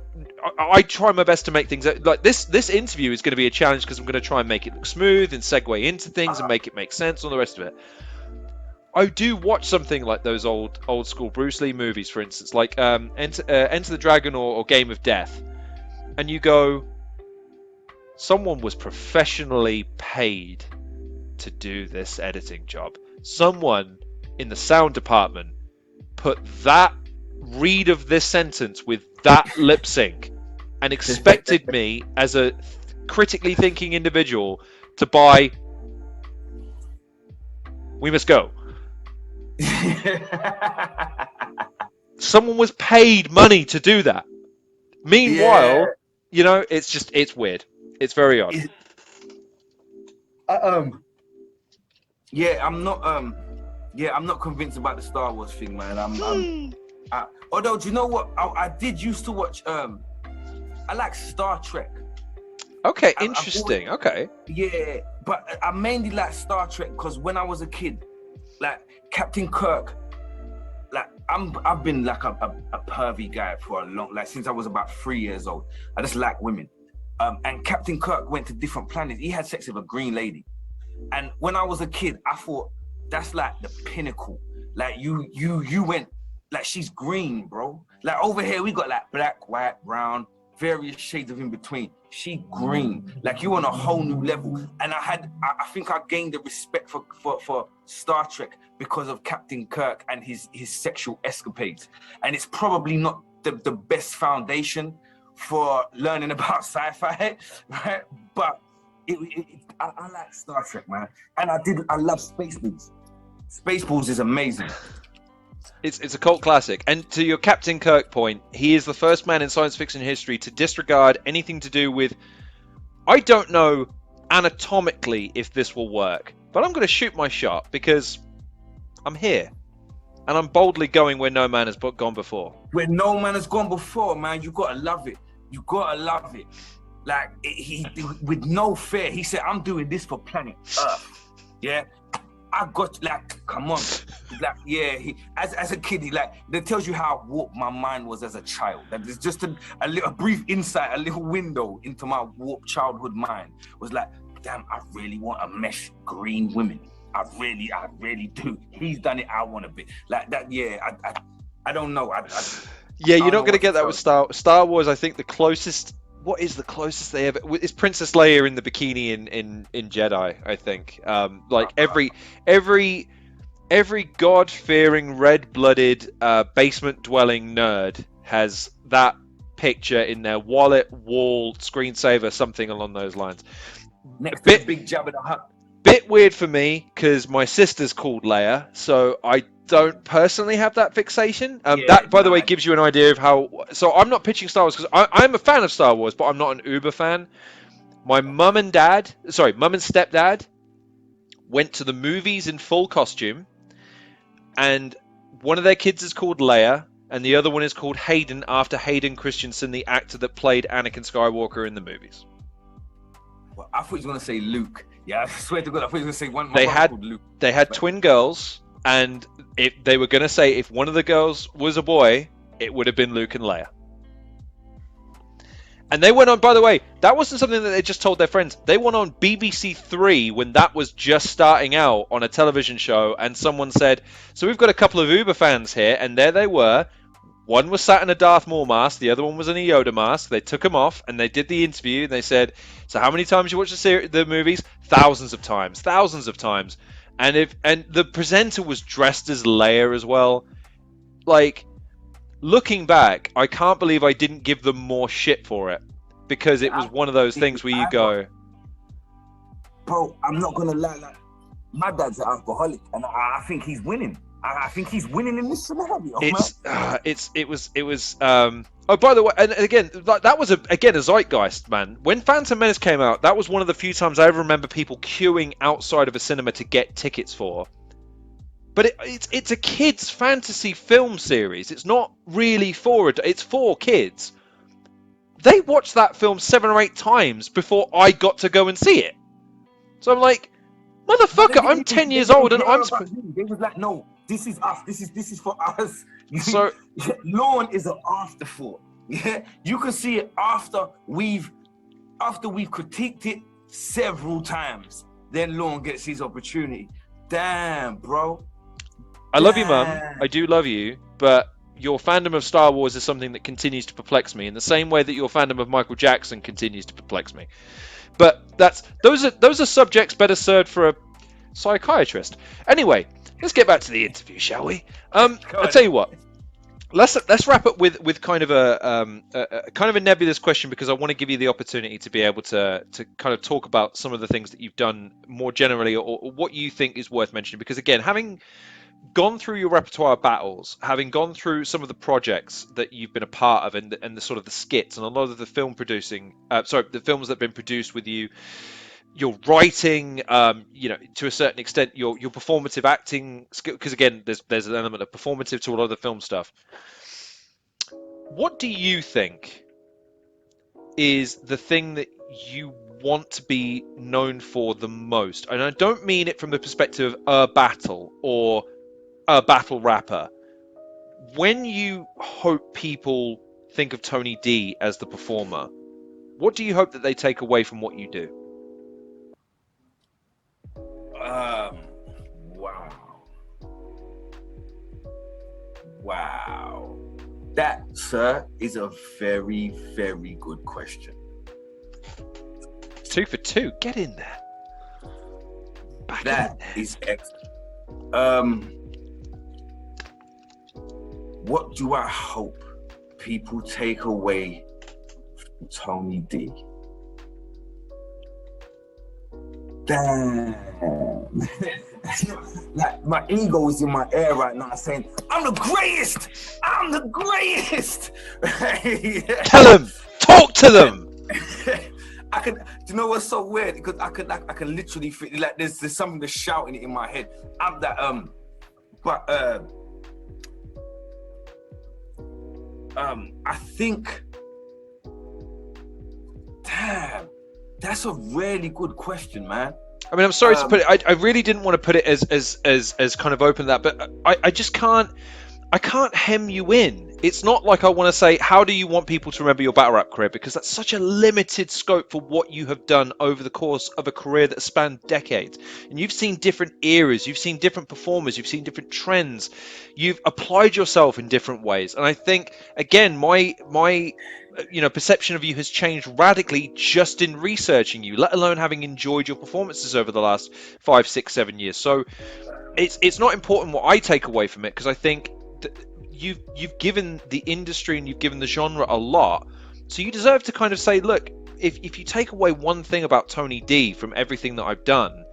A: I try my best to make things like this interview is going to be a challenge because I'm going to try and make it look smooth and segue into things and make it make sense and all the rest of it. I do watch something like those old school Bruce Lee movies, for instance, like Enter the Dragon or Game of Death, and you go, someone was professionally paid to do this editing job. Someone in the sound department put that read of this sentence with that lip sync and expected me as a critically thinking individual to buy "We Must Go." Someone was paid money to do that. Meanwhile, you know, it's weird. It's very odd.
B: I'm not convinced about the Star Wars thing, man. Although, do you know what? I did used to watch. I like Star Trek.
A: Okay, interesting. Okay.
B: Yeah, but I mainly like Star Trek because when I was a kid, like Captain Kirk, like I've been like a pervy guy for a long, like since I was about 3 years old. I just like women. And Captain Kirk went to different planets. He had sex with a green lady. And when I was a kid, I thought that's like the pinnacle. Like you went, like she's green, bro. Like over here, we got like black, white, brown, various shades of in between. She green, like you on a whole new level. And I think I gained the respect for Star Trek because of Captain Kirk and his sexual escapades. And it's probably not the best foundation for learning about sci-fi, right? But I like Star Trek, man. And I love Spaceballs. Spaceballs is amazing.
A: It's a cult classic. And to your Captain Kirk point, he is the first man in science fiction history to disregard anything to do with, I don't know anatomically if this will work, but I'm going to shoot my shot because I'm here. And I'm boldly going where no man has gone before.
B: Where no man has gone before, man, you got to love it. You got to love it. Like, he with no fear, he said, I'm doing this for planet Earth. Yeah? I got, like, come on. Like, yeah, as a kid, that tells you how warped my mind was as a child. That is just a brief insight, a little window into my warped childhood mind. Was like, damn, I really want to mesh green women. I really do. He's done it, I want to be. Like that, yeah, I don't know.
A: Yeah, you're not going to get that with Star Wars. I think the closest... What is the closest they ever... It's Princess Leia in the bikini in Jedi, I think. Like every God-fearing, red-blooded, basement-dwelling nerd has that picture in their wallet, wall, screensaver, something along those lines.
B: Next to the big Jabba the Hutt.
A: Bit weird for me because my sister's called Leia, so I don't personally have that fixation. That, by the way, gives you an idea of how... So I'm not pitching Star Wars because I'm a fan of Star Wars, but I'm not an uber fan. My mum and stepdad went to the movies in full costume, and one of their kids is called Leia, and the other one is called Hayden after Hayden Christensen, the actor that played Anakin Skywalker in the movies.
B: Well, I thought you were going to say Luke. Yeah, I swear to God, I thought you were going to say one called Luke.
A: They had twin girls, and they were going to say if one of the girls was a boy, it would have been Luke and Leia. And they went on, by the way, that wasn't something that they just told their friends. They went on BBC 3 when that was just starting out on a television show, and someone said, so we've got a couple of Uber fans here, and there they were. One was sat in a Darth Maul mask, the other one was in a Yoda mask. They took them off, and they did the interview, and they said, so how many times you watch the movies? Thousands of times. And the presenter was dressed as Leia as well. Like, looking back, I can't believe I didn't give them more shit for it, because it was one of those things where you go,
B: bro, I'm not gonna lie, like, my dad's an alcoholic, and I think he's winning. I think he's winning in this scenario.
A: It was. Oh, by the way, and again, that was again a zeitgeist, man. When Phantom Menace came out, that was one of the few times I ever remember people queuing outside of a cinema to get tickets for. But it's a kids' fantasy film series. It's not really it's for kids. They watched that film 7 or 8 times before I got to go and see it. So I'm like, motherfucker, I'm 10 years old and I'm.
B: They was like, no, this is us. This is for us.
A: So
B: Lawn is an afterthought. Yeah, you can see it after we've critiqued it several times. Then Lawn gets his opportunity. Damn, bro.
A: I love you, Mum. I do love you, but your fandom of Star Wars is something that continues to perplex me in the same way that your fandom of Michael Jackson continues to perplex me. But those are subjects better served for a psychiatrist. Anyway, let's get back to the interview, shall we? I'll tell you what. Let's wrap up with kind of a nebulous question, because I want to give you the opportunity to be able to kind of talk about some of the things that you've done more generally, or what you think is worth mentioning. Because again, having gone through your repertoire battles, having gone through some of the projects that you've been a part of, and the sort of the skits and a lot of the film producing, the films that have been produced with you, your writing, to a certain extent, your performative acting skill, because again, there's an element of performative to a lot of the film stuff. What do you think is the thing that you want to be known for the most? And I don't mean it from the perspective of a battle or a battle rapper. When you hope people think of Tony D as the performer, what do you hope that they take away from what you do?
B: Wow. That, sir, is a very, very good question.
A: 2 for 2. Get in there.
B: That is excellent. What do I hope people take away from Tony D? Damn. Like, my ego is in my air right now saying, I'm the greatest! I'm the greatest!
A: Tell them! Talk to them!
B: Do you know what's so weird? Because I can literally feel like there's something that's shouting it in my head. I'm that I think, damn, that's a really good question, man.
A: I mean, I'm sorry to put it. I really didn't want to put it as kind of open that, but I just can't. I can't hem you in. It's not like I want to say, how do you want people to remember your battle rap career? Because that's such a limited scope for what you have done over the course of a career that spanned decades. And you've seen different eras, you've seen different performers, you've seen different trends. You've applied yourself in different ways. And I think, again, my perception of you has changed radically just in researching you, let alone having enjoyed your performances over the last 5, 6, 7 years. So it's not important what I take away from it, because I think you've given the industry and you've given the genre a lot, so you deserve to kind of say, look, if you take away one thing about Tony D from everything that I've done,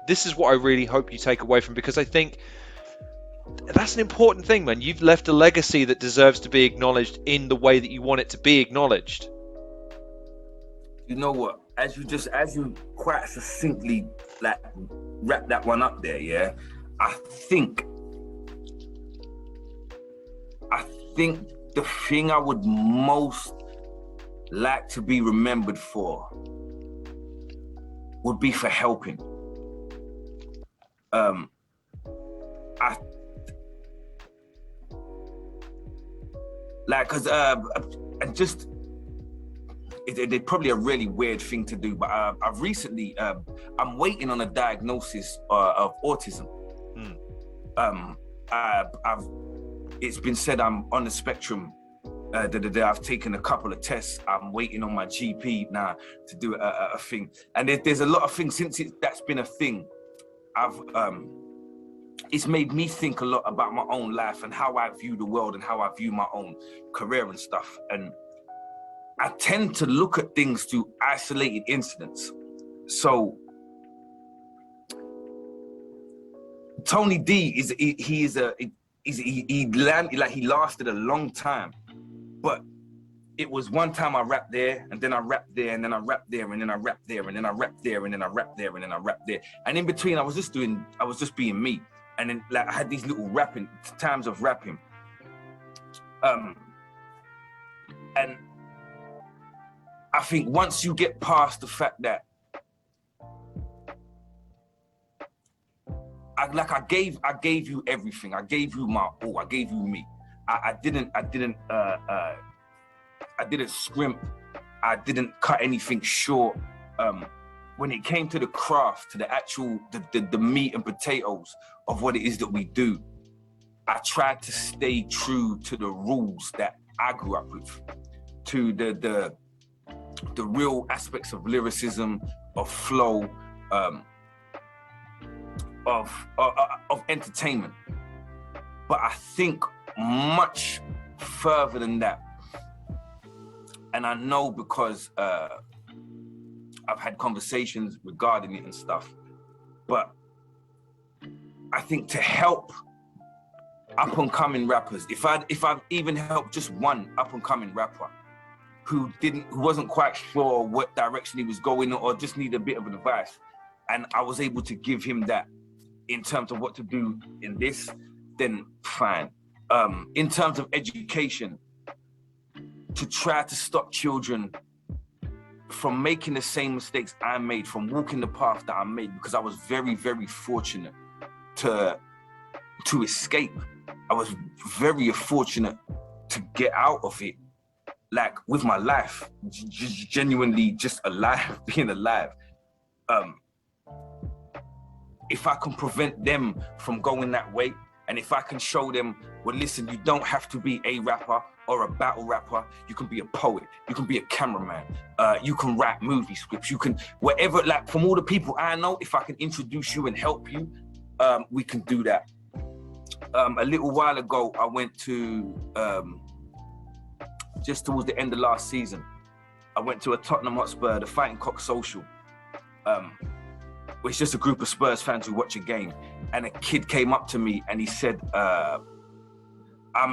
A: this is what I really hope you take away from, because I think that's an important thing, man. You've left a legacy that deserves to be acknowledged in the way that you want it to be acknowledged.
B: You know what, as you quite succinctly like wrap that one up there, yeah, I think the thing I would most like to be remembered for would be for helping. It's probably a really weird thing to do, but I've recently, I'm waiting on a diagnosis of autism. It's been said I'm on the spectrum. I've taken a couple of tests. I'm waiting on my GP now to do a thing. And there's a lot of things since that's been a thing. It's made me think a lot about my own life and how I view the world and how I view my own career and stuff. And I tend to look at things through isolated incidents. So Tony D he lasted a long time, but it was one time I rapped there, and then I rapped there, and then I rapped there, and then I rapped there, and then I rapped there, and then I rapped there, and then I rapped there. And in between, I was just being me. And then like I had these little rapping times of rapping. And I think once you get past the fact that I gave you everything. I gave you my all. I gave you me. I didn't scrimp. I didn't cut anything short. When it came to the craft, to the actual, the meat and potatoes of what it is that we do, I tried to stay true to the rules that I grew up with, to the real aspects of lyricism, of flow, of entertainment. But I think much further than that. And I know because I've had conversations regarding it and stuff, but I think to help up-and-coming rappers, if I've even helped just one up-and-coming rapper who wasn't quite sure what direction he was going or just needed a bit of advice, and I was able to give him that in terms of what to do in this, then fine. In terms of education, to try to stop children from making the same mistakes I made, from walking the path that I made, because I was very, very fortunate to escape. I was very fortunate to get out of it, like with my life, genuinely just alive, being alive. If I can prevent them from going that way, and if I can show them, well, listen, you don't have to be a rapper or a battle rapper. You can be a poet. You can be a cameraman. You can write movie scripts. You can, whatever, like from all the people I know, if I can introduce you and help you, we can do that. A little while ago, I went to, just towards the end of last season, I went to a Tottenham Hotspur, the Fighting Cock Social, which is just a group of Spurs fans who watch a game. And a kid came up to me and he said,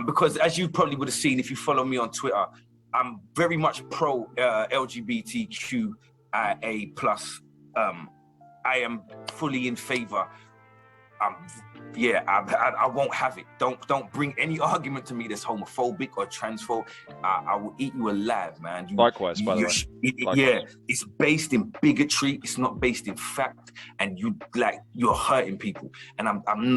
B: because as you probably would have seen if you follow me on Twitter, I'm very much pro LGBTQIA+. I am fully in favor. I won't have it. Don't bring any argument to me that's homophobic or transphobic. I will eat you alive, man.
A: Likewise, by the way.
B: Yeah, it's based in bigotry. It's not based in fact, and you're hurting people. And I'm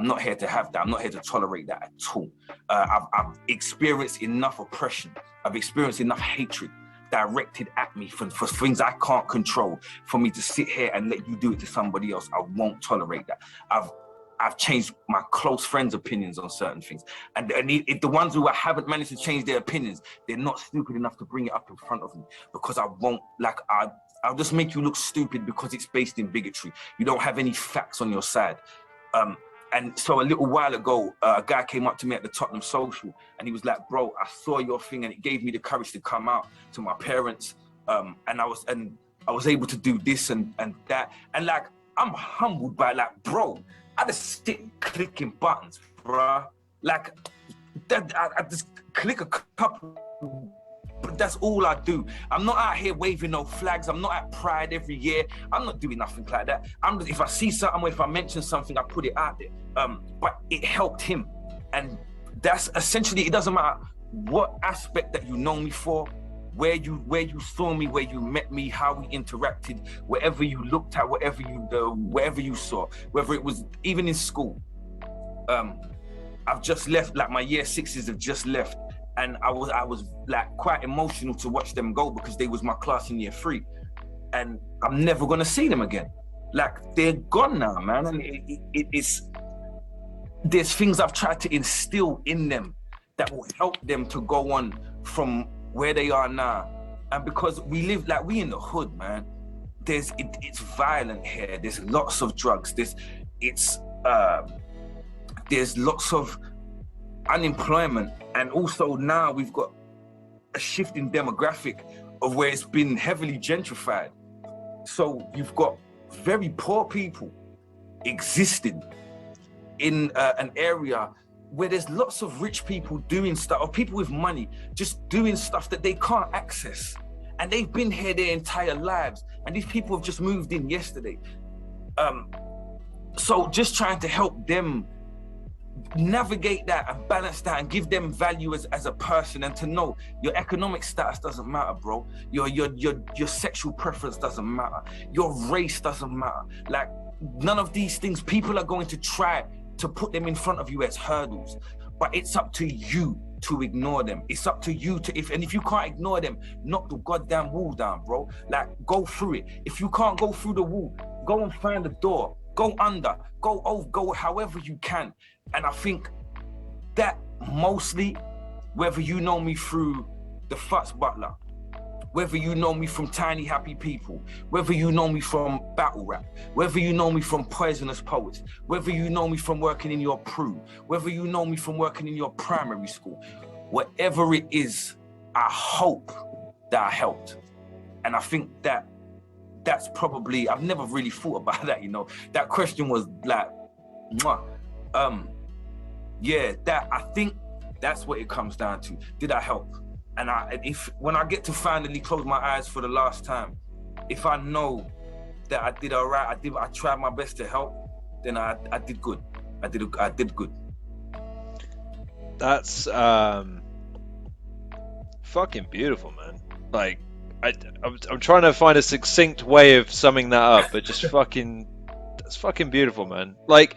B: not here to have that. I'm not here to tolerate that at all. I've experienced enough oppression. I've experienced enough hatred directed at me for things I can't control, for me to sit here and let you do it to somebody else. I won't tolerate that. I've changed my close friends' opinions on certain things. And if the ones who I haven't managed to change their opinions, they're not stupid enough to bring it up in front of me, because I won't, I'll just make you look stupid because it's based in bigotry. You don't have any facts on your side. And so a little while ago, a guy came up to me at the Tottenham Social and he was like, bro, I saw your thing and it gave me the courage to come out to my parents. And I was able to do this and that. And like, I'm humbled by like, bro, I just sit clicking buttons, bro. Like, that, I just click a couple, but that's all I do. I'm not out here waving no flags. I'm not at Pride every year. I'm not doing nothing like that. If I see something or if I mention something, I put it out there. But it helped him. And that's essentially, it doesn't matter what aspect that you know me for, where you saw me, where you met me, how we interacted, wherever you looked at, wherever you saw, whether it was even in school. I've just left, like my year sixes have just left. And I was like quite emotional to watch them go because they was my class in year 3. And I'm never gonna see them again. Like, they're gone now, man. And there's things I've tried to instill in them that will help them to go on from where they are now. And because we live, like, we in the hood, man. It's violent here. There's lots of drugs. There's lots of unemployment. And also now we've got a shift in demographic of where it's been heavily gentrified. So you've got very poor people existing in an area where there's lots of rich people doing stuff, or people with money just doing stuff that they can't access, and they've been here their entire lives, and these people have just moved in yesterday. So just trying to help them navigate that and balance that and give them value as a person, and to know your economic status doesn't matter, bro. Your sexual preference doesn't matter. Your race doesn't matter. Like, none of these things, people are going to try to put them in front of you as hurdles, but it's up to you to ignore them. It's up to you to, if you can't ignore them, knock the goddamn wall down, bro. Like, go through it. If you can't go through the wall, go and find the door. Go under, go over, go however you can. And I think that mostly, whether you know me through the Futz Butler, whether you know me from Tiny Happy People, whether you know me from battle rap, whether you know me from Poisonous Poets, whether you know me from working in your crew, whether you know me from working in your primary school, whatever it is, I hope that I helped. And I think that's probably, I've never really thought about that, you know. That question was like, mwah. Yeah, I think that's what it comes down to. Did I help? And when I get to finally close my eyes for the last time, if I know that I did all right, I tried my best to help, then I did good. I did good.
A: That's fucking beautiful, man. Like, I'm trying to find a succinct way of summing that up, but just that's fucking beautiful, man. Like,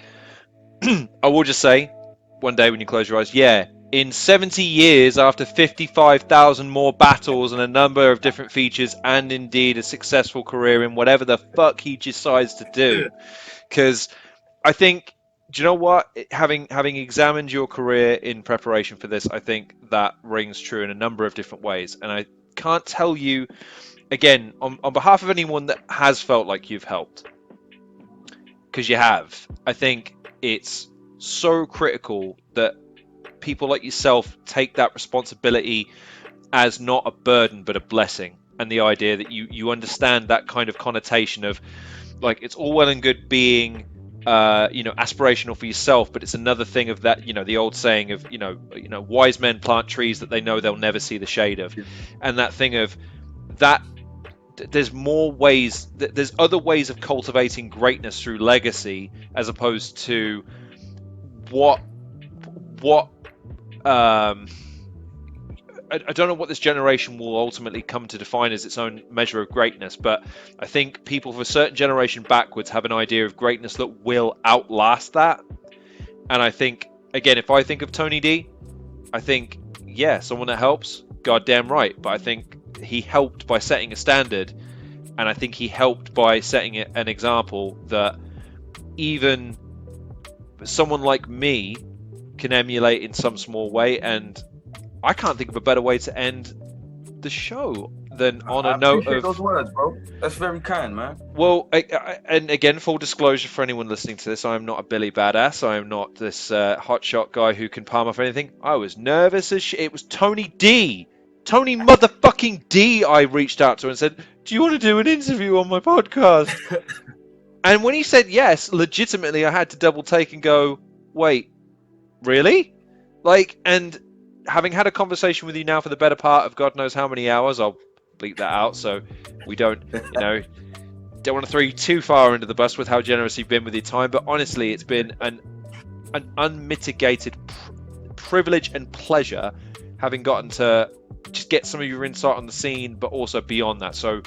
A: I will just say, one day when you close your eyes, yeah, in 70 years, after 55,000 more battles and a number of different features, and indeed a successful career in whatever the fuck he decides to do, because I think, do you know what? Having examined your career in preparation for this, I think that rings true in a number of different ways, and I can't tell you, again, on behalf of anyone that has felt like you've helped, because you have, I think it's so critical that people like yourself take that responsibility as not a burden but a blessing, and the idea that you understand that kind of connotation of, like, it's all well and good being aspirational for yourself, but it's another thing of that, the old saying of wise men plant trees that they know they'll never see the shade of, and that thing of that there's more ways, there's other ways of cultivating greatness through legacy, as opposed to what I don't know what this generation will ultimately come to define as its own measure of greatness, but I think people of a certain generation backwards have an idea of greatness that will outlast that. And I think, again, if I think of Tony D, I think, yeah, someone that helps, goddamn right. But I think he helped by setting a standard, and I think he helped by setting an example that even someone like me can emulate in some small way. And I can't think of a better way to end the show than on a note of
B: those words, bro. That's very kind, man.
A: Well, and again, full disclosure for anyone listening to this, I am not a Billy Badass. I am not this hotshot guy who can palm off anything. I was nervous as shit. It was Tony D. Tony motherfucking D. I reached out to and said, "Do you want to do an interview on my podcast?" And when he said yes, legitimately, I had to double take and go, "Wait, really?" Like, and having had a conversation with you now for the better part of God knows how many hours, I'll bleep that out so we don't want to throw you too far into the bus with how generous you've been with your time. But honestly, it's been an unmitigated privilege and pleasure having gotten to just get some of your insight on the scene, but also beyond that. So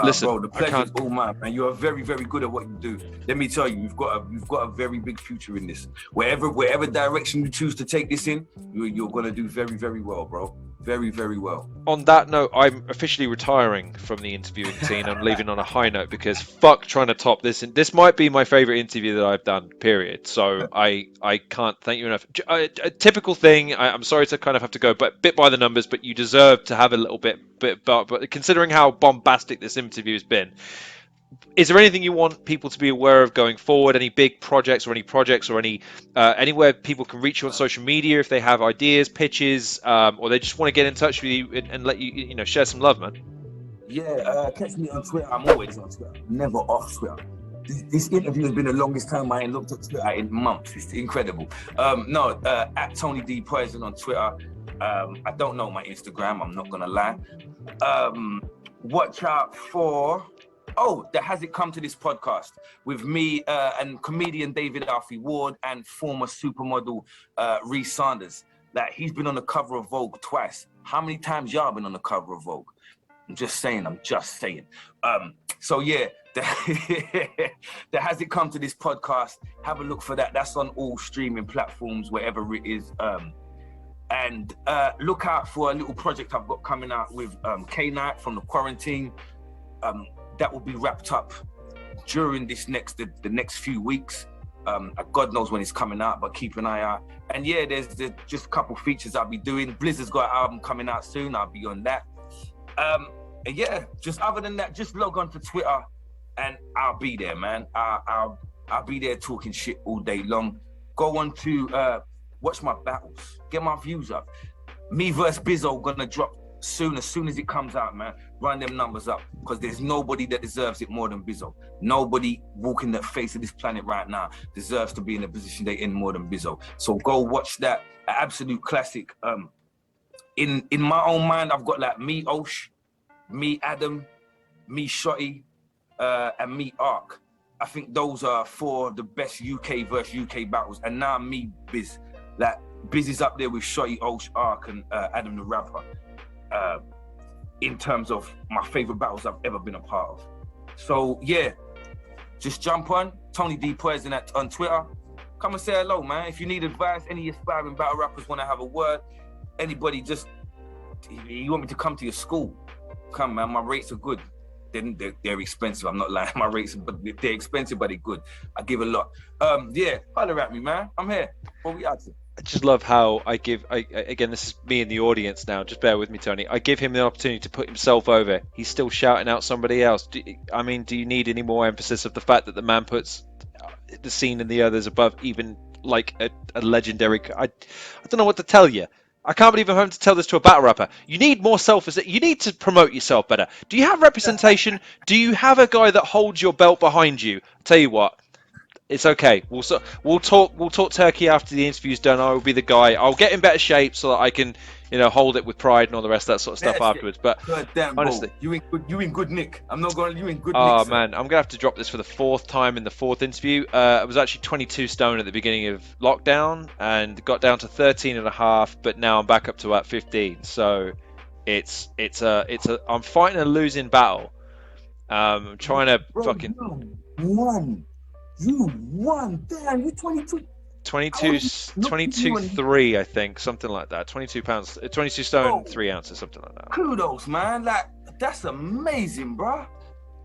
A: listen,
B: bro, the pleasure's all mine, man. You are very, very good at what you do. Let me tell you, you've got a very big future in this. Wherever direction you choose to take this in, you're gonna do very, very well, bro. Very, very well.
A: On that note, I'm officially retiring from the interviewing scene. I'm leaving on a high note because fuck trying to top this. And this might be my favorite interview that I've done, period. So I can't thank you enough. A typical thing, I'm sorry to kind of have to go but bit by the numbers, but you deserve to have a little bit, but considering how bombastic this interview has been, is there anything you want people to be aware of going forward? Any big projects or any anywhere people can reach you on social media if they have ideas, pitches, or they just want to get in touch with you and let you share some love, man?
B: Yeah, catch me on Twitter. I'm always on Twitter, never off Twitter. This interview has been the longest time I ain't looked at Twitter in months. It's incredible. At Tony D Poison on Twitter. I don't know my Instagram, I'm not gonna lie. Watch out for there has it come to this podcast with me and comedian David Alfie Ward and former supermodel Reese Sanders. Like, he's been on the cover of Vogue twice. How many times y'all been on the cover of Vogue? I'm just saying. So yeah, there has it come to this podcast. Have a look for that. That's on all streaming platforms, wherever it is. And look out for a little project I've got coming out with K-Night from the quarantine. That will be wrapped up during the next few weeks. God knows when it's coming out, but keep an eye out. And yeah, there's just a couple features I'll be doing. Blizzard's got an album coming out soon. I'll be on that. And yeah, just other than that, just log on to Twitter and I'll be there, man. I'll be there talking shit all day long. Go on to watch my battles, get my views up. Me versus Bizzo gonna drop soon, as soon as it comes out, man. Run them numbers up, because there's nobody that deserves it more than Bizzo. Nobody walking the face of this planet right now deserves to be in the position they're in more than Bizzo. So go watch that, an absolute classic. In my own mind, I've got like me Osh, me Adam, me Shotty, and me Ark. I think those are four of the best UK versus UK battles. And now me Biz, like Biz is up there with Shotty, Osh, Ark, and Adam the rapper. In terms of my favorite battles I've ever been a part of. So yeah, just jump on Tony D Poison on Twitter. Come and say hello, man. If you need advice, any aspiring battle rappers want to have a word, anybody just, you want me to come to your school, come, man. My rates are good. They're expensive, I'm not lying. My rates, but they're expensive, but they're good. I give a lot. Yeah, holler at me, man. I'm here. What we out to?
A: I just love how again, this is me in the audience now, just bear with me, Tony. I give him the opportunity to put himself over. He's still shouting out somebody else. Do you need any more emphasis of the fact that the man puts the scene and the others above even like a legendary... I don't know what to tell you. I can't believe I'm having to tell this to a battle rapper. You need more you need to promote yourself better. Do you have representation? Do you have a guy that holds your belt behind you? I'll tell you what. It's okay. We'll talk turkey after the interview's done. I will be the guy. I'll get in better shape so that I can, hold it with pride and all the rest of that sort of stuff afterwards. But
B: God damn,
A: honestly,
B: bro, you in good nick. I'm not going. You in good nick.
A: Oh
B: sir.
A: Man, I'm gonna have to drop this for the fourth time in the fourth interview. I was actually 22 stone at the beginning of lockdown and got down to 13.5, but now I'm back up to about 15. So I'm fighting a losing battle. I'm trying to fucking.
B: You won. Damn, you're 22.
A: 22.3, I think, something like that. 22 pounds, 22 stone, 3 ounces, something like that.
B: Kudos, man. Like, that's amazing, bro.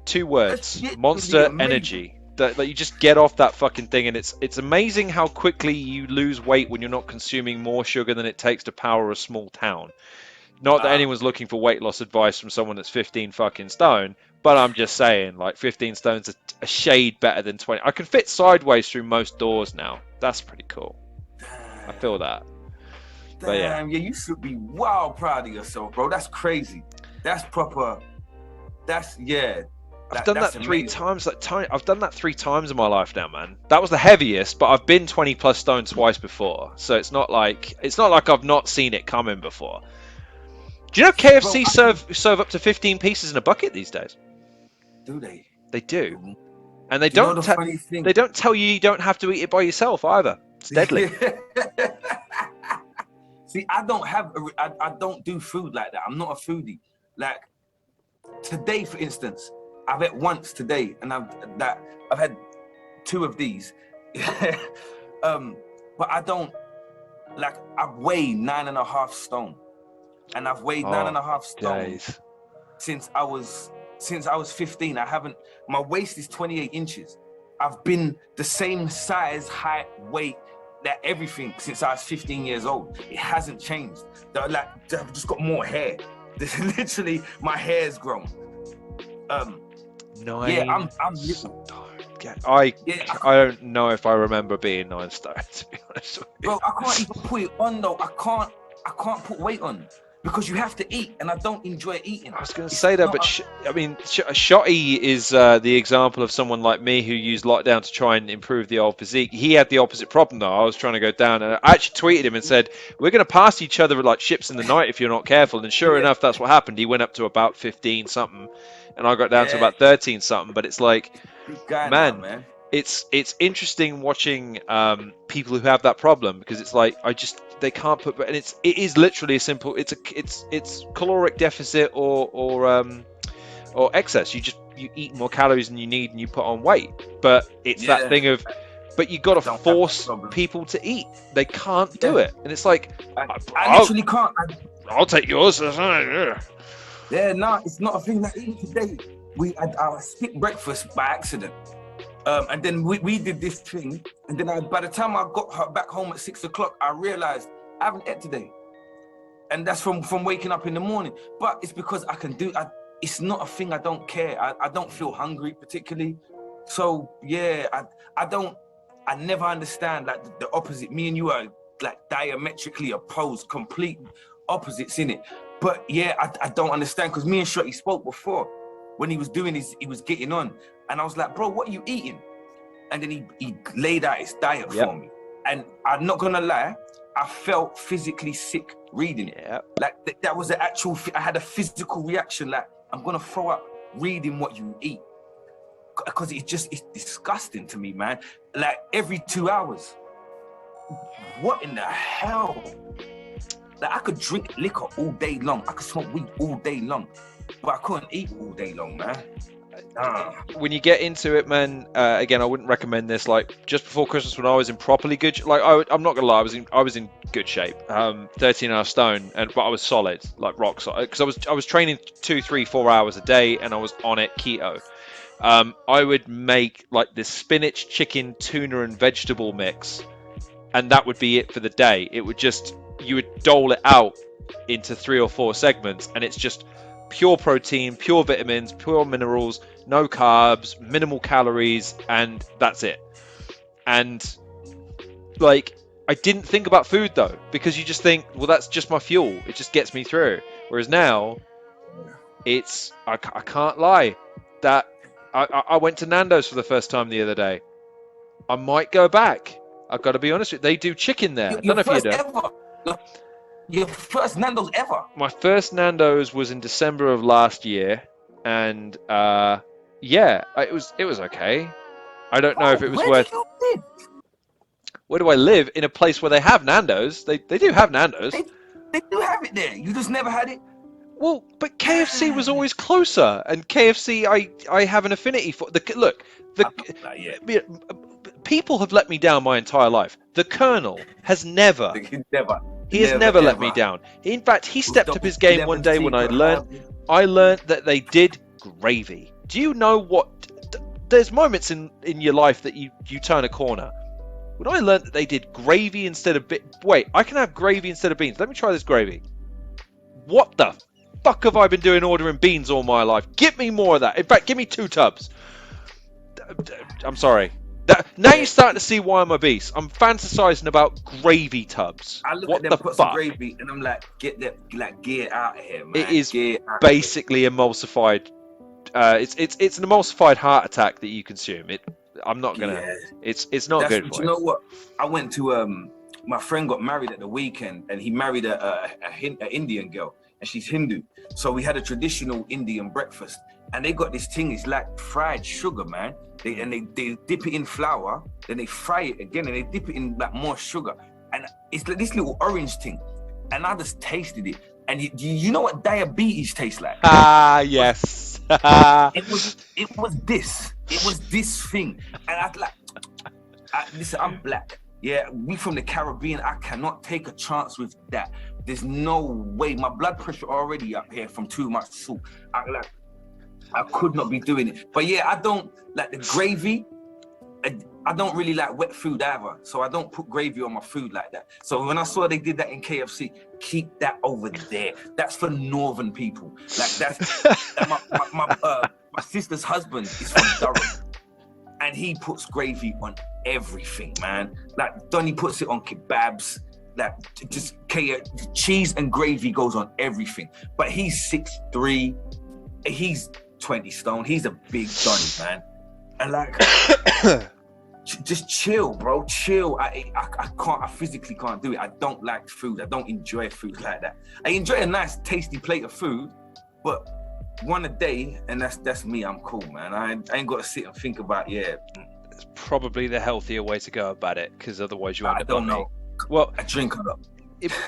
A: 2 words: monster energy. That you just get off that fucking thing, and it's amazing how quickly you lose weight when you're not consuming more sugar than it takes to power a small town. Not that anyone's looking for weight loss advice from someone that's 15 fucking stone, but I'm just saying, like, 15 stone's a shade better than 20. I can fit sideways through most doors now. That's pretty cool. I feel that.
B: Damn, but yeah, you should be wild proud of yourself, bro. That's crazy. That's proper.
A: I've done that 3 times. I've done that 3 times in my life now, man. That was the heaviest, but I've been 20 plus stone twice before, so it's not like I've not seen it coming before. Do you know KFC serve up to 15 pieces in a bucket these days?
B: Do they?
A: They do. And they don't tell you don't have to eat it by yourself either. It's deadly.
B: See, I don't do food like that. I'm not a foodie. Like today, for instance, I've ate once today, and I've had 2 of these. But I don't I weigh 9.5 stone. And I've weighed 9.5 stone since I was 15. My waist is 28 inches. I've been the same size, height, weight, everything since I was 15 years old. It hasn't changed. I've just got more hair. Literally, my hair's grown. I'm little.
A: I don't know if I remember being 9 stone, to be honest with you.
B: Bro, I can't even put it on though. I can't put weight on. because you have to eat, and I don't enjoy eating.
A: I was going to say that, but Shotty is the example of someone like me who used lockdown to try and improve the old physique. He had the opposite problem though. I was trying to go down, and I actually tweeted him and said, "We're going to pass each other like ships in the night if you're not careful." And sure enough, that's what happened. He went up to about 15 something, and I got down to about 13 something. But it's like, man. It's interesting watching people who have that problem, because it's like they can't put, and it is literally a simple, it's caloric deficit or excess. You eat more calories than you need and you put on weight. But it's that thing of, but you got to force people to eat. They can't do it, and it's like
B: I literally can't.
A: I'll take yours.
B: Yeah, no, it's not a thing. That even today I skipped breakfast by accident. And then we did this thing, and then by the time I got her back home at 6 o'clock, I realized I haven't ate today, and that's from waking up in the morning. But it's because I can do. It's not a thing. I don't care. I don't feel hungry particularly, so yeah. I never understand like the opposite. Me and you are like diametrically opposed, complete opposites in it. But yeah, I don't understand, because me and Shotty spoke before when he was getting on. And I was like, bro, what are you eating? And then he laid out his diet for me. And I'm not gonna lie, I felt physically sick reading it. Like that was the actual, I had a physical reaction, like I'm gonna throw up reading what you eat. Because it's disgusting to me, man. Like every 2 hours. What in the hell? Like I could drink liquor all day long. I could smoke weed all day long. But I couldn't eat all day long, man.
A: When you get into it, man, again, I wouldn't recommend this. Like just before Christmas, when I was in properly good, like I'm not gonna lie, I was in good shape, 13.5 stone, but I was solid, like rock solid, because I was training 2, 3, 4 hours a day, and I was on it keto. I would make like this spinach, chicken, tuna, and vegetable mix, and that would be it for the day. It would you would dole it out into 3 or 4 segments, and it's just pure protein, pure vitamins, pure minerals, no carbs, minimal calories, and that's it. And like, I didn't think about food though, because you just think, well, that's just my fuel. It just gets me through. Whereas now, I can't lie, that I went to Nando's for the first time the other day. I might go back. I've got to be honest with you. They do chicken there. I don't know if you do.
B: Your first Nando's ever?
A: My first Nando's was in December of last year, and yeah, it was okay. I don't know if it was worth.
B: Where do you live?
A: Where do I live? In a place where they have Nando's. They do have Nando's.
B: They do have it there. You just never had it.
A: Well, but KFC was always closer, and KFC I have an affinity for. People have let me down my entire life. The Colonel has never. He has never let me down. In fact, he stepped up his game one day when I learned that they did gravy. Do you know what? There's moments in your life that you turn a corner. When I learned that they did gravy instead of wait, I can have gravy instead of beans. Let me try this gravy. What the fuck have I been doing ordering beans all my life? Give me more of that. In fact, give me 2 tubs. I'm sorry. Now you're starting to see why I'm obese. I'm fantasizing about gravy tubs.
B: I look at them, put some gravy, and I'm like, get out of here, man.
A: It is basically emulsified. It's an emulsified heart attack that you consume. I'm not gonna. Yeah. It's not good.
B: You know what? I went to my friend got married at the weekend, and he married a Indian girl, and she's Hindu. So we had a traditional Indian breakfast, and they got this thing. It's like fried sugar, man. They dip it in flour, then they fry it again, and they dip it in like more sugar, and it's like this little orange thing. And I just tasted it, and you know what diabetes tastes like?
A: Ah, yes.
B: It was this thing, and listen, I'm black. Yeah, we from the Caribbean. I cannot take a chance with that. There's no way. My blood pressure already up here from too much salt. I could not be doing it. But yeah, I don't like the gravy. I don't really like wet food either. So I don't put gravy on my food like that. So when I saw they did that in KFC, keep that over there. That's for northern people. Like that's my sister's husband is from Durham. And he puts gravy on everything, man. Like Donnie puts it on kebabs. just cheese and gravy goes on everything. But he's 6'3", he's 20 stone. He's a big Donny, man. And like, just chill, bro. Chill. I can't. I physically can't do it. I don't like food. I don't enjoy food like that. I enjoy a nice, tasty plate of food, but one a day, and that's me. I'm cool, man. I ain't got to sit and think about
A: It's probably the healthier way to go about it, because otherwise you end up.
B: I don't know.
A: Well,
B: I drink a lot.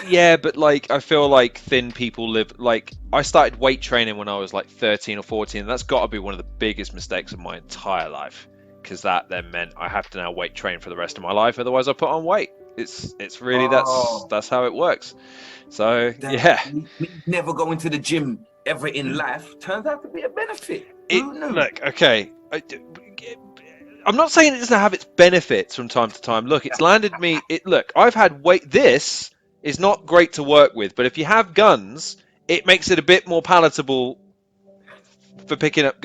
A: Yeah, but like I feel like thin people live. Like I started weight training when I was like 13 or 14. And that's got to be one of the biggest mistakes of my entire life, because that then meant I have to now weight train for the rest of my life. Otherwise, I put on weight. It's really that's how it works. So yeah,
B: me never going to the gym ever in life turns out to be a benefit.
A: Look, okay. I'm not saying it doesn't have its benefits from time to time. Look, it's landed me. Look, I've had weight. This is not great to work with, but if you have guns, it makes it a bit more palatable for picking up.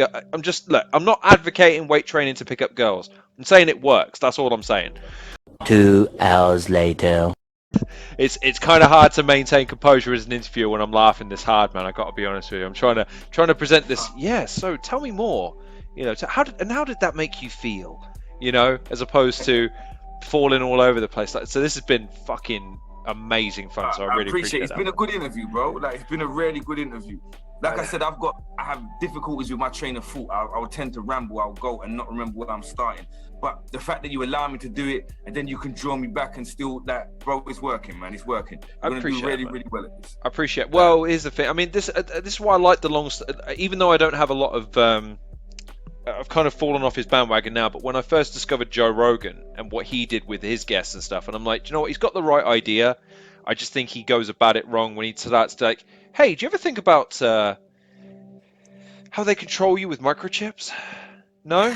A: I'm not advocating weight training to pick up girls. I'm saying it works. That's all I'm saying.
D: 2 hours later.
A: It's kind of hard to maintain composure as an interviewer when I'm laughing this hard, man. I got to be honest with you. I'm trying to present this. Yeah. So tell me more. You know, how did that make you feel? You know, as opposed to falling all over the place. So this has been fucking amazing fun. So I really appreciate it.
B: It's been a good interview, bro. Like, it's been a really good interview. Like I said, I have difficulties with my train of thought. I would tend to ramble. I'll go and not remember where I'm starting. But the fact that you allow me to do it, and then you can draw me back and still, that, bro, it's working, man. It's working.
A: I appreciate
B: do really,
A: it,
B: really well at this.
A: I appreciate it. Well, here's the thing. I mean, this is why I like the long. Even though I don't have a lot of. I've kind of fallen off his bandwagon now, but when I first discovered Joe Rogan and what he did with his guests and stuff, and I'm like, do you know what? He's got the right idea. I just think he goes about it wrong when he starts to like, hey, do you ever think about how they control you with microchips? No?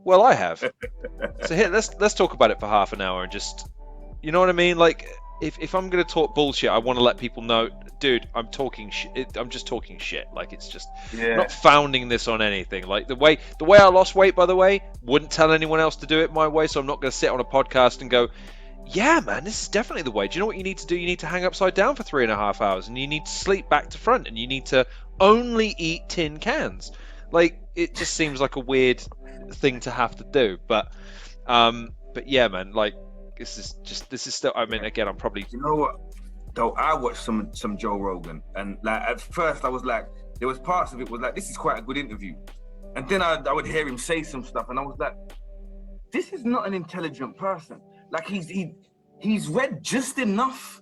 A: Well, I have. So here, let's talk about it for half an hour and just, you know what I mean? Like, if I'm gonna talk bullshit, I want to let people know, dude, I'm talking shit. I'm just talking shit. Like, it's just not founding this on anything. Like the way I lost weight, by the way, wouldn't tell anyone else to do it my way. So I'm not gonna sit on a podcast and go, yeah, man, this is definitely the way. Do you know what you need to do? You need to hang upside down for 3.5 hours, and you need to sleep back to front, and you need to only eat tin cans. Like, it just seems like a weird thing to have to do. But yeah, man, like. This is still. I mean, again, I'm probably.
B: You know what? Though I watched some Joe Rogan, and like at first I was like, there was parts of it was like, this is quite a good interview, and then I would hear him say some stuff, and I was like, this is not an intelligent person. Like he's read just enough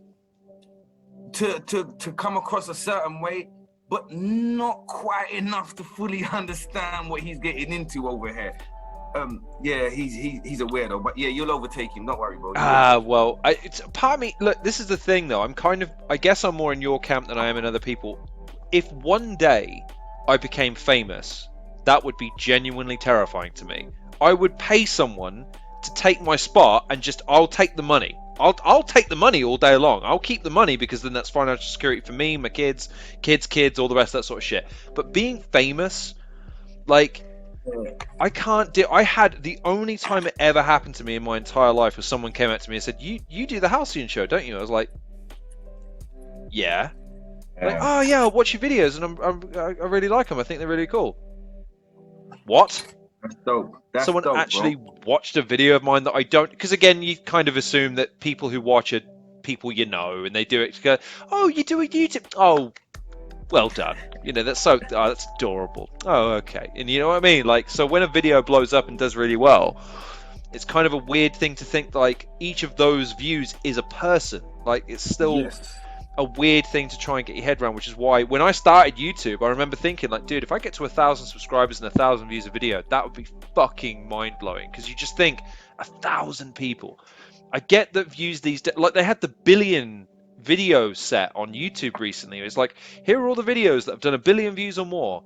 B: to come across a certain way, but not quite enough to fully understand what he's getting into over here. Yeah, he's a weirdo, but yeah, you'll overtake him. Don't worry, bro.
A: Well, it's part of me. Look, this is the thing, though. I guess I'm more in your camp than I am in other people. If one day I became famous, that would be genuinely terrifying to me. I would pay someone to take my spot, and I'll take the money. I'll take the money all day long. I'll keep the money because then that's financial security for me, my kids, all the rest of that sort of shit. But being famous, like. I can't do. I had the only time it ever happened to me in my entire life was someone came up to me and said, "You do the Halcyon show, don't you?" I was like, "Yeah." Like, oh yeah, I watch your videos and I really like them. I think they're really cool. What?
B: That's dope.
A: Someone actually watched a video of mine that I don't, because again, you kind of assume that people who watch it, people you know, and they do it to go, "Oh, you do a YouTube." Oh. Well done. You know, that's adorable. Oh, okay. And you know what I mean? Like, so when a video blows up and does really well, it's kind of a weird thing to think like each of those views is a person. Like, it's still a weird thing to try and get your head around, which is why when I started YouTube, I remember thinking like, dude, if I get to 1,000 subscribers and 1,000 views a video, that would be fucking mind blowing. Because you just think 1,000 people. I get that views these days, like they had the billion video set on YouTube recently. It's like, here are all the videos that have done 1 billion views or more,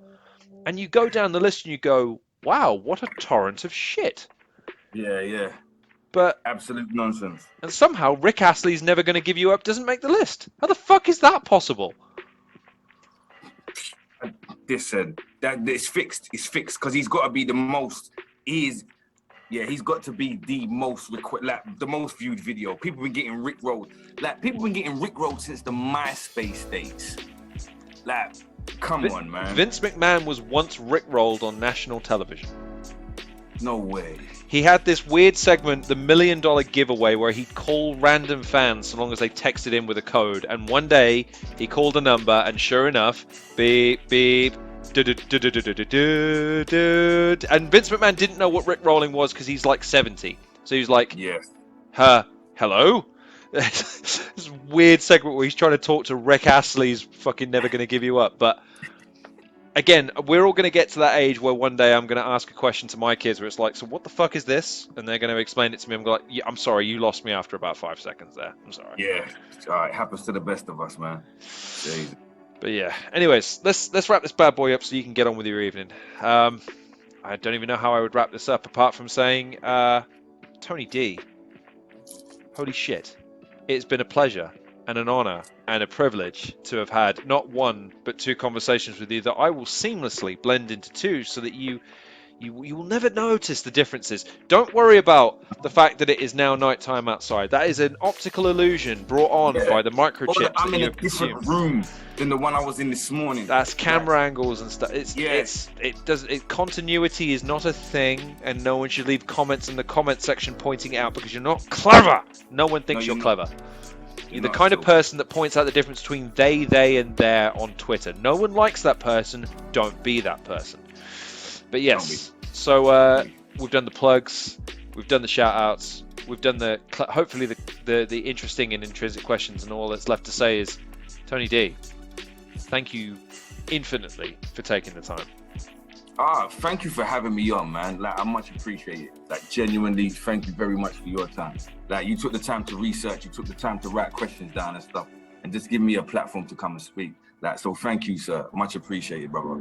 A: and you go down the list and you go, wow, what a torrent of shit.
B: Yeah
A: but
B: absolute nonsense. And
A: somehow Rick Astley's never going to give you up doesn't make the list. How the fuck is that possible?
B: Listen, that it's fixed because he's got to be the most. He's Yeah, he's got to be the most the most viewed video. People been getting rickrolled. Like, people been getting rickrolled since the MySpace days. Like, come on, man.
A: Vince McMahon was once rickrolled on national television.
B: No way.
A: He had this weird segment, the $1 Million Giveaway, where he'd call random fans so long as they texted in with a code. And one day, he called a number, and sure enough, beep, beep, and Vince McMahon didn't know what rickrolling was because he's like 70. So he was like, hello? This weird segment where he's trying to talk to Rick Astley's fucking Never Gonna Give You Up. But again, we're all going to get to that age where one day I'm going to ask a question to my kids where it's like, so what the fuck is this? And they're going to explain it to me. I'm going to like, yeah, I'm sorry, you lost me after about 5 seconds there. I'm sorry.
B: Yeah, it happens to the best of us, man. Jeez.
A: But yeah, anyways, let's wrap this bad boy up so you can get on with your evening. I don't even know how I would wrap this up apart from saying, Tony D, holy shit, it's been a pleasure and an honor and a privilege to have had not one but 2 conversations with you that I will seamlessly blend into 2 so that you will never notice the differences. Don't worry about the fact that it is now nighttime outside. That is an optical illusion brought on by the microchips.
B: I'm in a different room than the one I was in this morning.
A: That's camera angles and stuff. Continuity is not a thing, and no one should leave comments in the comment section pointing it out because you're not clever. No one thinks you're clever. You're the kind of person that points out the difference between they, and their on Twitter. No one likes that person. Don't be that person. But yes, so we've done the plugs, we've done the shout-outs, we've done the hopefully the interesting and intrinsic questions, and all that's left to say is, Tony D, thank you infinitely for taking the time.
B: Thank you for having me on, man. Like, I much appreciate it. Like, genuinely, thank you very much for your time. Like, you took the time to research, you took the time to write questions down and stuff, and just give me a platform to come and speak. Like, so thank you, sir. Much appreciated, brother.